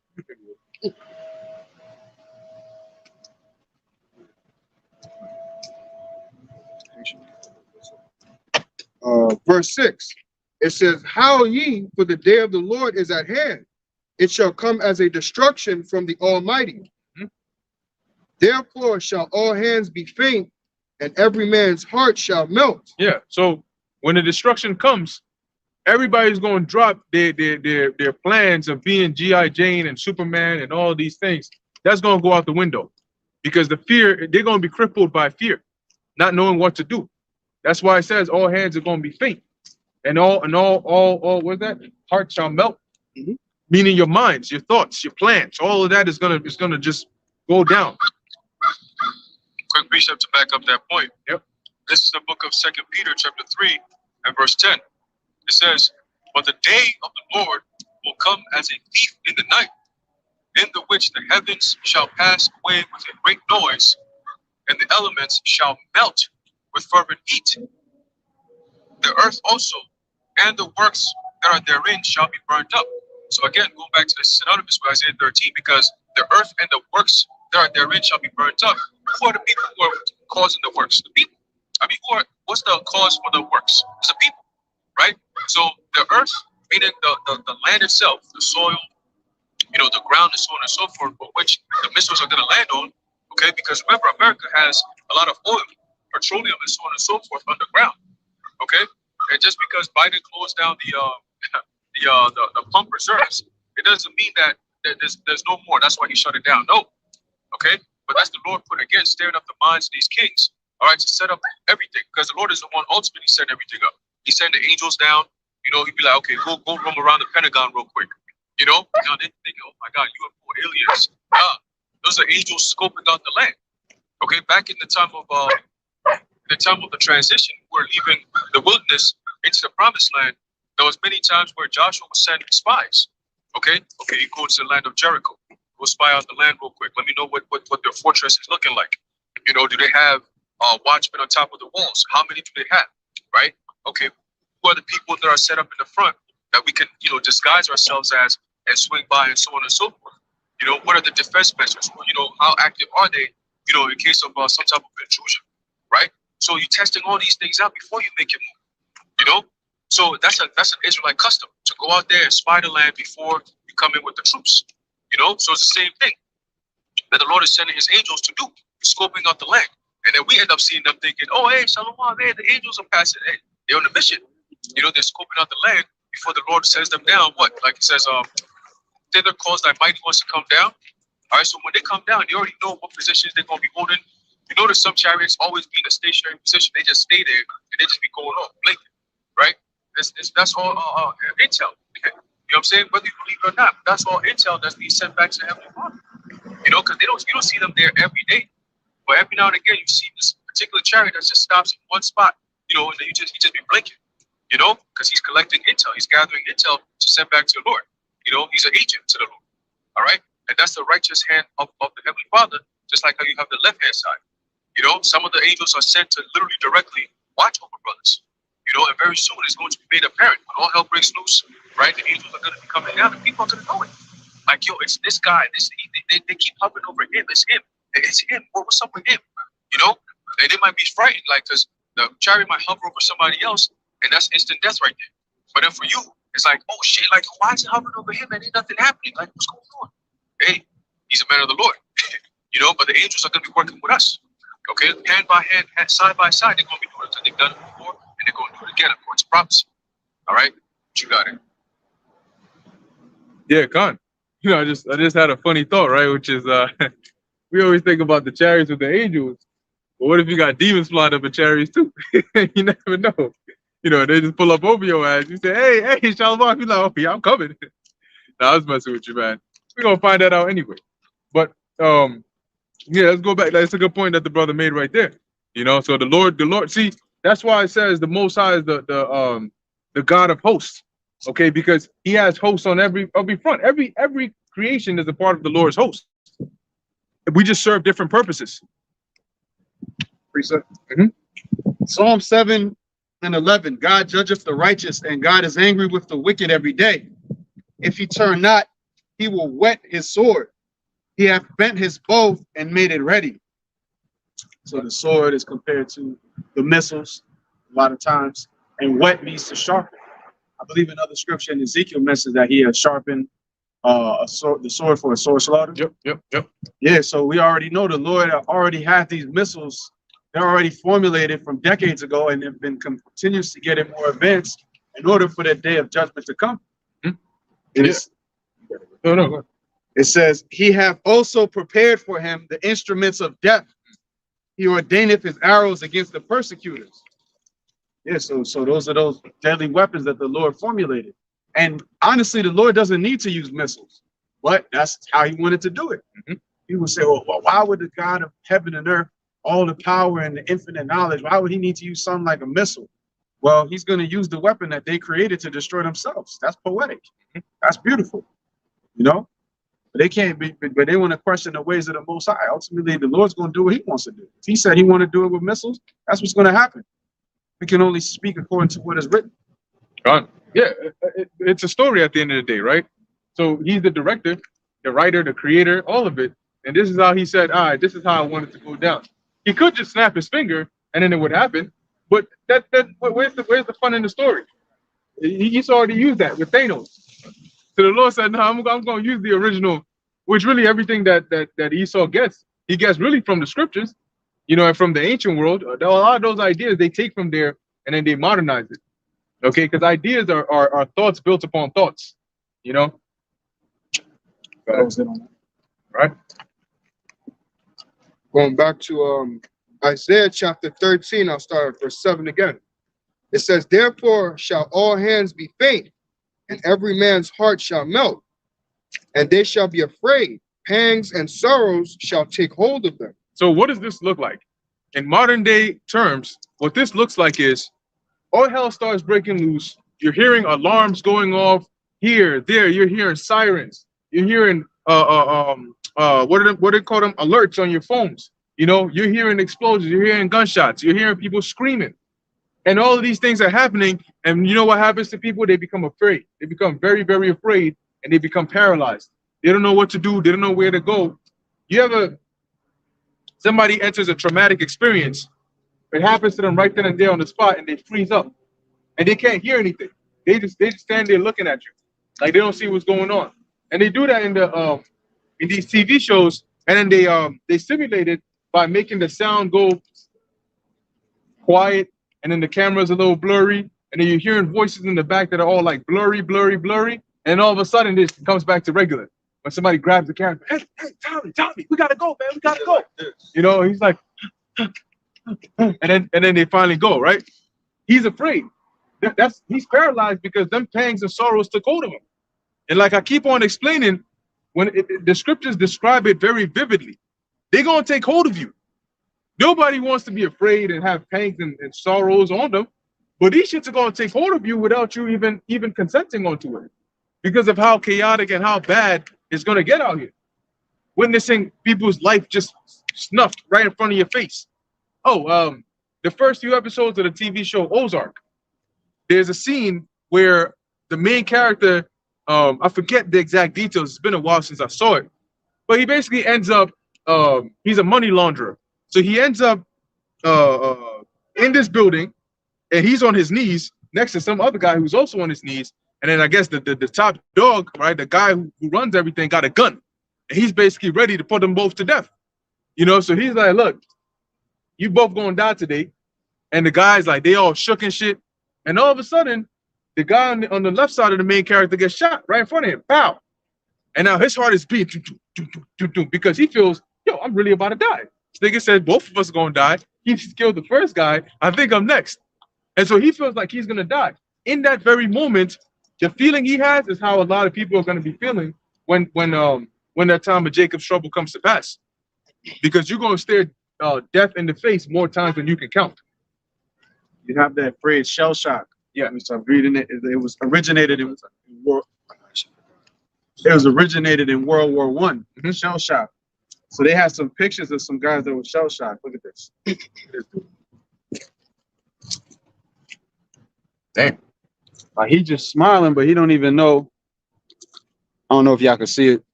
Verse 6, it says, Howl ye, for the day of the Lord is at hand. It shall come as a destruction from the Almighty. Therefore shall all hands be faint, and every man's heart shall melt. Yeah, so when the destruction comes, everybody's going to drop their plans of being G.I. Jane and Superman and all these things. That's going to go out the window because the fear, they're going to be crippled by fear, not knowing what to do. That's why it says all hands are going to be faint, and all what's that? Heart shall melt, meaning your minds, your thoughts, your plans, all of that is gonna just go down. Quick precept to back up that point. Yep. This is the book of 2 Peter chapter 3 and verse 10. It says, but the day of the Lord will come as a thief in the night, in the which the heavens shall pass away with a great noise, and the elements shall melt with fervent heat. The earth also and the works that are therein shall be burned up. So again, going back to the synonymous with Isaiah 13, because the earth and the works that are therein shall be burned up. Who are the people who are causing the works? The people. I mean, what's the cause for the works? It's the people, right? So the earth, meaning the land itself, the soil, the ground and so on and so forth, for which the missiles are going to land on, okay? Because remember, America has a lot of oil, petroleum, and so on and so forth underground, okay? And just because Biden closed down the pump reserves, it doesn't mean that there's no more. That's why he shut it down. No, okay? But that's the Lord put again, stirring up the minds of these kings, all right, to set up everything, because the Lord is the one ultimately setting everything up. He sent the angels down, he'd be like, okay, go roam around the Pentagon real quick, they think, oh my God, UFO aliens. Those are angels scoping out the land. Okay, back in the time of the transition, we're leaving the wilderness into the promised land. There was many times where Joshua was sending spies. Okay, he goes to the land of Jericho. Go spy out the land real quick. Let me know what their fortress is looking like. Do they have watchmen on top of the walls? How many do they have? Right? Okay, who are the people that are set up in the front that we can, disguise ourselves as and swing by and so on and so forth? What are the defense measures? How active are they in case of some type of intrusion, right? So you're testing all these things out before you make your move, So that's an Israelite custom to go out there and spy the land before you come in with the troops, So it's the same thing that the Lord is sending his angels to do, scoping out the land. And then we end up seeing them thinking, oh, hey, Shalom, hey, the angels are passing. Hey, they're on a mission. They're scoping out the land before the Lord sends them down. What? Like it says, thither cause thy mighty ones to come down. All right, so when they come down, you already know what positions they're going to be holding. You notice some chariots always be in a stationary position. They just stay there and they just be going off, blinking, right? That's all intel. You know what I'm saying? Whether you believe it or not, that's all intel that's being sent back to the Heavenly Father. Because you don't see them there every day. But every now and again, you see this particular chariot that just stops in one spot, and then he just be blinking, because he's collecting intel. He's gathering intel to send back to the Lord. He's an agent to the Lord. All right? And that's the righteous hand of the Heavenly Father, just like how you have the left-hand side. Some of the angels are sent to literally directly watch over brothers. And very soon it's going to be made apparent. When all hell breaks loose, right? The angels are going to be coming down and people are going to know it. Like, yo, it's this guy. They keep hovering over him. It's him. It's him. What's up with him? And they might be frightened, like, because the chariot might hover over somebody else, and that's instant death right there. But then for you, it's like, oh shit, like, why is it hovering over him and ain't nothing happening? Like, what's going on? Hey, he's a man of the Lord. But the angels are going to be working with us. Okay, hand by hand, side by side, they're going to be doing it because they've done it before, and they're going to do it again according to prophecy. All right, what you got it? Yeah, Khan. I just had a funny thought, right? Which is, we always think about the chariots with the angels, but what if you got demons flying up in chariots too? You never know. They just pull up over your ass. You say, hey, Shalom. You're like, oh, yeah, I'm coming. Nah, I was messing with you, man. We're gonna find that out anyway. But yeah, let's go back. That's a good point that the brother made right there. So the Lord. See, that's why it says the Most High is the God of hosts. Okay, because He has hosts on every front. Every creation is a part of the Lord's host. We just serve different purposes. Precept. Psalm 7:11. God judgeth the righteous, and God is angry with the wicked every day. If he turn not, he will whet his sword. He hath bent his bow and made it ready. So the sword is compared to the missiles a lot of times, and whet means to sharpen. I believe another scripture in Ezekiel mentions that he has sharpened the sword for a sword slaughter. Yep. Yeah, so we already know the Lord already had these missiles. They're already formulated from decades ago, and have been continues to get it more advanced in order for that day of judgment to come. No. It says, he hath also prepared for him the instruments of death. He ordaineth his arrows against the persecutors. Yeah, so those are those deadly weapons that the Lord formulated. And honestly, the Lord doesn't need to use missiles, but that's how he wanted to do it. People say, well, why would the God of heaven and earth, all the power and the infinite knowledge, why would he need to use something like a missile? Well, he's going to use the weapon that they created to destroy themselves. That's poetic. That's beautiful. But they can't be, but they want to question the ways of the Most High. Ultimately, the Lord's going to do what he wants to do. If he said he want to do it with missiles, that's what's going to happen. We can only speak according to what is written. Yeah, it's a story at the end of the day, right? So he's the director, the writer, the creator, all of it. And this is how he said, all right, this is how I want it to go down. He could just snap his finger and then it would happen. But where's the fun in the story? He's already used that with Thanos. So the Lord said, no, I'm going to use the original, which really everything that Esau gets, he gets really from the scriptures, and from the ancient world. A lot of those ideas they take from there and then they modernize it. Okay, because ideas are thoughts built upon thoughts, Right? Going back to Isaiah chapter 13, I'll start at verse 7 again. It says, therefore shall all hands be faint, and every man's heart shall melt, and they shall be afraid. Pangs and sorrows shall take hold of them. So what does this look like? In modern day terms, what this looks like is all hell starts breaking loose. You're hearing alarms going off here, there. You're hearing sirens. You're hearing what do they call them? Alerts on your phones. You're hearing explosions. You're hearing gunshots. You're hearing people screaming. And all of these things are happening. And you know what happens to people? They become afraid. They become very, very afraid, and they become paralyzed. They don't know what to do. They don't know where to go. You ever somebody enters a traumatic experience, it happens to them right then and there on the spot, and they freeze up, and they can't hear anything. They just stand there looking at you, like they don't see what's going on. And they do that in these TV shows, and then they simulate it by making the sound go quiet, and then the camera's a little blurry, and then you're hearing voices in the back that are all like blurry, and all of a sudden this comes back to regular. When somebody grabs the camera, hey, Tommy, we gotta go, man, we gotta go. You know, he's like, and then they finally go, right? He's afraid. He's paralyzed because them pangs and sorrows took hold of him. And like I keep on explaining, when the scriptures describe it very vividly, they're gonna take hold of you. Nobody wants to be afraid and have pangs and sorrows on them, but these shits are gonna take hold of you without you even consenting onto it, because of how chaotic and how bad it's gonna get out here. Witnessing people's life just snuffed right in front of your face. Oh, the first few episodes of the TV show Ozark, there's a scene where the main character, I forget the exact details, it's been a while since I saw it, but he basically ends up, he's a money launderer. So he ends up in this building, and he's on his knees next to some other guy who's also on his knees. And then I guess the top dog, right, the guy who runs everything, got a gun. And he's basically ready to put them both to death. You know, so he's like, look, you both gonna die today. And the guy's like, they all shook and shit. And all of a sudden, the guy on the left side of the main character gets shot right in front of him. Pow. And now his heart is beating because he feels, yo, I'm really about to die. This nigga said both of us are gonna die. He killed the first guy. I think I'm next. And so he feels like he's gonna die. In that very moment, the feeling he has is how a lot of people are gonna be feeling when that time of Jacob's trouble comes to pass. Because you're gonna stare death in the face more times than you can count. You have that phrase shell shock. Yeah, so I'm reading it. It was originated in World War One. Shell shock. So they had some pictures of some guys that were shell shocked. Look at this. Damn. Like he just smiling, but he don't even know. I don't know if y'all can see it.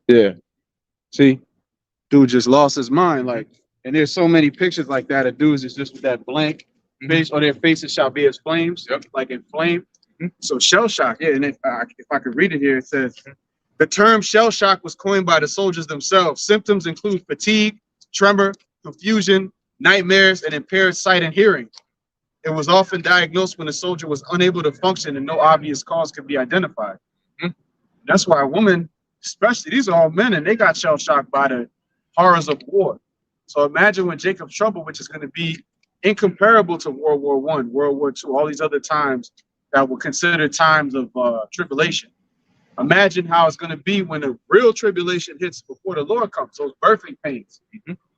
Yeah. See, dude just lost his mind. Like, and there's so many pictures like that of dudes is just with that blank face, or their faces shall be as flames, like in flame. So shell shock, yeah. And if I could read it here, it says, the term shell shock was coined by the soldiers themselves. Symptoms include fatigue, tremor, confusion, nightmares, and impaired sight and hearing. It was often diagnosed when the soldier was unable to function and no obvious cause could be identified. That's why a woman, especially, these are all men, and they got shell shocked by the horrors of war. So imagine when Jacob's trouble, which is going to be incomparable to World War I, World War II, all these other times that were considered times of tribulation. Imagine how it's going to be when the real tribulation hits before the Lord comes, those birthing pains.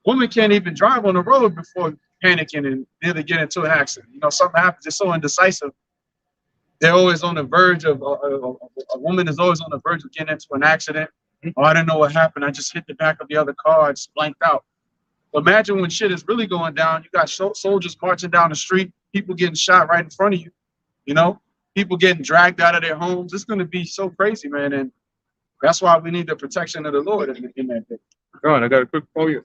Women can't even drive on the road before panicking and nearly get into an accident. You know, something happens, they're so indecisive. They're always on the verge of, a woman is always on the verge of getting into an accident. Oh, I didn't know what happened. I just hit the back of the other car. I just blanked out. Imagine when shit is really going down. You got soldiers marching down the street, people getting shot right in front of you, you know, people getting dragged out of their homes. It's going to be so crazy, man. And that's why we need the protection of the Lord in that day. Go on, I got a quick point.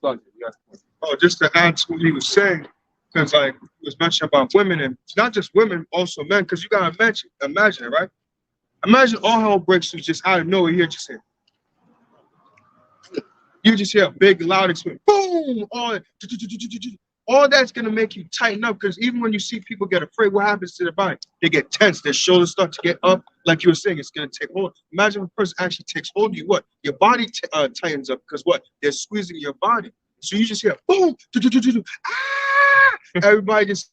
Oh, just to add to what he was saying, because like he was mentioning about women, and it's not just women, also men, because you gotta imagine it, right? Imagine all hell breaks loose just out of nowhere. You just hear a big loud explosion, boom, all that's gonna make you tighten up, because even when you see people get afraid, what happens to their body? They get tense, their shoulders start to get up, like you were saying, it's gonna take hold. Imagine if a person actually takes hold of you, what? Your body tightens up, because what? They're squeezing your body. So you just hear boom, ah! Everybody just,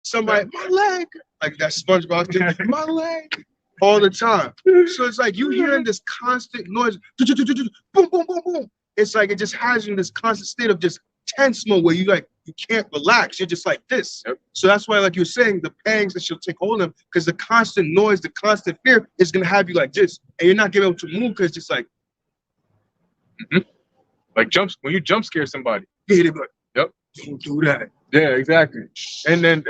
somebody, my leg, like that SpongeBob thing, my leg, all the time. So it's like you hearing this constant noise, boom, boom, boom, boom. It's like it just has you in this constant state of just tense mode where you can't relax. You're just like this. So that's why, like you're saying, the pangs that she'll take hold of them, because the constant noise, the constant fear is gonna have you like this, and you're not gonna be able to move because it's just like. Like when you jump scare somebody. Yeah, they be like, yep, don't do that. Yeah, exactly. And then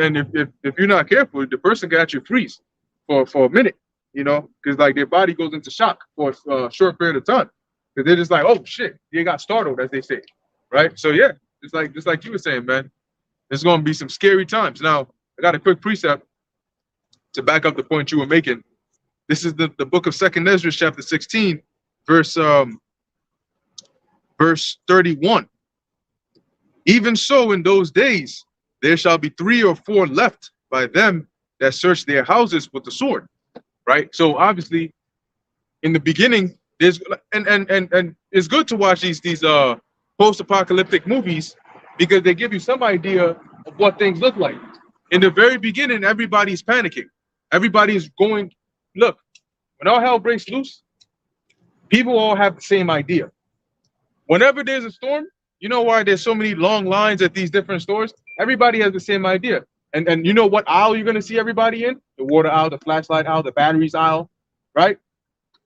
if you're not careful, the person can actually freeze for a minute, you know, because like their body goes into shock for a short period of time. Because they're just like, oh shit, they got startled, as they say. right? So yeah, it's like just like you were saying, man. There's going to be some scary times. Now, I got a quick precept to back up the point you were making. This is the book of 2nd Ezra, chapter 16, verse 31. Even so, in those days, there shall be 3 or 4 left by them that search their houses with the sword. Right? So obviously, in the beginning, there's and it's good to watch these post-apocalyptic movies because they give you some idea of what things look like. In the very beginning, everybody's panicking. Everybody's going, look, when all hell breaks loose, people all have the same idea. Whenever there's a storm, you know why there's so many long lines at these different stores? Everybody has the same idea. And you know what aisle you're gonna see everybody in? The water aisle, the flashlight aisle, the batteries aisle, right?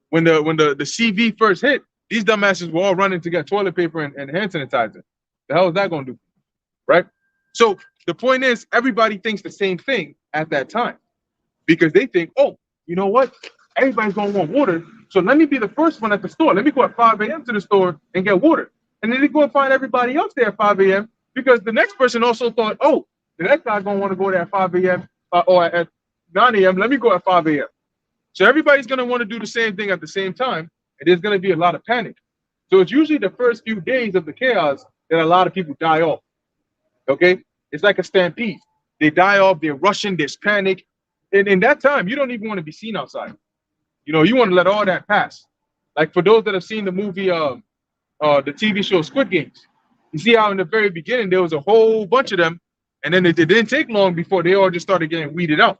When the CV first hit, these dumbasses were all running to get toilet paper and hand sanitizer. The hell is that gonna do? Right? So the point is, everybody thinks the same thing at that time because they think, oh, you know what? Everybody's gonna want water, so let me be the first one at the store. Let me go at 5 a.m. to the store and get water, and then they go and find everybody else there at 5 a.m. because the next person also thought, oh, the next guy's gonna want to go there at 5 a.m. Or at 9 a.m. Let me go at 5 a.m. So everybody's gonna want to do the same thing at the same time, and there's gonna be a lot of panic. So it's usually the first few days of the chaos that a lot of people die off. Okay, it's like a stampede. They die off. They're rushing. There's panic, and in that time, you don't even want to be seen outside. You know, you want to let all that pass. Like for those that have seen the movie, the TV show Squid Games, you see how in the very beginning there was a whole bunch of them. And then it didn't take long before they all just started getting weeded out.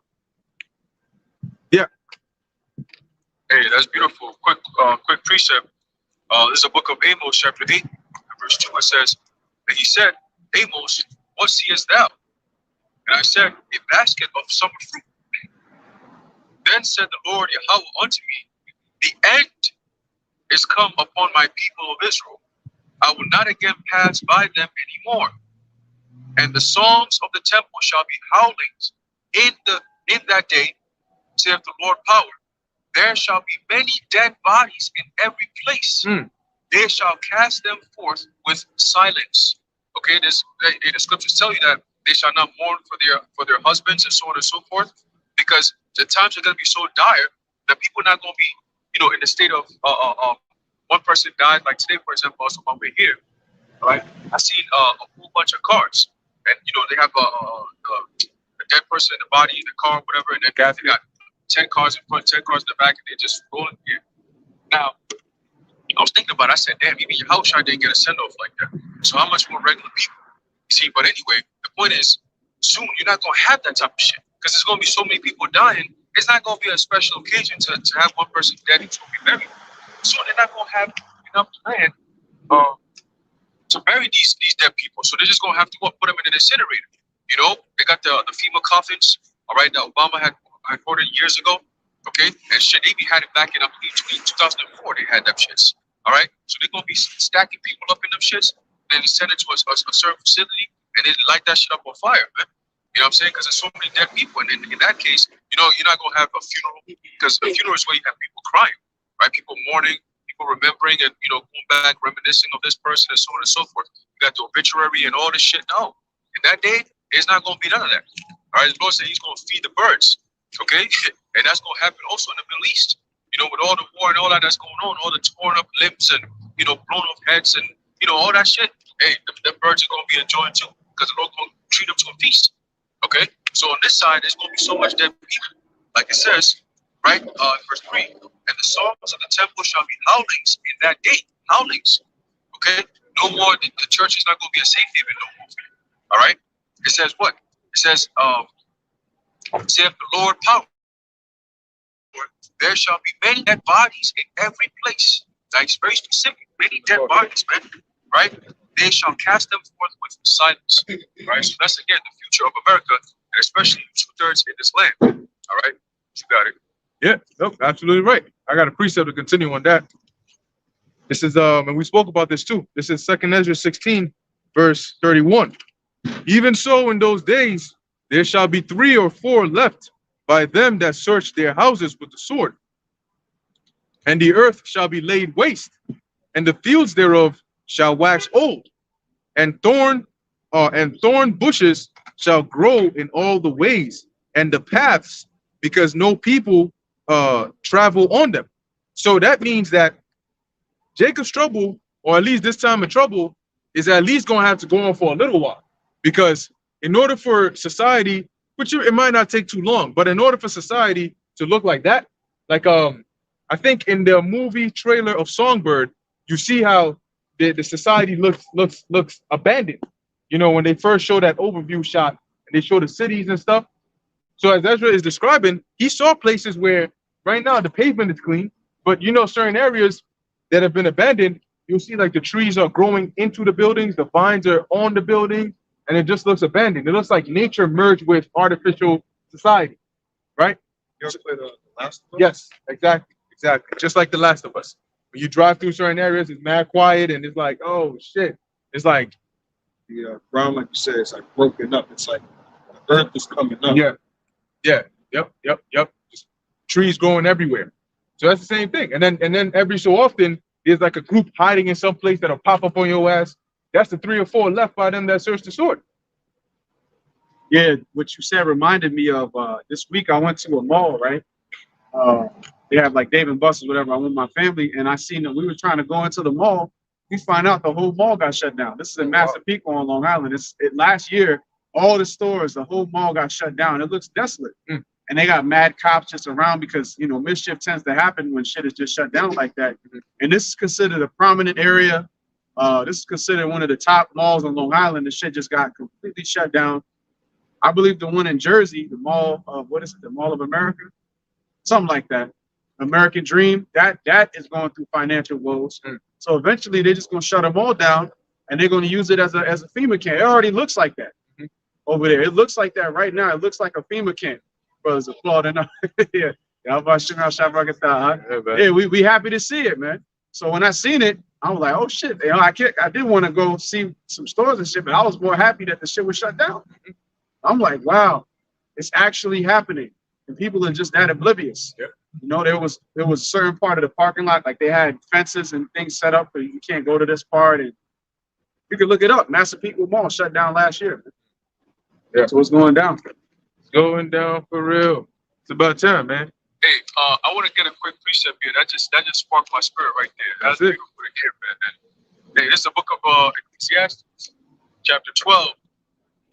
Yeah. Hey, that's beautiful. Quick precept. This is a book of Amos, chapter 8, verse 2. It says, and he said, Amos, what seest thou? And I said, a basket of summer fruit. Then said the Lord Yahweh unto me, the end is come upon my people of Israel. I will not again pass by them anymore. And the songs of the temple shall be howlings in that day, saith the Lord power. There shall be many dead bodies in every place. They shall cast them forth with silence. Okay, the scriptures tell you that they shall not mourn for their husbands and so on and so forth, because the times are going to be so dire that people are not going to be, in the state of one person died, like today, for example, also when we're here, right? I seen a whole bunch of cars. And they have a dead person in the body in the car, whatever, and then they got 10 cars in front, 10 cars in the back, and they're just rolling here. Now, I was thinking about it, I said, damn, even your house didn't get a send-off like that. So how much more regular people? You see, but anyway, the point is, soon you're not gonna have that type of shit. Because there's gonna be so many people dying, it's not gonna be a special occasion to have one person dead who's gonna be buried. So they're not gonna have enough land to bury these dead people. So they're just gonna have to go put them in an incinerator. They got the FEMA coffins, all right, that Obama had ordered years ago. Okay, and shit, they had it back in 2004. They had them shits. All right, so they're gonna be stacking people up in them shits, and then send it to a certain facility, and then light that shit up on fire, man. You know what I'm saying? Because there's so many dead people, and in that case, you're not gonna have a funeral, because a funeral is where you have people crying, right? People mourning, people remembering, and going back, reminiscing of this person, and so on and so forth. You got the obituary and all this shit. No, in that day, there's not gonna be none of that. All right, the Lord said He's gonna feed the birds. Okay, and that's gonna happen also in the Middle East. With all the war and all that's going on, all the torn up limbs and blown off heads and all that shit. Hey, the birds are gonna be enjoying too, because the Lord gonna treat them to a feast. Okay, so on this side, there's gonna be so much dead people, like it says, right? Verse 3, and the songs of the temple shall be howlings in that day. Howlings. Okay, no more. The church is not gonna be a safe haven no more. All right. It says what? It says, saith the Lord power. There shall be many dead bodies in every place. That's very specific. Many dead bodies, man. Right? They shall cast them forth with silence. Right? So that's again the future of America, and especially 2/3 in this land. All right? You got it. Yeah, nope, absolutely right. I got a precept to continue on that. This is and we spoke about this too. This is 2nd Ezra 16, verse 31. Even so, in those days, there shall be 3 or 4 left by them that search their houses with the sword. And the earth shall be laid waste, and the fields thereof shall wax old, and thorn bushes shall grow in all the ways and the paths, because no people travel on them. So that means that Jacob's trouble, or at least this time of trouble, is at least gonna have to go on for a little while, because in order for society, it might not take too long, but in order for society to look like that, like I think in the movie trailer of Songbird, you see how the society looks abandoned. You know, when they first show that overview shot and they show the cities and stuff. So as Ezra is describing, he saw places where right now the pavement is clean, but you know, certain areas that have been abandoned, you'll see like the trees are growing into the buildings, the vines are on the building, and it just looks abandoned. It looks like nature merged with artificial society, right? You ever played The Last of Us? Yes, exactly. Just like The Last of Us. When you drive through certain areas, it's mad quiet, and it's like, oh shit. It's like, The ground, like you said, it's like broken up. It's like the earth is coming up. yep. Just trees growing everywhere. So that's the same thing. And then every so often, there's like a group hiding in some place that'll pop up on your ass. That's the 3 or 4 left by them that search the sword. Yeah, what you said reminded me of this week. I went to a mall, right? They have like Dave and Buster's, whatever. I went with my family, and I seen that we were trying to go into the mall. We find out the whole mall got shut down. This is in Massapequa on Long Island. Last year, all the stores, the whole mall got shut down. It looks desolate. And they got mad cops just around because, you know, mischief tends to happen when shit is just shut down like that. And this is considered a prominent area. This is considered one of the top malls on Long Island. The shit just got completely shut down. I believe the one in Jersey, the mall of, what is it? The Mall of America? Something like that. American Dream, that is going through financial woes. So eventually they're just going to shut them all down, and they're going to use it as a FEMA camp. It already looks like that over there. It looks like that right now. It looks like a FEMA camp. Brothers applauding. Yeah. Yeah, we happy to see it, man. So when I seen it, I was like, oh shit. You know, I did want to go see some stores and shit, but I was more happy that the shit was shut down. I'm like, wow, it's actually happening. And people are just that oblivious. Yeah. You know, there was a certain part of the parking lot, like they had fences and things set up, but you can't go to this part. And you can look it up. Massapequa Mall shut down last year. Yeah. So it's going down. It's going down for real. It's about time, man. Hey, I want to get a quick precept here. That just sparked my spirit right there. That's it. Beautiful to hear, man. Hey, this is the book of Ecclesiastes, chapter 12.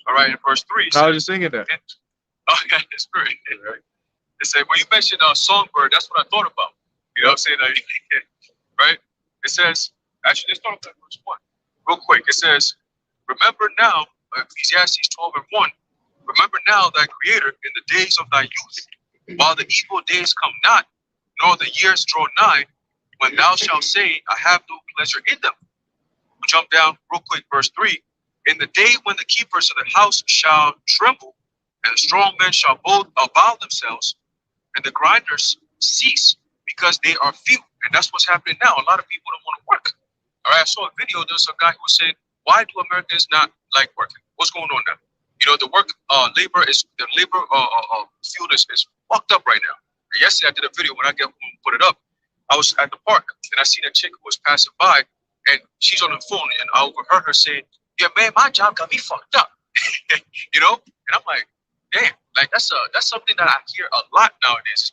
All right, in verse 3. I was just thinking that. Oh, yeah, it's great. It said, when you mentioned Songbird, that's what I thought about. You know what I'm saying? Right? It says, actually, let's start with verse 1. Real quick. It says, remember now, Ecclesiastes 12 and 1, remember now thy creator in the days of thy youth, while the evil days come not, nor the years draw nigh, when thou shalt say, I have no pleasure in them. We'll jump down real quick, verse 3. In the day when the keepers of the house shall tremble, and the strong men shall both bow themselves, and the grinders cease because they are few. And that's what's happening now. A lot of people don't want to work. All right, I saw a video. There was a guy who was saying, why do Americans not like working? What's going on now? You know, the labor field is fucked up right now. Yesterday, I did a video. When I put it up, I was at the park, and I seen a chick who was passing by, and she's on the phone, and I overheard her saying, yeah, man, my job got me fucked up. You know? And I'm like, damn, like that's something that I hear a lot nowadays.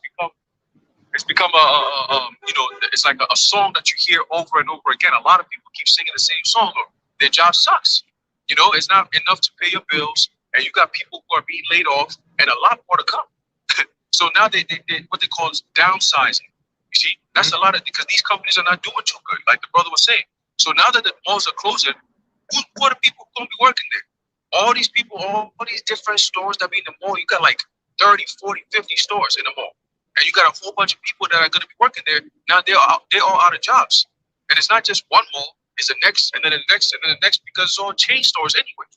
It's become you know, it's like a song that you hear over and over again. A lot of people keep singing the same song, or their job sucks. You know, it's not enough to pay your bills, and you got people who are being laid off, and a lot more to come. So now they what they call is downsizing. You see, that's a lot of, because these companies are not doing too good, like the brother was saying. So now that the malls are closing, who are the people going to be working there? All these people, all these different stores that be in the mall, you got like 30, 40, 50 stores in the mall. And you got a whole bunch of people that are going to be working there. Now they're all out of jobs. And it's not just one mall, it's the next, and then the next, and then the next, because it's all chain stores anyway.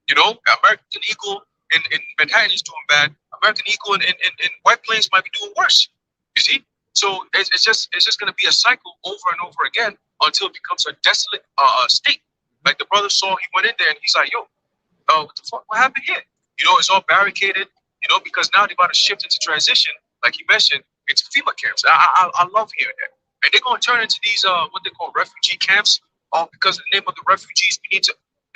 You know, American Eagle in Manhattan is doing bad. American Eagle in White Plains might be doing worse. You see? So it's just going to be a cycle over and over again until it becomes a desolate state. Like the brother saw, he went in there and he's like, yo, what the fuck, what happened here? You know, it's all barricaded, you know, because now they're about to shift into transition, like he mentioned, into FEMA camps. I love hearing that. And they're going to turn into these, what they call refugee camps, because in the name of the refugees,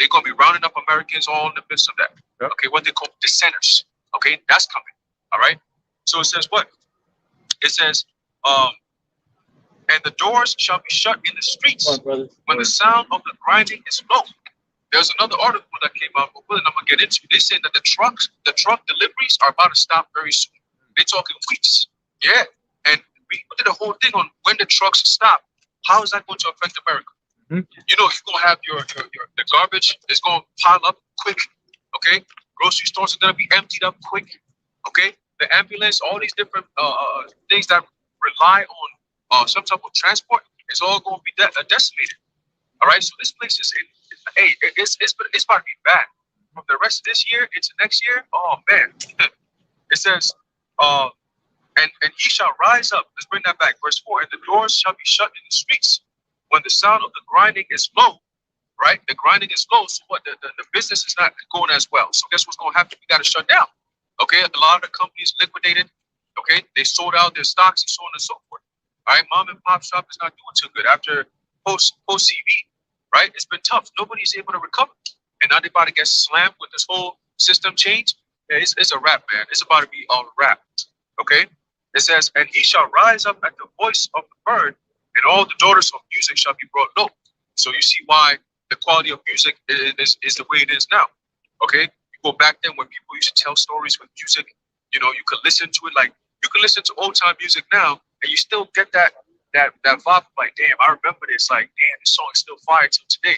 they're gonna be rounding up Americans all in the midst of that. Yep. Okay, what they call dissenters. Okay, that's coming. All right. So it says what? It says, and the doors shall be shut in the streets when the sound of the grinding is low. There's another article that came out, but I'm gonna get into. They say that the truck deliveries are about to stop very soon. They're talking weeks. Yeah, and we did a whole thing on when the trucks stop. How is that going to affect America? Mhm. You know, you're gonna have the garbage is gonna pile up quick. Okay, grocery stores are gonna be emptied up quick. Okay, the ambulance, all these different things that rely on some type of transport is all going to be decimated. All right, so this place is it's about to be bad from the rest of this year into next year. Oh man, it says and he shall rise up. Let's bring that back. Verse 4, and the doors shall be shut in the streets when the sound of the grinding is low. Right, the grinding is low, so what? The business is not going as well. So guess what's going to happen? We got to shut down. Okay, a lot of the companies liquidated. Okay, they sold out their stocks and so on and so forth. All right, mom and pop shop is not doing too good after post CV. Right, it's been tough. Nobody's able to recover, and now they're about to get slammed with this whole system change. Yeah, it's a wrap, man. It's about to be a wrap. Okay, it says, and he shall rise up at the voice of the bird, and all the daughters of music shall be brought low. So you see why the quality of music is the way it is now. Okay, you go back then when people used to tell stories with music. You know, you could listen to it like you can listen to old time music now, and you still get that vibe. Like, damn, I remember this. Like, damn, this song is still fire till today.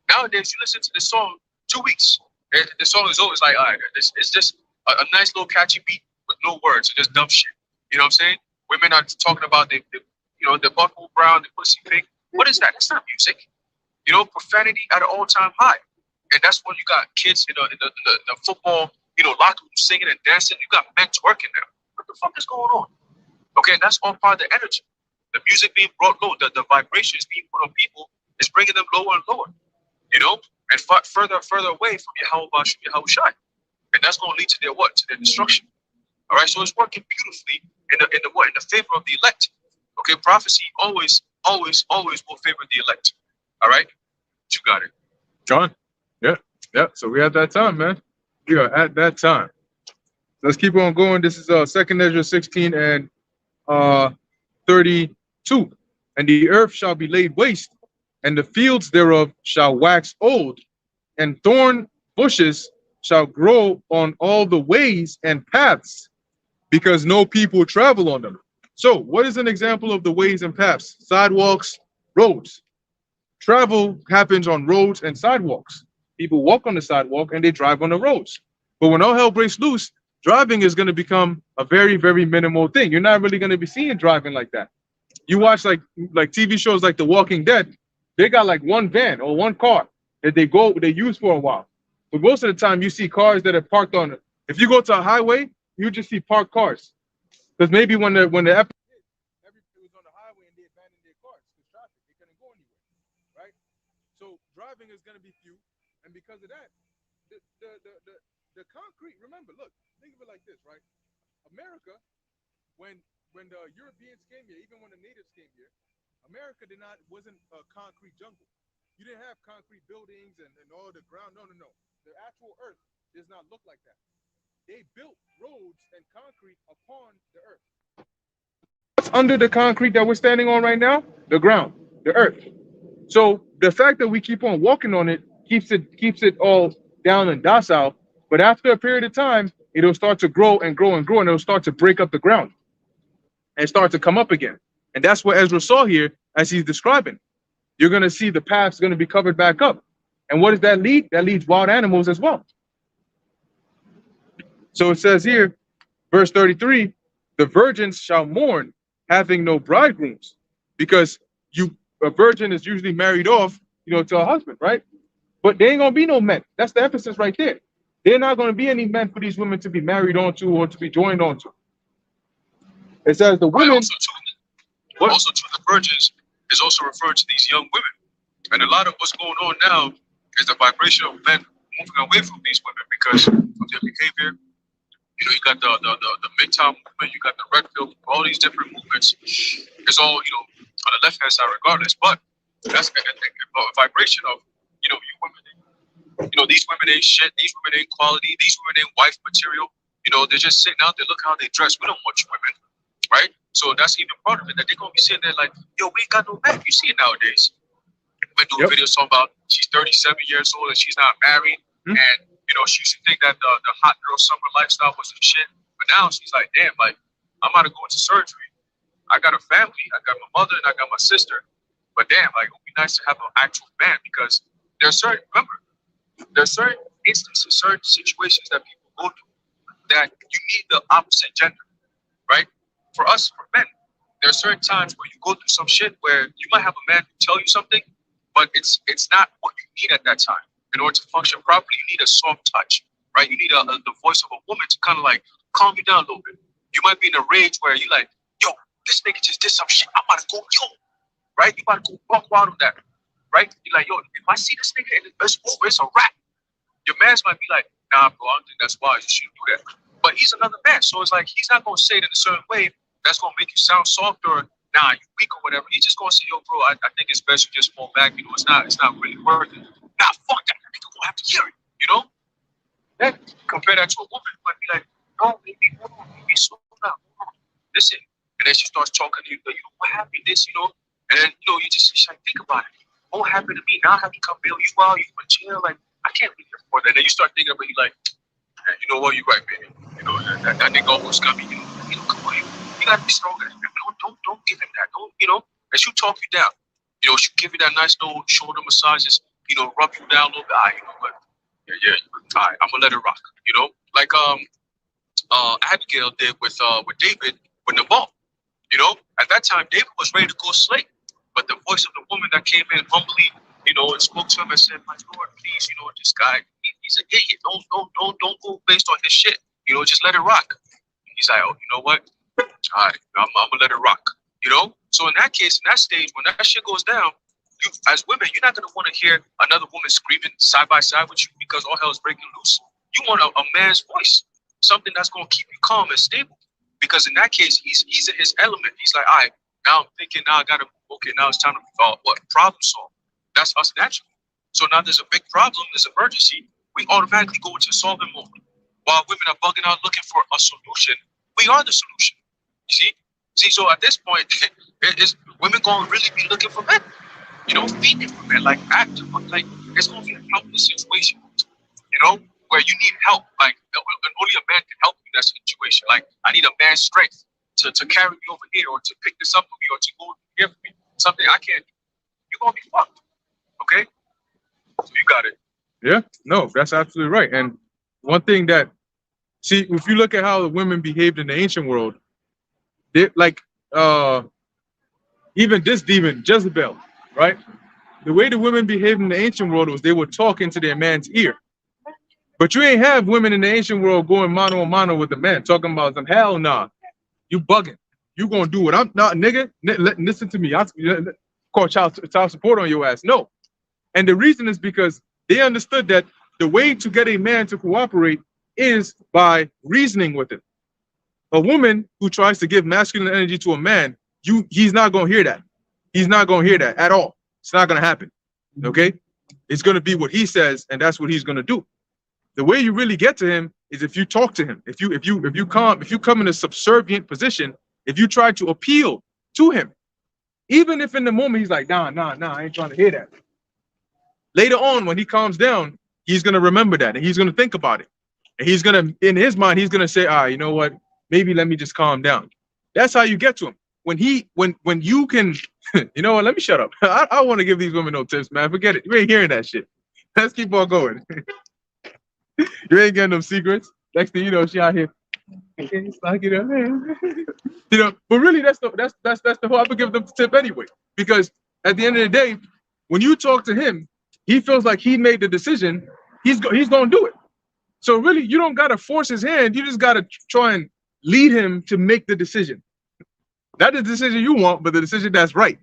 Nowadays, you listen to this song 2 weeks, and the song is always like, all right, it's just a nice little catchy beat with no words and just dumb shit. You know what I'm saying? Women are talking about the butthole brown, the pussy pink. What is that? It's not music. You know, profanity at an all-time high, and that's when you got kids, you know, in the football, you know, locker room singing and dancing. You got men twerking now. What the fuck is going on? Okay, and that's all part of the energy. The music being brought low, the vibrations being put on people is bringing them lower and lower. You know, and further and further away from Yahweh Shai, and that's going to lead to their what? To their destruction. All right, so it's working beautifully in the favor of the elect. Okay, prophecy always will favor the elect. All right, you got it, John. Yeah. So we at that time, man. We are at that time. Let's keep on going. This is 2nd Ezra 16 and 32. And the earth shall be laid waste, and the fields thereof shall wax old, and thorn bushes shall grow on all the ways and paths, because no people travel on them. So what is an example of the ways and paths? Sidewalks, roads. Travel happens on roads and sidewalks. People walk on the sidewalk and they drive on the roads. But when all hell breaks loose, driving is going to become a very, very minimal thing. You're not really going to be seeing driving like that. You watch like TV shows like The Walking Dead, they got like one van or one car that they use for a while. But most of the time you see cars that are parked on it. If you go to a highway, you just see parked cars. Because maybe when the everybody was on the highway and they abandoned their cars because traffic, they couldn't go anywhere, right? So driving is going to be few, and because of that, the concrete. Remember, look, think of it like this, right? America, when the Europeans came here, even when the natives came here, America wasn't a concrete jungle. You didn't have concrete buildings and all the ground. No. The actual earth does not look like that. They built roads and concrete upon the earth. What's under the concrete that we're standing on right now? The ground, the earth. So the fact that we keep on walking on it keeps it all down and docile. But after a period of time, it'll start to grow and grow and grow, and it'll start to break up the ground and start to come up again. And that's what Ezra saw here as he's describing. You're going to see the paths going to be covered back up. And what does that lead? That leads wild animals as well. So it says here, verse 33, the virgins shall mourn, having no bridegrooms, because a virgin is usually married off, to a husband, right? But there ain't gonna be no men. That's the emphasis right there. There are not gonna be any men for these women to be married onto or to be joined onto. It says the women. Also to the virgins is also referred to these young women, and a lot of what's going on now is the vibration of men moving away from these women because of their behavior. You got the Midtown movement, you got the Red Pill, all these different movements. It's all, on the left-hand side regardless. But that's a vibration of, you women these women ain't shit. These women ain't quality. These women ain't wife material. They're just sitting out there. Look how they dress. We don't want you women, right? So that's even part of it. That they're gonna be sitting there like, yo, we ain't got no man. You see it nowadays. We're doing videos talking about she's 37 years old and she's not married, and she used to think that the hot girl summer lifestyle was the shit. But now she's like, damn, like I'm about to go into surgery. I got a family. I got my mother and I got my sister. But damn, like it would be nice to have an actual man because there's certain instances, certain situations that people go through that you need the opposite gender, right? For us, for men, there are certain times where you go through some shit where you might have a man tell you something, but it's not what you need at that time. In order to function properly, you need a soft touch, right? You need the voice of a woman to kind of like calm you down a little bit. You might be in a rage where you're like, yo, this nigga just did some shit. I'm about to go, yo, right? You about to go buck wild on that, right? You're like, yo, if I see this nigga and it's over, it's a wrap. Your mans might be like, nah, bro, I don't think that's wise. You shouldn't do that. But he's another man, so it's like he's not gonna say it in a certain way that's gonna make you sound soft or nah, you weak or whatever. He's just gonna say, yo, bro, I think it's best you just fall back. It's not really worth it. Nah, fuck that. Nigga gonna have to hear it, Then compare that to a woman, might be like, no, baby, hold on, baby, slow down, listen. And then she starts talking to you, what happened, this, and then, you just like, think about it. What happened to me? Now I have to come bail you out, you in jail, like, I can't be here for that. And then you start thinking about it, like, hey, you know what, you're right, baby. That nigga almost got me, come on, you gotta be stronger. Don't give him that. And she'll talk you down. She'll give you that nice little shoulder massages, rub you down a little bit. You know what? Yeah, all right, I'm gonna let it rock. Like Abigail did with David with Nabal. At that time David was ready to go slay, but the voice of the woman that came in humbly, and spoke to him and said, "My Lord, please, this guy, he's an idiot. Don't go based on his shit. Just let it rock." He's like, "Oh, you know what? All right, I'm gonna let it rock." So in that case, in that stage, when that shit goes down, you as women, you're not gonna want to hear another woman screaming side by side with you because all hell is breaking loose. You want a man's voice, something that's gonna keep you calm and stable. Because in that case, he's in his element. He's like, all right, now I'm thinking, now now it's time to problem solve. That's us naturally. So now there's a big problem, there's an emergency, we automatically go into solving mode. While women are bugging out looking for a solution, we are the solution. You see, so at this point, women gonna really be looking for men. Feeding for men, like active, like it's gonna be a helpless situation. Where you need help, like only a man can help you in that situation. Like I need a man's strength to carry me over here, or to pick this up for me, or to go here for me. Something I can't do. You're gonna be fucked. Okay? So you got it. Yeah, no, that's absolutely right. And one thing that, see, if you look at how the women behaved in the ancient world, they like even this demon, Jezebel, right? The way the women behaved in the ancient world was they would talk into their man's ear. But you ain't have women in the ancient world going mano a mano with the man, talking about them. Hell nah. You bugging. You gonna do what I'm not, nigga. Listen to me. I call child support on your ass. No. And the reason is because they understood that the way to get a man to cooperate is by reasoning with him. A woman who tries to give masculine energy to a man, he's not gonna hear that. He's not gonna hear that at all. It's not gonna happen. Okay? It's gonna be what he says, and that's what he's gonna do. The way you really get to him is if you talk to him. If you come in a subservient position, if you try to appeal to him, even if in the moment he's like, nah, I ain't trying to hear that. Later on, when he calms down, he's gonna remember that and he's gonna think about it. And he's gonna, in his mind, he's gonna say, you know what? Maybe let me just calm down. That's how you get to him. When you can, you know what? Let me shut up. I don't want to give these women no tips, man. Forget it. You ain't hearing that shit. Let's keep on going. You ain't getting them secrets. Next thing you know, she out here. But really, that's the whole. I would give them the tip anyway, because at the end of the day, when you talk to him, he feels like he made the decision. He's gonna do it. So really, you don't gotta force his hand. You just gotta try and lead him to make the decision. Not the decision you want, but the decision that's right.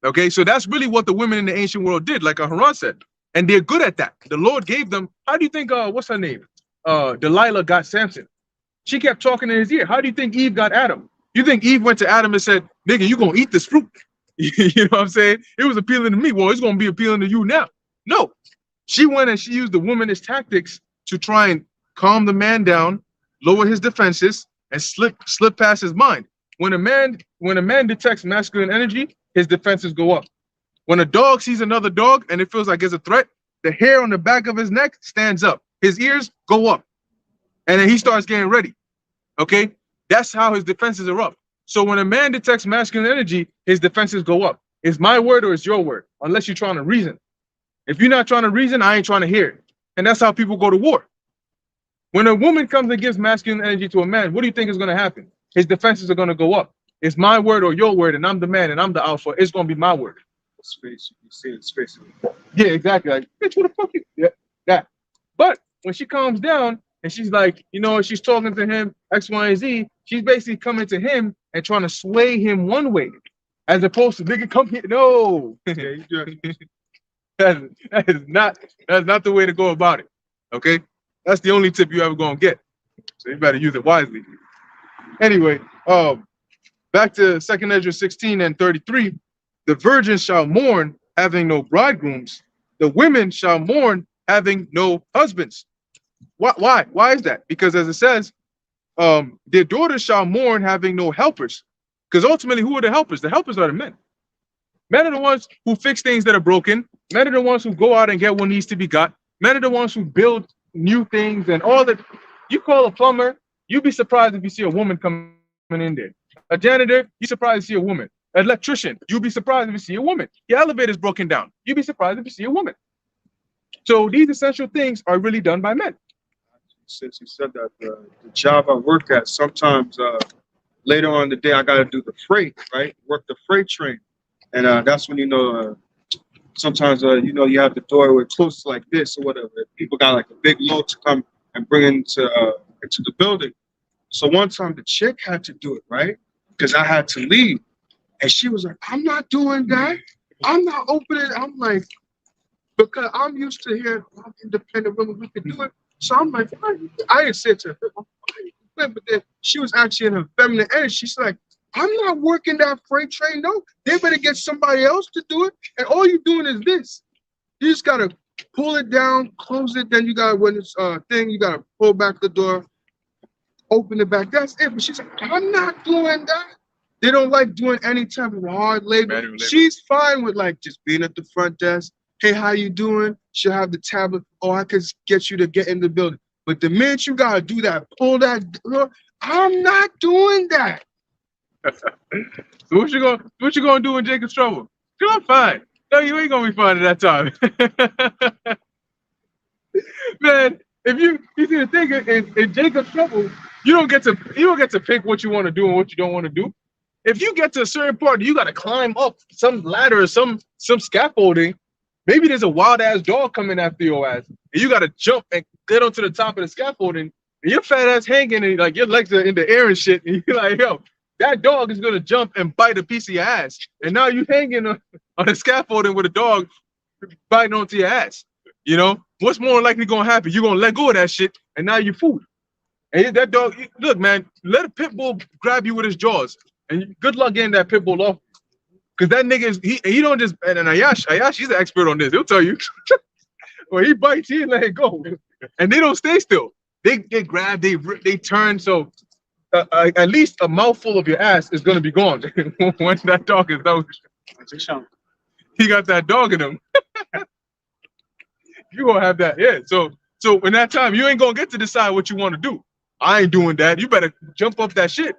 Okay, so that's really what the women in the ancient world did, like Haran said. And they're good at that. The Lord gave them. How do you think, what's her name? Delilah got Samson. She kept talking in his ear. How do you think Eve got Adam? You think Eve went to Adam and said, nigga, you gonna eat this fruit? You know what I'm saying? It was appealing to me. Well, it's gonna be appealing to you now. No. She went and she used the womanist tactics to try and calm the man down, lower his defenses, and slip past his mind. When a man detects masculine energy, his defenses go up. When a dog sees another dog and it feels like it's a threat, the hair on the back of his neck stands up. His ears go up. And then he starts getting ready. Okay? That's how his defenses are up. So when a man detects masculine energy, his defenses go up. It's my word or it's your word, unless you're trying to reason. If you're not trying to reason, I ain't trying to hear it. And that's how people go to war. When a woman comes and gives masculine energy to a man, what do you think is going to happen? His defenses are going to go up. It's my word or your word, and I'm the man and I'm the alpha. It's going to be my word. Space, you see in space. Yeah, exactly. Like, bitch, what the fuck you? Yeah, that. But when she calms down and she's like, you know, she's talking to him, X, Y, and Z, she's basically coming to him and trying to sway him one way, as opposed to nigga, come here. No, that is not the way to go about it. Okay, that's the only tip you ever gonna get. So you better use it wisely. Anyway, back to 2nd Ezra 16 and 33. The virgins shall mourn, having no bridegrooms. The women shall mourn, having no husbands. Why? Why is that? Because as it says, their daughters shall mourn, having no helpers. Because ultimately, who are the helpers? The helpers are the men. Men are the ones who fix things that are broken. Men are the ones who go out and get what needs to be got. Men are the ones who build new things and all that. You call a plumber, you'd be surprised if you see a woman coming in there. A janitor, you're surprised to see a woman. An electrician, you'd be surprised if you see a woman. Your elevator's broken down, you'd be surprised if you see a woman. So these essential things are really done by men. Since you said that, the job I work at, sometimes later on in the day, I got to do the freight, right? Work the freight train. And that's when, you know, sometimes, you know, you have the door where it's close like this or whatever. People got like a big load to come and bring into the building. So one time the chick had to do it, right? Because I had to leave. And she was like, I'm not doing that. I'm not opening. I'm like, because I'm used to hearing independent women who can do it. So I'm like, I didn't say it to her, but then she was actually in her feminine energy. She's like, I'm not working that freight train. No, they better get somebody else to do it. And all you're doing is this. You just gotta pull it down, close it. Then you gotta, when it's thing, you gotta pull back the door, open it back. That's it. But she's like, I'm not doing that. They don't like doing any type of hard labor. She's fine with like just being at the front desk. Hey, how you doing? She'll have the tablet. Oh, I could get you to get in the building. But the minute you gotta do that, pull that door, I'm not doing that. So what you gonna do in Jacob's trouble? I'm fine. No, you ain't gonna be fine at that time. Man, if you see the thing in Jacob's trouble, you don't get to pick what you want to do and what you don't want to do. If you get to a certain part, you gotta climb up some ladder or some scaffolding. Maybe there's a wild ass dog coming after your ass, and you gotta jump and get onto the top of the scaffolding, and your fat ass hanging, and like your legs are in the air and shit, and you're like, yo, that dog is gonna jump and bite a piece of your ass, and now you hanging on the scaffolding with a dog biting onto your ass. You know what's more likely gonna happen? You're gonna let go of that shit, and now you're food. And that dog, look, man, let a pit bull grab you with his jaws, and good luck getting that pit bull off. Because that nigga he don't just, and Ayash, he's an expert on this. He'll tell you. When he bites, he let it go, and they don't stay still. They grab, they turn. So at least a mouthful of your ass is gonna be gone when that dog is done. He got that dog in him. You gonna have that, yeah. So in that time, you ain't gonna get to decide what you want to do. I ain't doing that. You better jump up that shit.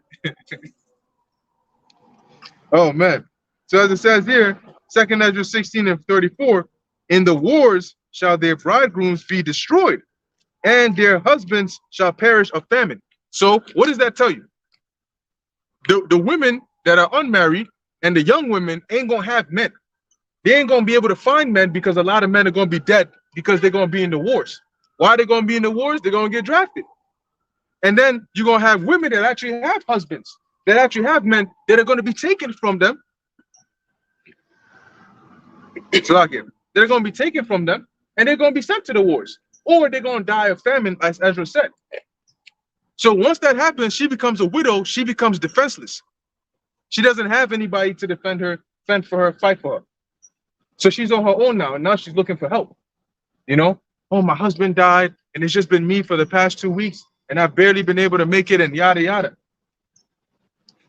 Oh man. So as it says here, 2nd Ezra 16 and 34, in the wars shall their bridegrooms be destroyed, and their husbands shall perish of famine. So what does that tell you? The women that are unmarried and the young women ain't gonna have men. They ain't gonna be able to find men because a lot of men are gonna be dead because they're gonna be in the wars. Why are they gonna be in the wars? They're gonna get drafted. And then you're gonna have women that actually have husbands, that actually have men that are gonna be taken from them. They're going to be taken from them, and they're going to be sent to the wars, or they're going to die of famine, as Ezra said. So once that happens, she becomes a widow. She becomes defenseless. She doesn't have anybody to defend her, fend for her, fight for her. So she's on her own now, and now she's looking for help. You know, oh, my husband died and it's just been me for the past 2 weeks and I've barely been able to make it and yada, yada.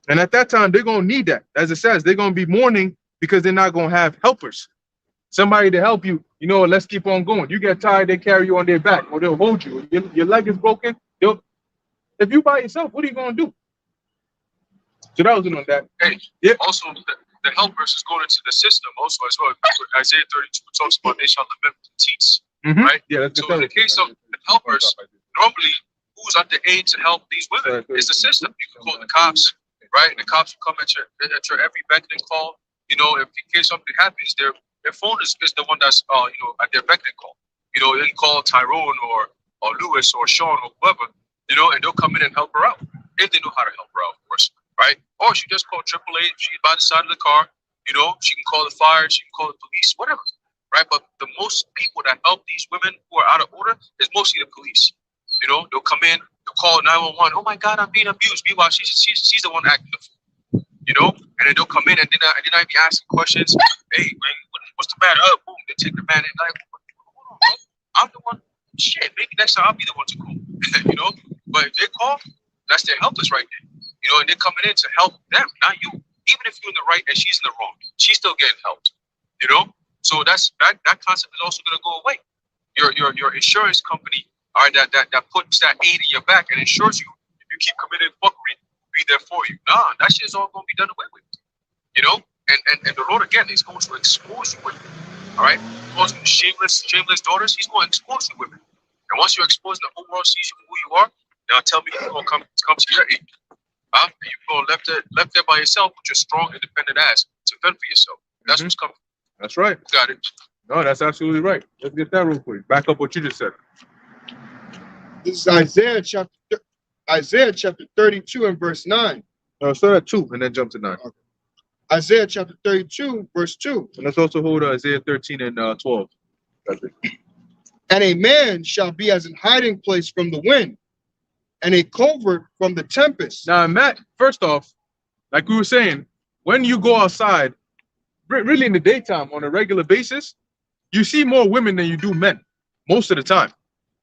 And at that time, they're going to need that. As it says, they're going to be mourning because they're not going to have helpers. Somebody to help you, you know, let's keep on going. You get tired, they carry you on their back or they'll hold you. Your leg is broken. If you by yourself, what are you going to do? So that was on that. Hey, Yeah. also the helpers is going into the system also as well. Isaiah 32 talks about they shall lament with teats, right? Yeah, let's So get in the case of the helpers, normally who's under aid to help these women is the system. You can call the cops, right? The cops will come at your every beckoning call. You know, if in case something happens, their phone is the one that's at their beckoning call. You know, they can call Tyrone or Lewis or Sean or whoever, you know, and they'll come in and help her out if they know how to help her out, of course, right? Or she just call AAA. She's by the side of the car. You know, she can call the fire. She can call the police, whatever, right? But the most people that help these women who are out of order is mostly the police. You know, they'll come in, they'll call 911. Oh my God, I'm being abused. Meanwhile, she's the one acting the fool. You know, and then they'll come in and then I be asking questions. Hey, man, what's the matter? Oh, boom, they take the man in like, hold on, bro. I'm the one. Shit, maybe next time I'll be the one to call. You know, but if they call, that's their helpers right there. You know, and they're coming in to help them, not you. Even if you're in the right and she's in the wrong, she's still getting helped. You know, so that concept is also gonna go away. Your insurance company, all right, that puts that aid in your back and insures you if you keep committing fuckery, be there for you. Nah, that shit's all gonna be done away with. You know, and the Lord again is going to expose you women. All right, calls you shameless daughters. He's going to expose you women. And once you're exposed, the whole world sees you who you are. Now tell me you're gonna come to your aid. And you're gonna left there by yourself with your strong, independent ass to fend for yourself. That's what's coming. That's right. Got it. No, that's absolutely right. Let's get that real quick. Back up what you just said. This is Isaiah chapter 32 and verse 9. Start at 2 and then jump to 9. Isaiah chapter 32, verse 2. And let's also hold Isaiah 13 and 12. That's it. And a man shall be as an hiding place from the wind, and a covert from the tempest. Now, Matt, first off, like we were saying, when you go outside, really in the daytime on a regular basis, you see more women than you do men most of the time.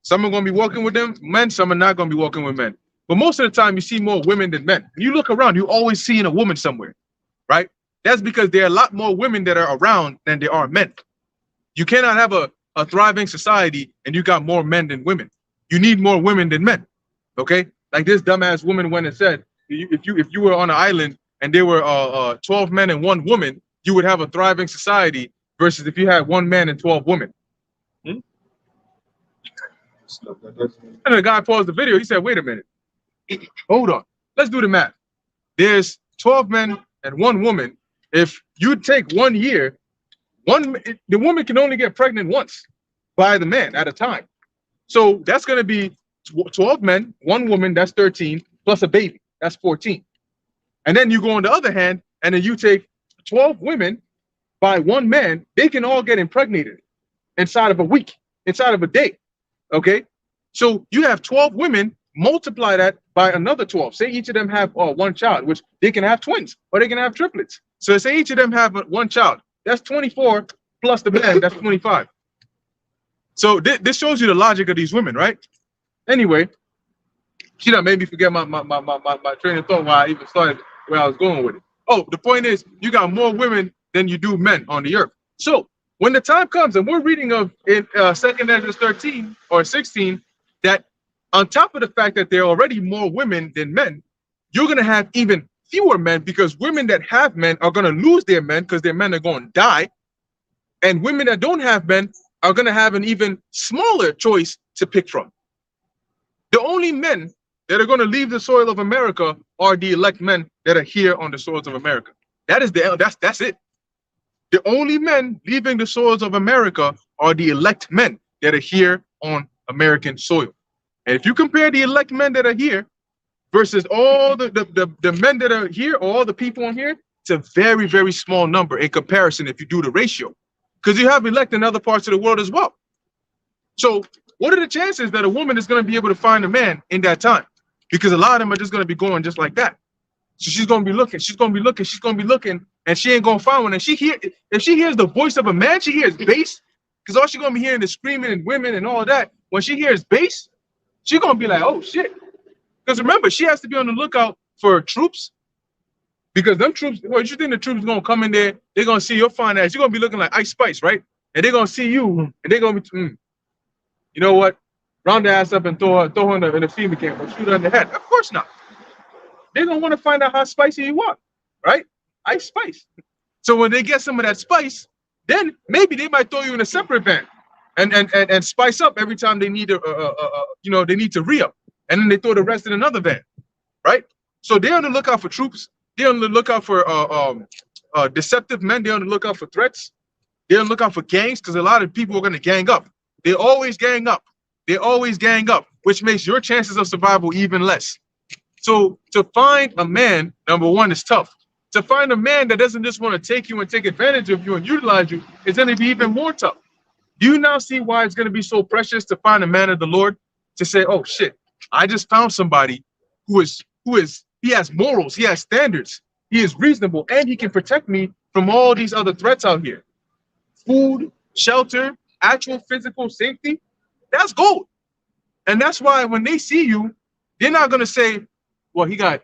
Some are going to be walking with them men, some are not going to be walking with men. But most of the time, you see more women than men. When you look around, you're always seeing a woman somewhere, right? That's because there are a lot more women that are around than there are men. You cannot have a thriving society and you got more men than women. You need more women than men, okay? Like this dumbass woman went and said, if you were on an island and there were 12 men and 1 woman, you would have a thriving society versus if you had 1 man and 12 women. And the guy paused the video. He said, wait a minute. Hold on. Let's do the math. There's 12 men and 1 woman. If you take 1 year, the woman can only get pregnant once by the man at a time. So that's going to be 12 men, 1 woman, that's 13, plus a baby, that's 14. And then you go on the other hand, and then you take 12 women by 1 man, they can all get impregnated inside of a week, inside of a day, okay? So you have 12 women, multiply that by another 12. Say each of them have 1 child, which they can have twins, or they can have triplets. So say each of them have 1 child. That's 24 plus the man, that's 25. So this shows you the logic of these women, right? Anyway, she done made me forget my train of thought why I even started where I was going with it. Oh, the point is you got more women than you do men on the earth. So when the time comes, and we're reading of in 2nd Ezra 13 or 16, that on top of the fact that there are already more women than men, you're going to have even fewer men because women that have men are going to lose their men because their men are going to die. And women that don't have men are going to have an even smaller choice to pick from. The only men that are going to leave the soil of America are the elect men that are here on the soils of America. That's it. The only men leaving the soils of America are the elect men that are here on American soil. And if you compare the elect men that are here versus all the men that are here, all the people on here, it's a very, very small number in comparison if you do the ratio. Because you have elect in other parts of the world as well. So what are the chances that a woman is going to be able to find a man in that time? Because a lot of them are just going to be going just like that. So she's going to be looking, and she ain't going to find one. And if she hears the voice of a man, she hears bass, Because all she's gonna be hearing is screaming and women and all that. When she hears bass, she's gonna be like, oh shit. Because remember, she has to be on the lookout for troops. Because them troops, well, you think the troops gonna come in there, they're gonna see your fine ass. You're gonna be looking like Ice Spice, right? And they're gonna see you, and they're gonna be, you know what? Round the ass up and throw her in the FEMA camp or shoot her in the head. Of course not. They're gonna want to find out how spicy you are, right? Ice Spice. So when they get some of that spice, then maybe they might throw you in a separate van and spice up every time they need they need to re-up, and then they throw the rest in another van, right? So they're on the lookout for troops. They're on the lookout for deceptive men. They're on the lookout for threats. They're on the lookout for gangs, because a lot of people are going to gang up. They always gang up. They always gang up, which makes your chances of survival even less. So to find a man, number one, is tough. To find a man that doesn't just want to take you and take advantage of you and utilize you is going to be even more tough. Do you now see why it's going to be so precious to find a man of the Lord, to say, oh shit, I just found somebody who is he has morals, he has standards, he is reasonable, and he can protect me from all these other threats out here. Food, shelter, actual physical safety, that's gold. And that's why when they see you, they're not gonna say, well, he got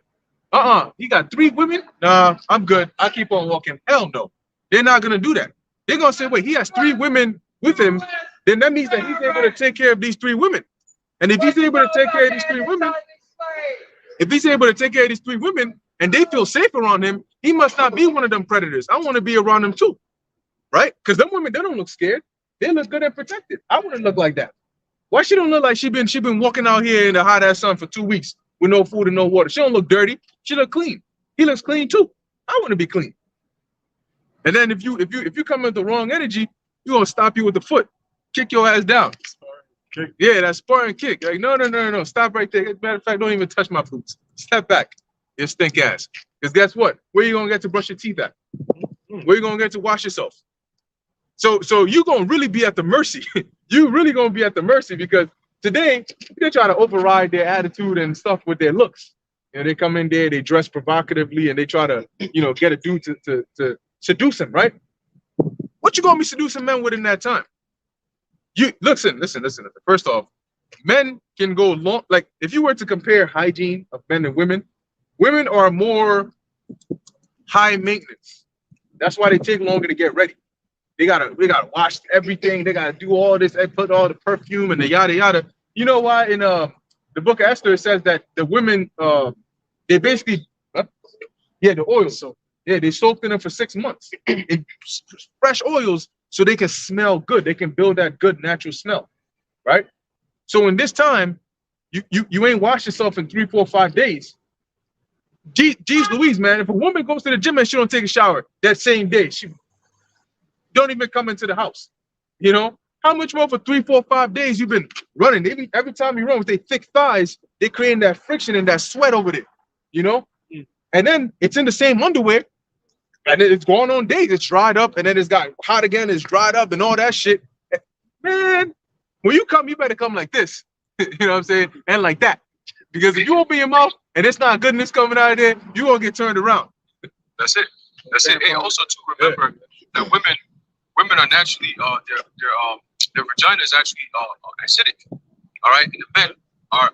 3 women. Nah, I'm good. I keep on walking. Hell no. They're not gonna do that. They're gonna say, wait, he has 3 women with him, then that means that he's able to take care of these 3 women. And if he's able to take care of these 3 women, and they feel safe around him, he must not be one of them predators. I want to be around them too, right? Because them women, they don't look scared. They look good and protected. I wouldn't look like that. Why she don't look like she been walking out here in the hot ass sun for 2 weeks with no food and no water? She don't look dirty. She look clean. He looks clean too. I want to be clean. And then if you come with the wrong energy, you're gonna stop you with the foot, kick your ass down. Yeah, that sparring kick. Like, no, stop right there. Matter of fact, don't even touch my boots. Step back, you stink ass. Because guess what? Where you gonna get to brush your teeth at? Where you gonna get to wash yourself? So you gonna really be at the mercy. You really gonna be at the mercy, because today they try to override their attitude and stuff with their looks. You know, they come in there, they dress provocatively, and they try to, get a dude to seduce him, right? What you gonna be seducing men with in that time? You listen. First off, men can go long. Like, if you were to compare hygiene of men and women are more high maintenance. That's why they take longer to get ready. They gotta wash everything. They gotta do all this. They put all the perfume and the yada yada. You know why? In the book of Esther, it says that the women, they basically, the oils. So they soaked in them for 6 months in fresh oils, so they can smell good. They can build that good natural smell, right? So in this time, you ain't washed yourself in 3, 4, 5 days. Geez Louise, man, if a woman goes to the gym and she don't take a shower that same day, she don't even come into the house. How much more for 3, 4, 5 days you've been running? Every time you run with their thick thighs, they creating that friction and that sweat over there, And then it's in the same underwear, and then it's going on days. It's dried up, and then it's got hot again. It's dried up, and all that shit. Man, when you come, you better come like this. You know what I'm saying? And like that. Because if you open your mouth and it's not goodness coming out of there, you gonna get turned around. That's it. And also to remember that women are naturally their vagina is actually acidic. All right, and the men, our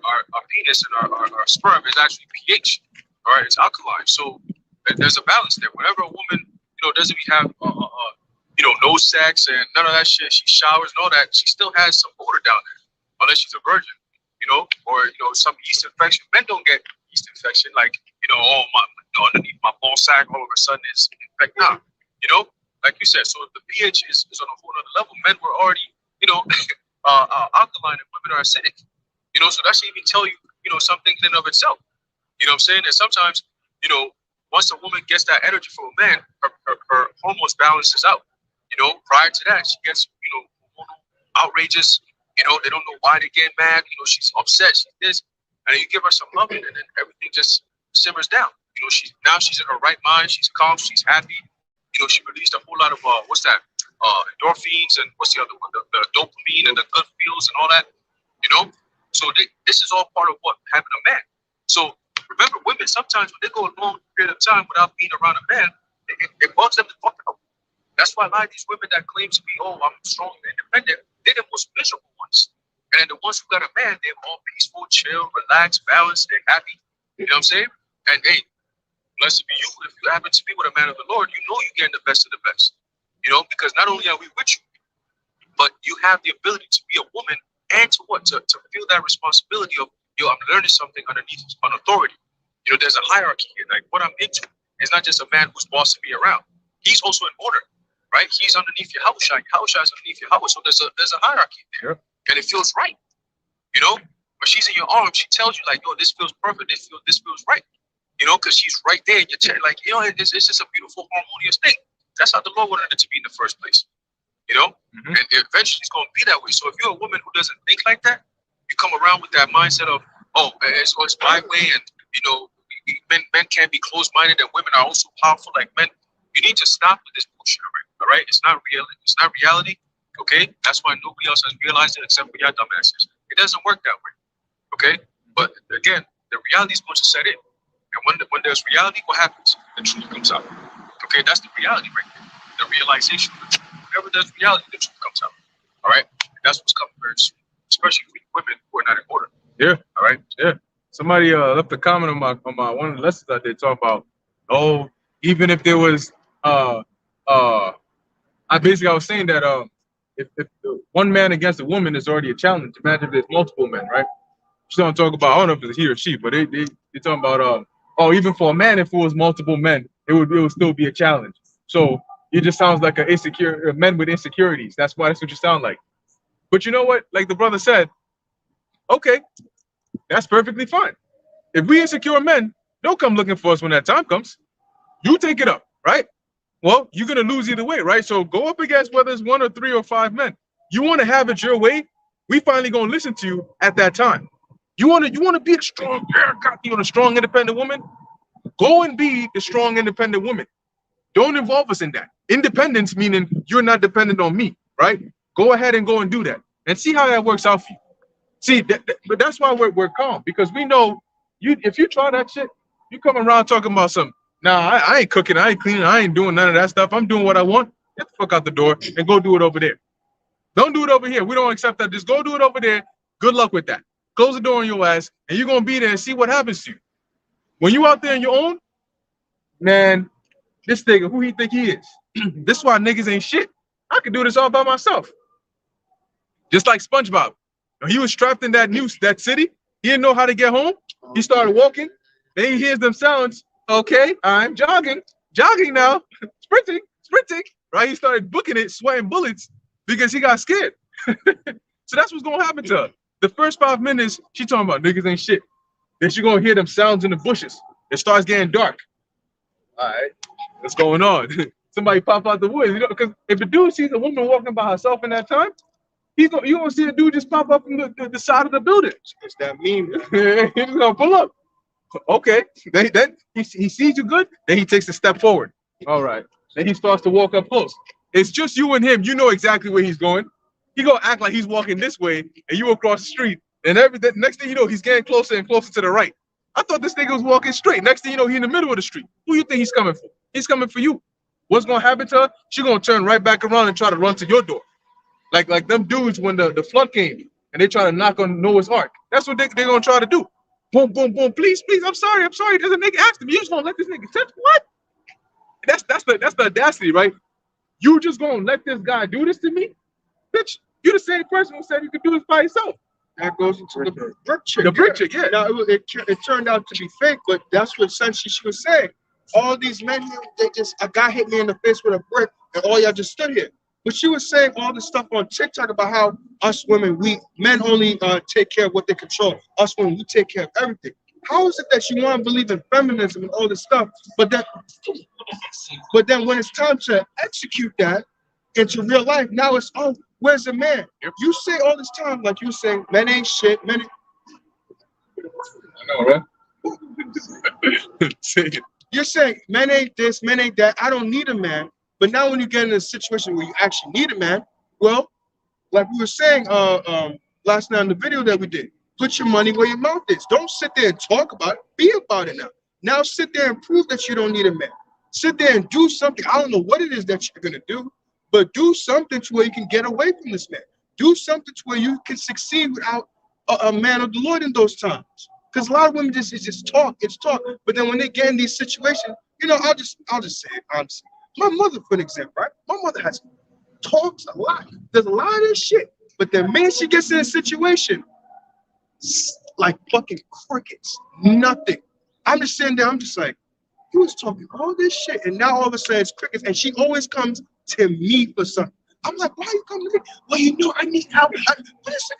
penis and our sperm is actually pH. All right, it's alkaline. So there's a balance there. Whenever a woman doesn't have no sex and none of that shit, she showers and all that, she still has some odor down there, unless she's a virgin. Or some yeast infection. Men don't get yeast infection like, underneath my ball sack all of a sudden it's infected. Nah, like you said, so if the pH is on a whole other level, men were already, alkaline and women are acidic. So that should even tell you, something in and of itself. You know what I'm saying? And sometimes, once a woman gets that energy from a man, her hormones balances out. Prior to that, she gets, hormonal outrages. They don't know why they get mad. She's upset. She's this, and then you give her some loving, and then everything just simmers down. She's in her right mind. She's calm. She's happy. She released a whole lot of endorphins and what's the other one? The dopamine and the good feels and all that. So this is all part of what having a man. So remember, women sometimes when they go a long period of time without being around a man, it bugs them to fuck up. That's why a lot of these women that claim to be, oh, I'm strong and independent, they're the most miserable ones. And the ones who got a man, they're all peaceful, chill, relaxed, balanced, they're happy. You know what I'm saying? And hey, blessed be you. If you happen to be with a man of the Lord, you know you're getting the best of the best. You know, because not only are we with you, but you have the ability to be a woman and to what? To feel that responsibility of, yo, I'm learning something underneath an authority. You know, there's a hierarchy here. Like what I'm into is not just a man who's bossing me around. He's also in order, right? He's underneath your house. Your house is underneath your house. So there's a hierarchy there. Yep. And it feels right. You know, when she's in your arms, she tells you like, yo, this feels perfect. This feels right. You know, because she's right there in your chair. Like, you know, it's just a beautiful, harmonious thing. That's how the Lord wanted it to be in the first place. You know, and eventually it's going to be that way. So if you're a woman who doesn't think like that, you come around with that mindset of, oh, it's my way, and you know, men can't be closed-minded, and women are also powerful like men. You need to stop with this bullshit already. All right, it's not real. It's not reality. Okay, that's why nobody else has realized it except for your dumbasses. It doesn't work that way. Okay, but again, the reality is going to set in, and when there's reality, what happens? The truth comes out. Okay, that's the reality right there. The realization of the truth. Whenever there's reality, the truth comes out. All right, and that's what's coming very soon, especially for women who are not in order. Yeah. All right. Yeah. Somebody left a comment on my one of the lessons I did talk about. Oh, even if there was I was saying that if one man against a woman is already a challenge, imagine if there's multiple men, right? She's don't talk about, I don't know if it's he or she, but they talking about even for a man, if it was multiple men, it would still be a challenge. So it just sounds like a men with insecurities. That's what you sound like. But you know what? Like the brother said, okay, that's perfectly fine. If we insecure men, don't come looking for us when that time comes. You take it up, right? Well, you're gonna lose either way, right? So go up against whether it's 1 or 3 or 5 men. You want to have it your way. We finally gonna listen to you at that time. You want to be a strong, a strong independent woman. Go and be the strong independent woman. Don't involve us in that. Independence meaning you're not dependent on me, right? Go ahead and go and do that, and see how that works out for you. See, but that's why we're calm, because we know if you try that shit, you come around talking about something. Nah, I ain't cooking, I ain't cleaning, I ain't doing none of that stuff. I'm doing what I want. Get the fuck out the door and go do it over there. Don't do it over here. We don't accept that. Just go do it over there. Good luck with that. Close the door on your ass, and you're gonna be there and see what happens to you. When you out there on your own, man, this nigga, who he think he is? This is why niggas ain't shit. I could do this all by myself. Just like SpongeBob. When he was trapped in that city, he didn't know how to get home. He started walking. Then he hears them sounds. Okay, I'm jogging now, sprinting, right? He started booking it, sweating bullets because he got scared. So that's what's gonna happen to her. The first 5 minutes, she talking about niggas ain't shit. Then she gonna hear them sounds in the bushes. It starts getting dark. All right, what's going on? Somebody pop out the woods, you know? Because if a dude sees a woman walking by herself in that time, you gonna see a dude just pop up from the side of the building. It's that meme. He's gonna pull up. Okay, then he sees you good, then he takes a step forward. All right, then he starts to walk up close. It's just you and him. You know exactly where he's going. He gonna act like he's walking this way, and you across the street. And next thing you know, he's getting closer and closer to the right. I thought this nigga was walking straight. Next thing you know, he's in the middle of the street. Who you think he's coming for? He's coming for you. What's gonna happen to her? She's gonna turn right back around and try to run to your door. Like them dudes when the flood came and they try to knock on Noah's Ark. That's what they're gonna try to do. Boom, boom, boom. Please, I'm sorry. There's a nigga after me. You just gonna let this nigga touch what? That's the audacity, right? You just gonna let this guy do this to me? Bitch, you the same person who said you could do this by yourself. That goes into the brick chick. The brick chick, yeah. Now it turned out to be fake, but that's what essentially she was saying. All these men here, a guy hit me in the face with a brick, and all y'all just stood here. But she was saying all this stuff on TikTok about how us women, men only take care of what they control. Us women, we take care of everything. How is it that you want to believe in feminism and all this stuff, but then when it's time to execute that into real life, now it's, oh, where's the man? Yep. You say all this time, like you saying, men ain't shit, men ain't... I know, right? Say it. You're saying men ain't this, men ain't that. I don't need a man. But now when you get in a situation where you actually need a man, well, like we were saying last night in the video that we did, put your money where your mouth is. Don't sit there and talk about it. Be about it now. Now sit there and prove that you don't need a man. sit there and do something. I don't know what it is that you're gonna do, but do something to where you can get away from this man. Do something to where you can succeed without a man of the Lord in those times. Because a lot of women it's just talk, it's talk. But then when they get in these situations, you know, I'll just say it honestly. My mother, for an example, right? My mother has talks a lot. There's a lot of this shit. But the minute she gets in a situation, like fucking crickets, nothing. I'm just sitting there, I'm just like, he was talking all this shit, and now all of a sudden it's crickets, and she always comes to me for something. I'm like, why are you coming to me? Well, you know, I need help. What is it?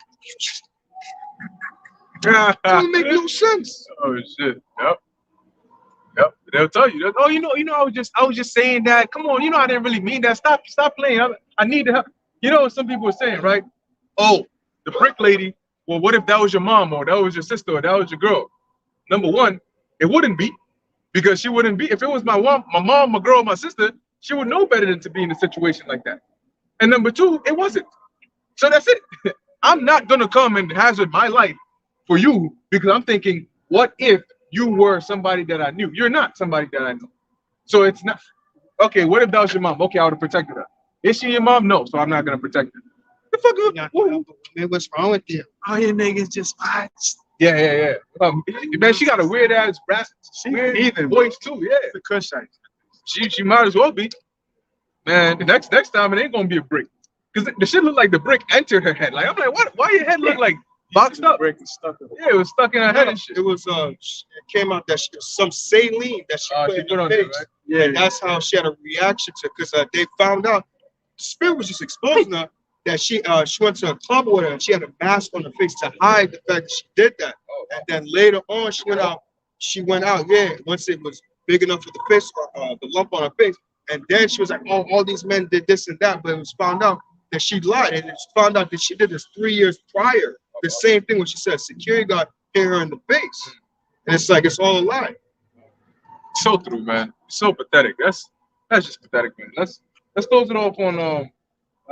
It don't make no sense. Oh shit. Yep. Yep. They'll tell you. Oh, you know, I was just saying that. Come on, you know, I didn't really mean that. Stop playing. I need to help. You know what some people are saying, right? Oh, the brick lady. Well, what if that was your mom or that was your sister or that was your girl? Number one, it wouldn't be, because she wouldn't be. If it was my mom, my girl, my sister, she would know better than to be in a situation like that. And number two, it wasn't. So that's it. I'm not gonna come and hazard my life for you because I'm thinking, what if you were somebody that I knew? You're not somebody that I know. So it's not okay. What if that was your mom? Okay, I would have protected her. Is she your mom? No, so I'm not gonna protect her. The fuck up? Man, what's wrong with you? All your niggas just fight. Yeah. Man, she got a weird ass rap, weird Heathen voice too. Yeah, the Cushite. she might as well be. Man, the next time it ain't gonna be a brick, because the shit looked like the brick entered her head. Like I'm like, what? Why your head look like boxed up? Brick is stuck in it. Yeah, it was stuck in her head and shit. It was it came out that she was some saline that she put in her face. right? Yeah, And that's how she had a reaction to it, because they found out the spirit was just exposing her that she went to a club with her and she had a mask on her face to hide the fact that she did that. And then later on she went out, yeah, once it was big enough for the face, the lump on her face. And then she was like, oh, all these men did this and that, but it was found out that she lied, and it's found out that she did this 3 years prior. The same thing when she said security guard hit her in the face. And it's like, it's all a lie. So true, man. So pathetic. That's just pathetic, man. Let's close it off on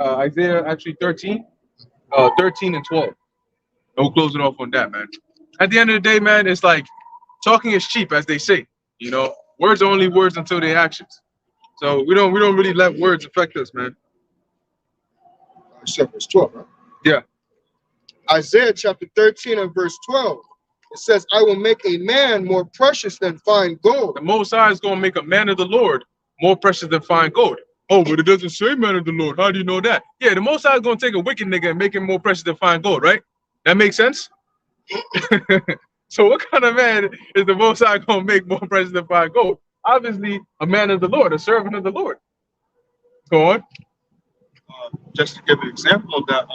Isaiah actually 13 and 12. And we'll close it off on that, man. At the end of the day, man, it's like talking is cheap, as they say. You know, words are only words until they actions. So we don't really let words affect us, man. Except verse 12, right? Yeah. Isaiah chapter 13 and verse 12. It says, I will make a man more precious than fine gold. The Most High is gonna make a man of the Lord more precious than fine gold. Oh, but it doesn't say man of the Lord. How do you know that? Yeah, the Most High is gonna take a wicked nigga and make him more precious than fine gold, right? That makes sense? So what kind of man is the Most High gonna make more precious than fine gold? Obviously, a man of the Lord, a servant of the Lord. Go on. Just to give an example of that,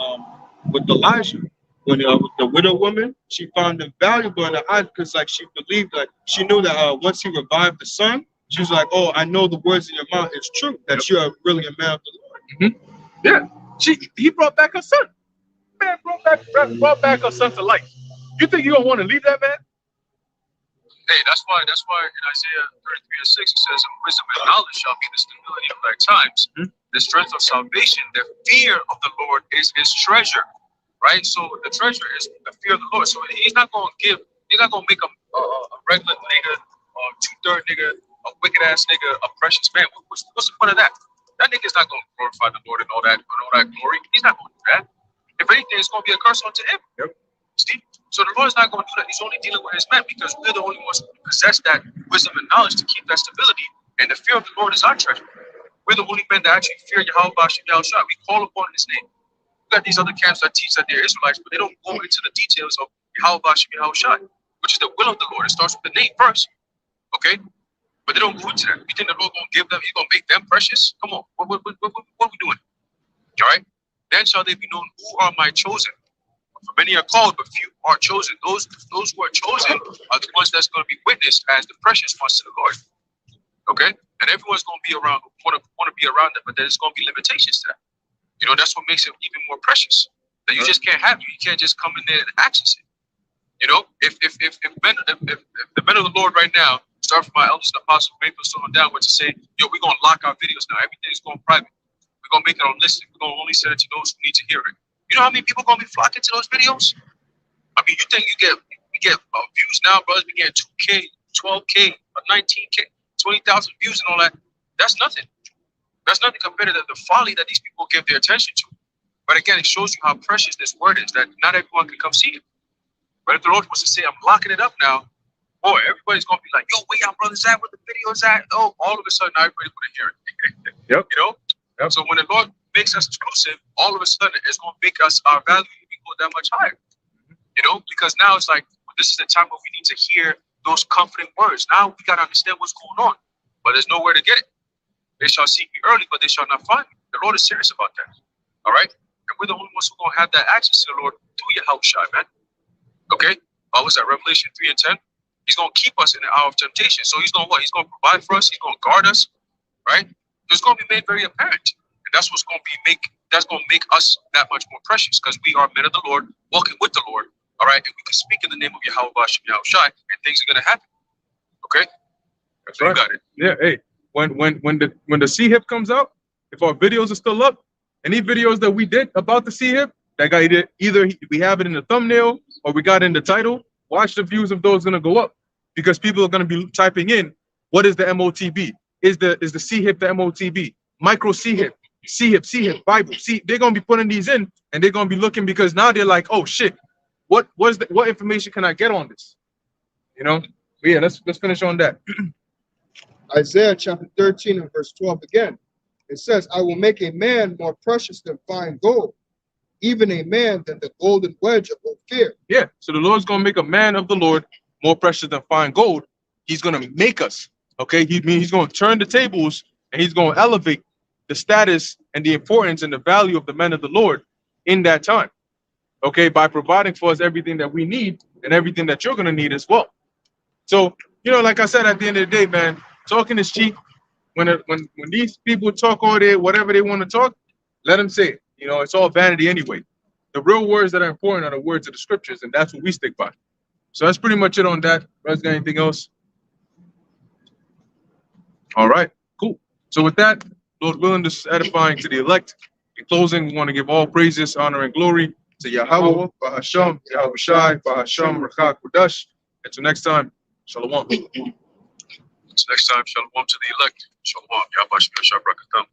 with Elijah, when with the widow woman, she found him valuable in her eyes because, like, she believed, like, she knew that once he revived the son, she was like, oh, I know the words in your mouth is true, that you are really a man of the Lord. Yeah, he brought back her son. Man brought back her son to life. You think you don't want to leave that man? Hey, that's why in Isaiah 33 and 6 it says, wisdom and knowledge shall be the stability of thy times, the strength of salvation, the fear of the Lord is his treasure, right? So the treasure is the fear of the Lord. So he's not going to make a regular nigga, or two-third nigga, a wicked ass nigga, a precious man. What's the point of that? That nigga's not going to glorify the Lord and all that glory. He's not going to do that. If anything, it's going to be a curse unto him. Yep. See? So the Lord's not going to do that. He's only dealing with his men because we're the only ones who possess that wisdom and knowledge to keep that stability. And the fear of the Lord is our treasure. We're the only men that actually fear Yahweh Bashem Yahushua. We call upon his name. You got these other camps that teach that they're Israelites, but they don't go into the details of Yahweh Bashem Yahushua, which is the will of the Lord. It starts with the name first. Okay? But they don't go into that. You think the Lord going to give them, he's going to make them precious? Come on. What are we doing? All right? Then shall they be known who are my chosen. For many are called, but few are chosen. Those who are chosen are the ones that's going to be witnessed as the precious ones to the Lord. Okay? And everyone's going to be around, want to be around them, but there's going to be limitations to that. You know, that's what makes it even more precious. That you just can't have you. You can't just come in there and access it. You know, if the men of the Lord right now, start from my elders and apostles, Mayfield, so on down, were to say, yo, we're going to lock our videos now. Everything's going private. We're going to make it on listing. We're going to only send it to those who need to hear it. You know how many people going to be flocking to those videos? I mean, you think we get views now, brothers? We get 2K, 12K, or 19K. 20,000 views and all that. That's nothing. That's nothing compared to the folly that these people give their attention to. But again, it shows you how precious this word is, that not everyone can come see it. But if the Lord was to say, I'm locking it up now, boy, everybody's going to be like, yo, where y'all brothers at? Where the videos at? Oh, all of a sudden, everybody's going to hear it. Yep. You know? Yep. So when the Lord makes us exclusive, all of a sudden, it's going to make us, our value go that much higher. You know? Because now it's like, this is the time where we need to hear those comforting words. Now we got to understand what's going on. But there's nowhere to get it. They shall seek me early, but they shall not find me. The Lord is serious about that. All right? And we're the only ones who are going to have that access to the Lord through your house, shy, man. Okay? What was that? Revelation 3 and 10? He's going to keep us in the hour of temptation. So he's going to what? He's going to provide for us. He's going to guard us. Right? It's going to be made very apparent. And that's what's going to be that's going to make us that much more precious, because we are men of the Lord, walking with the Lord. All right? And we can speak in the name of Yahweh Bashem Yahushai, and things are going to happen. Okay? That's right. You got it. Yeah. Hey, when the C-hip comes out, if our videos are still up, any videos that we did about the C-hip, that guy did, either we have it in the thumbnail or we got it in the title, watch the views of those gonna go up, because people are gonna be typing in, what is the MOTB? Is the C-hip the MOTB? Micro C-hip, C-hip, Bible. See, they're gonna be putting these in, and they're gonna be looking, because now they're like, oh shit, what information can I get on this? You know? But yeah, let's finish on that. Isaiah chapter 13 and verse 12 again. It says, I will make a man more precious than fine gold, even a man than the golden wedge of Ophir. Yeah, so the Lord's gonna make a man of the Lord more precious than fine gold. He's gonna make us, okay? He's gonna turn the tables, and he's gonna elevate the status and the importance and the value of the men of the Lord in that time, okay? By providing for us everything that we need and everything that you're gonna need as well. So, you know, like I said, at the end of the day, man, talking is cheap. When these people talk all day, whatever they want to talk, let them say it. You know, it's all vanity anyway. The real words that are important are the words of the scriptures, and that's what we stick by. So that's pretty much it on that. Russ, got anything else? All right, cool. So with that, Lord willing, this is edifying to the elect. In closing, we want to give all praises, honor, and glory to Yahweh, Bahasham, Yahweh Shai, Bahasham, Rakha, Kudash. Until next time, Shalom. Until next time, shalom to the elect. Shalom. Yahweh Bashem Yahushai Barakatam.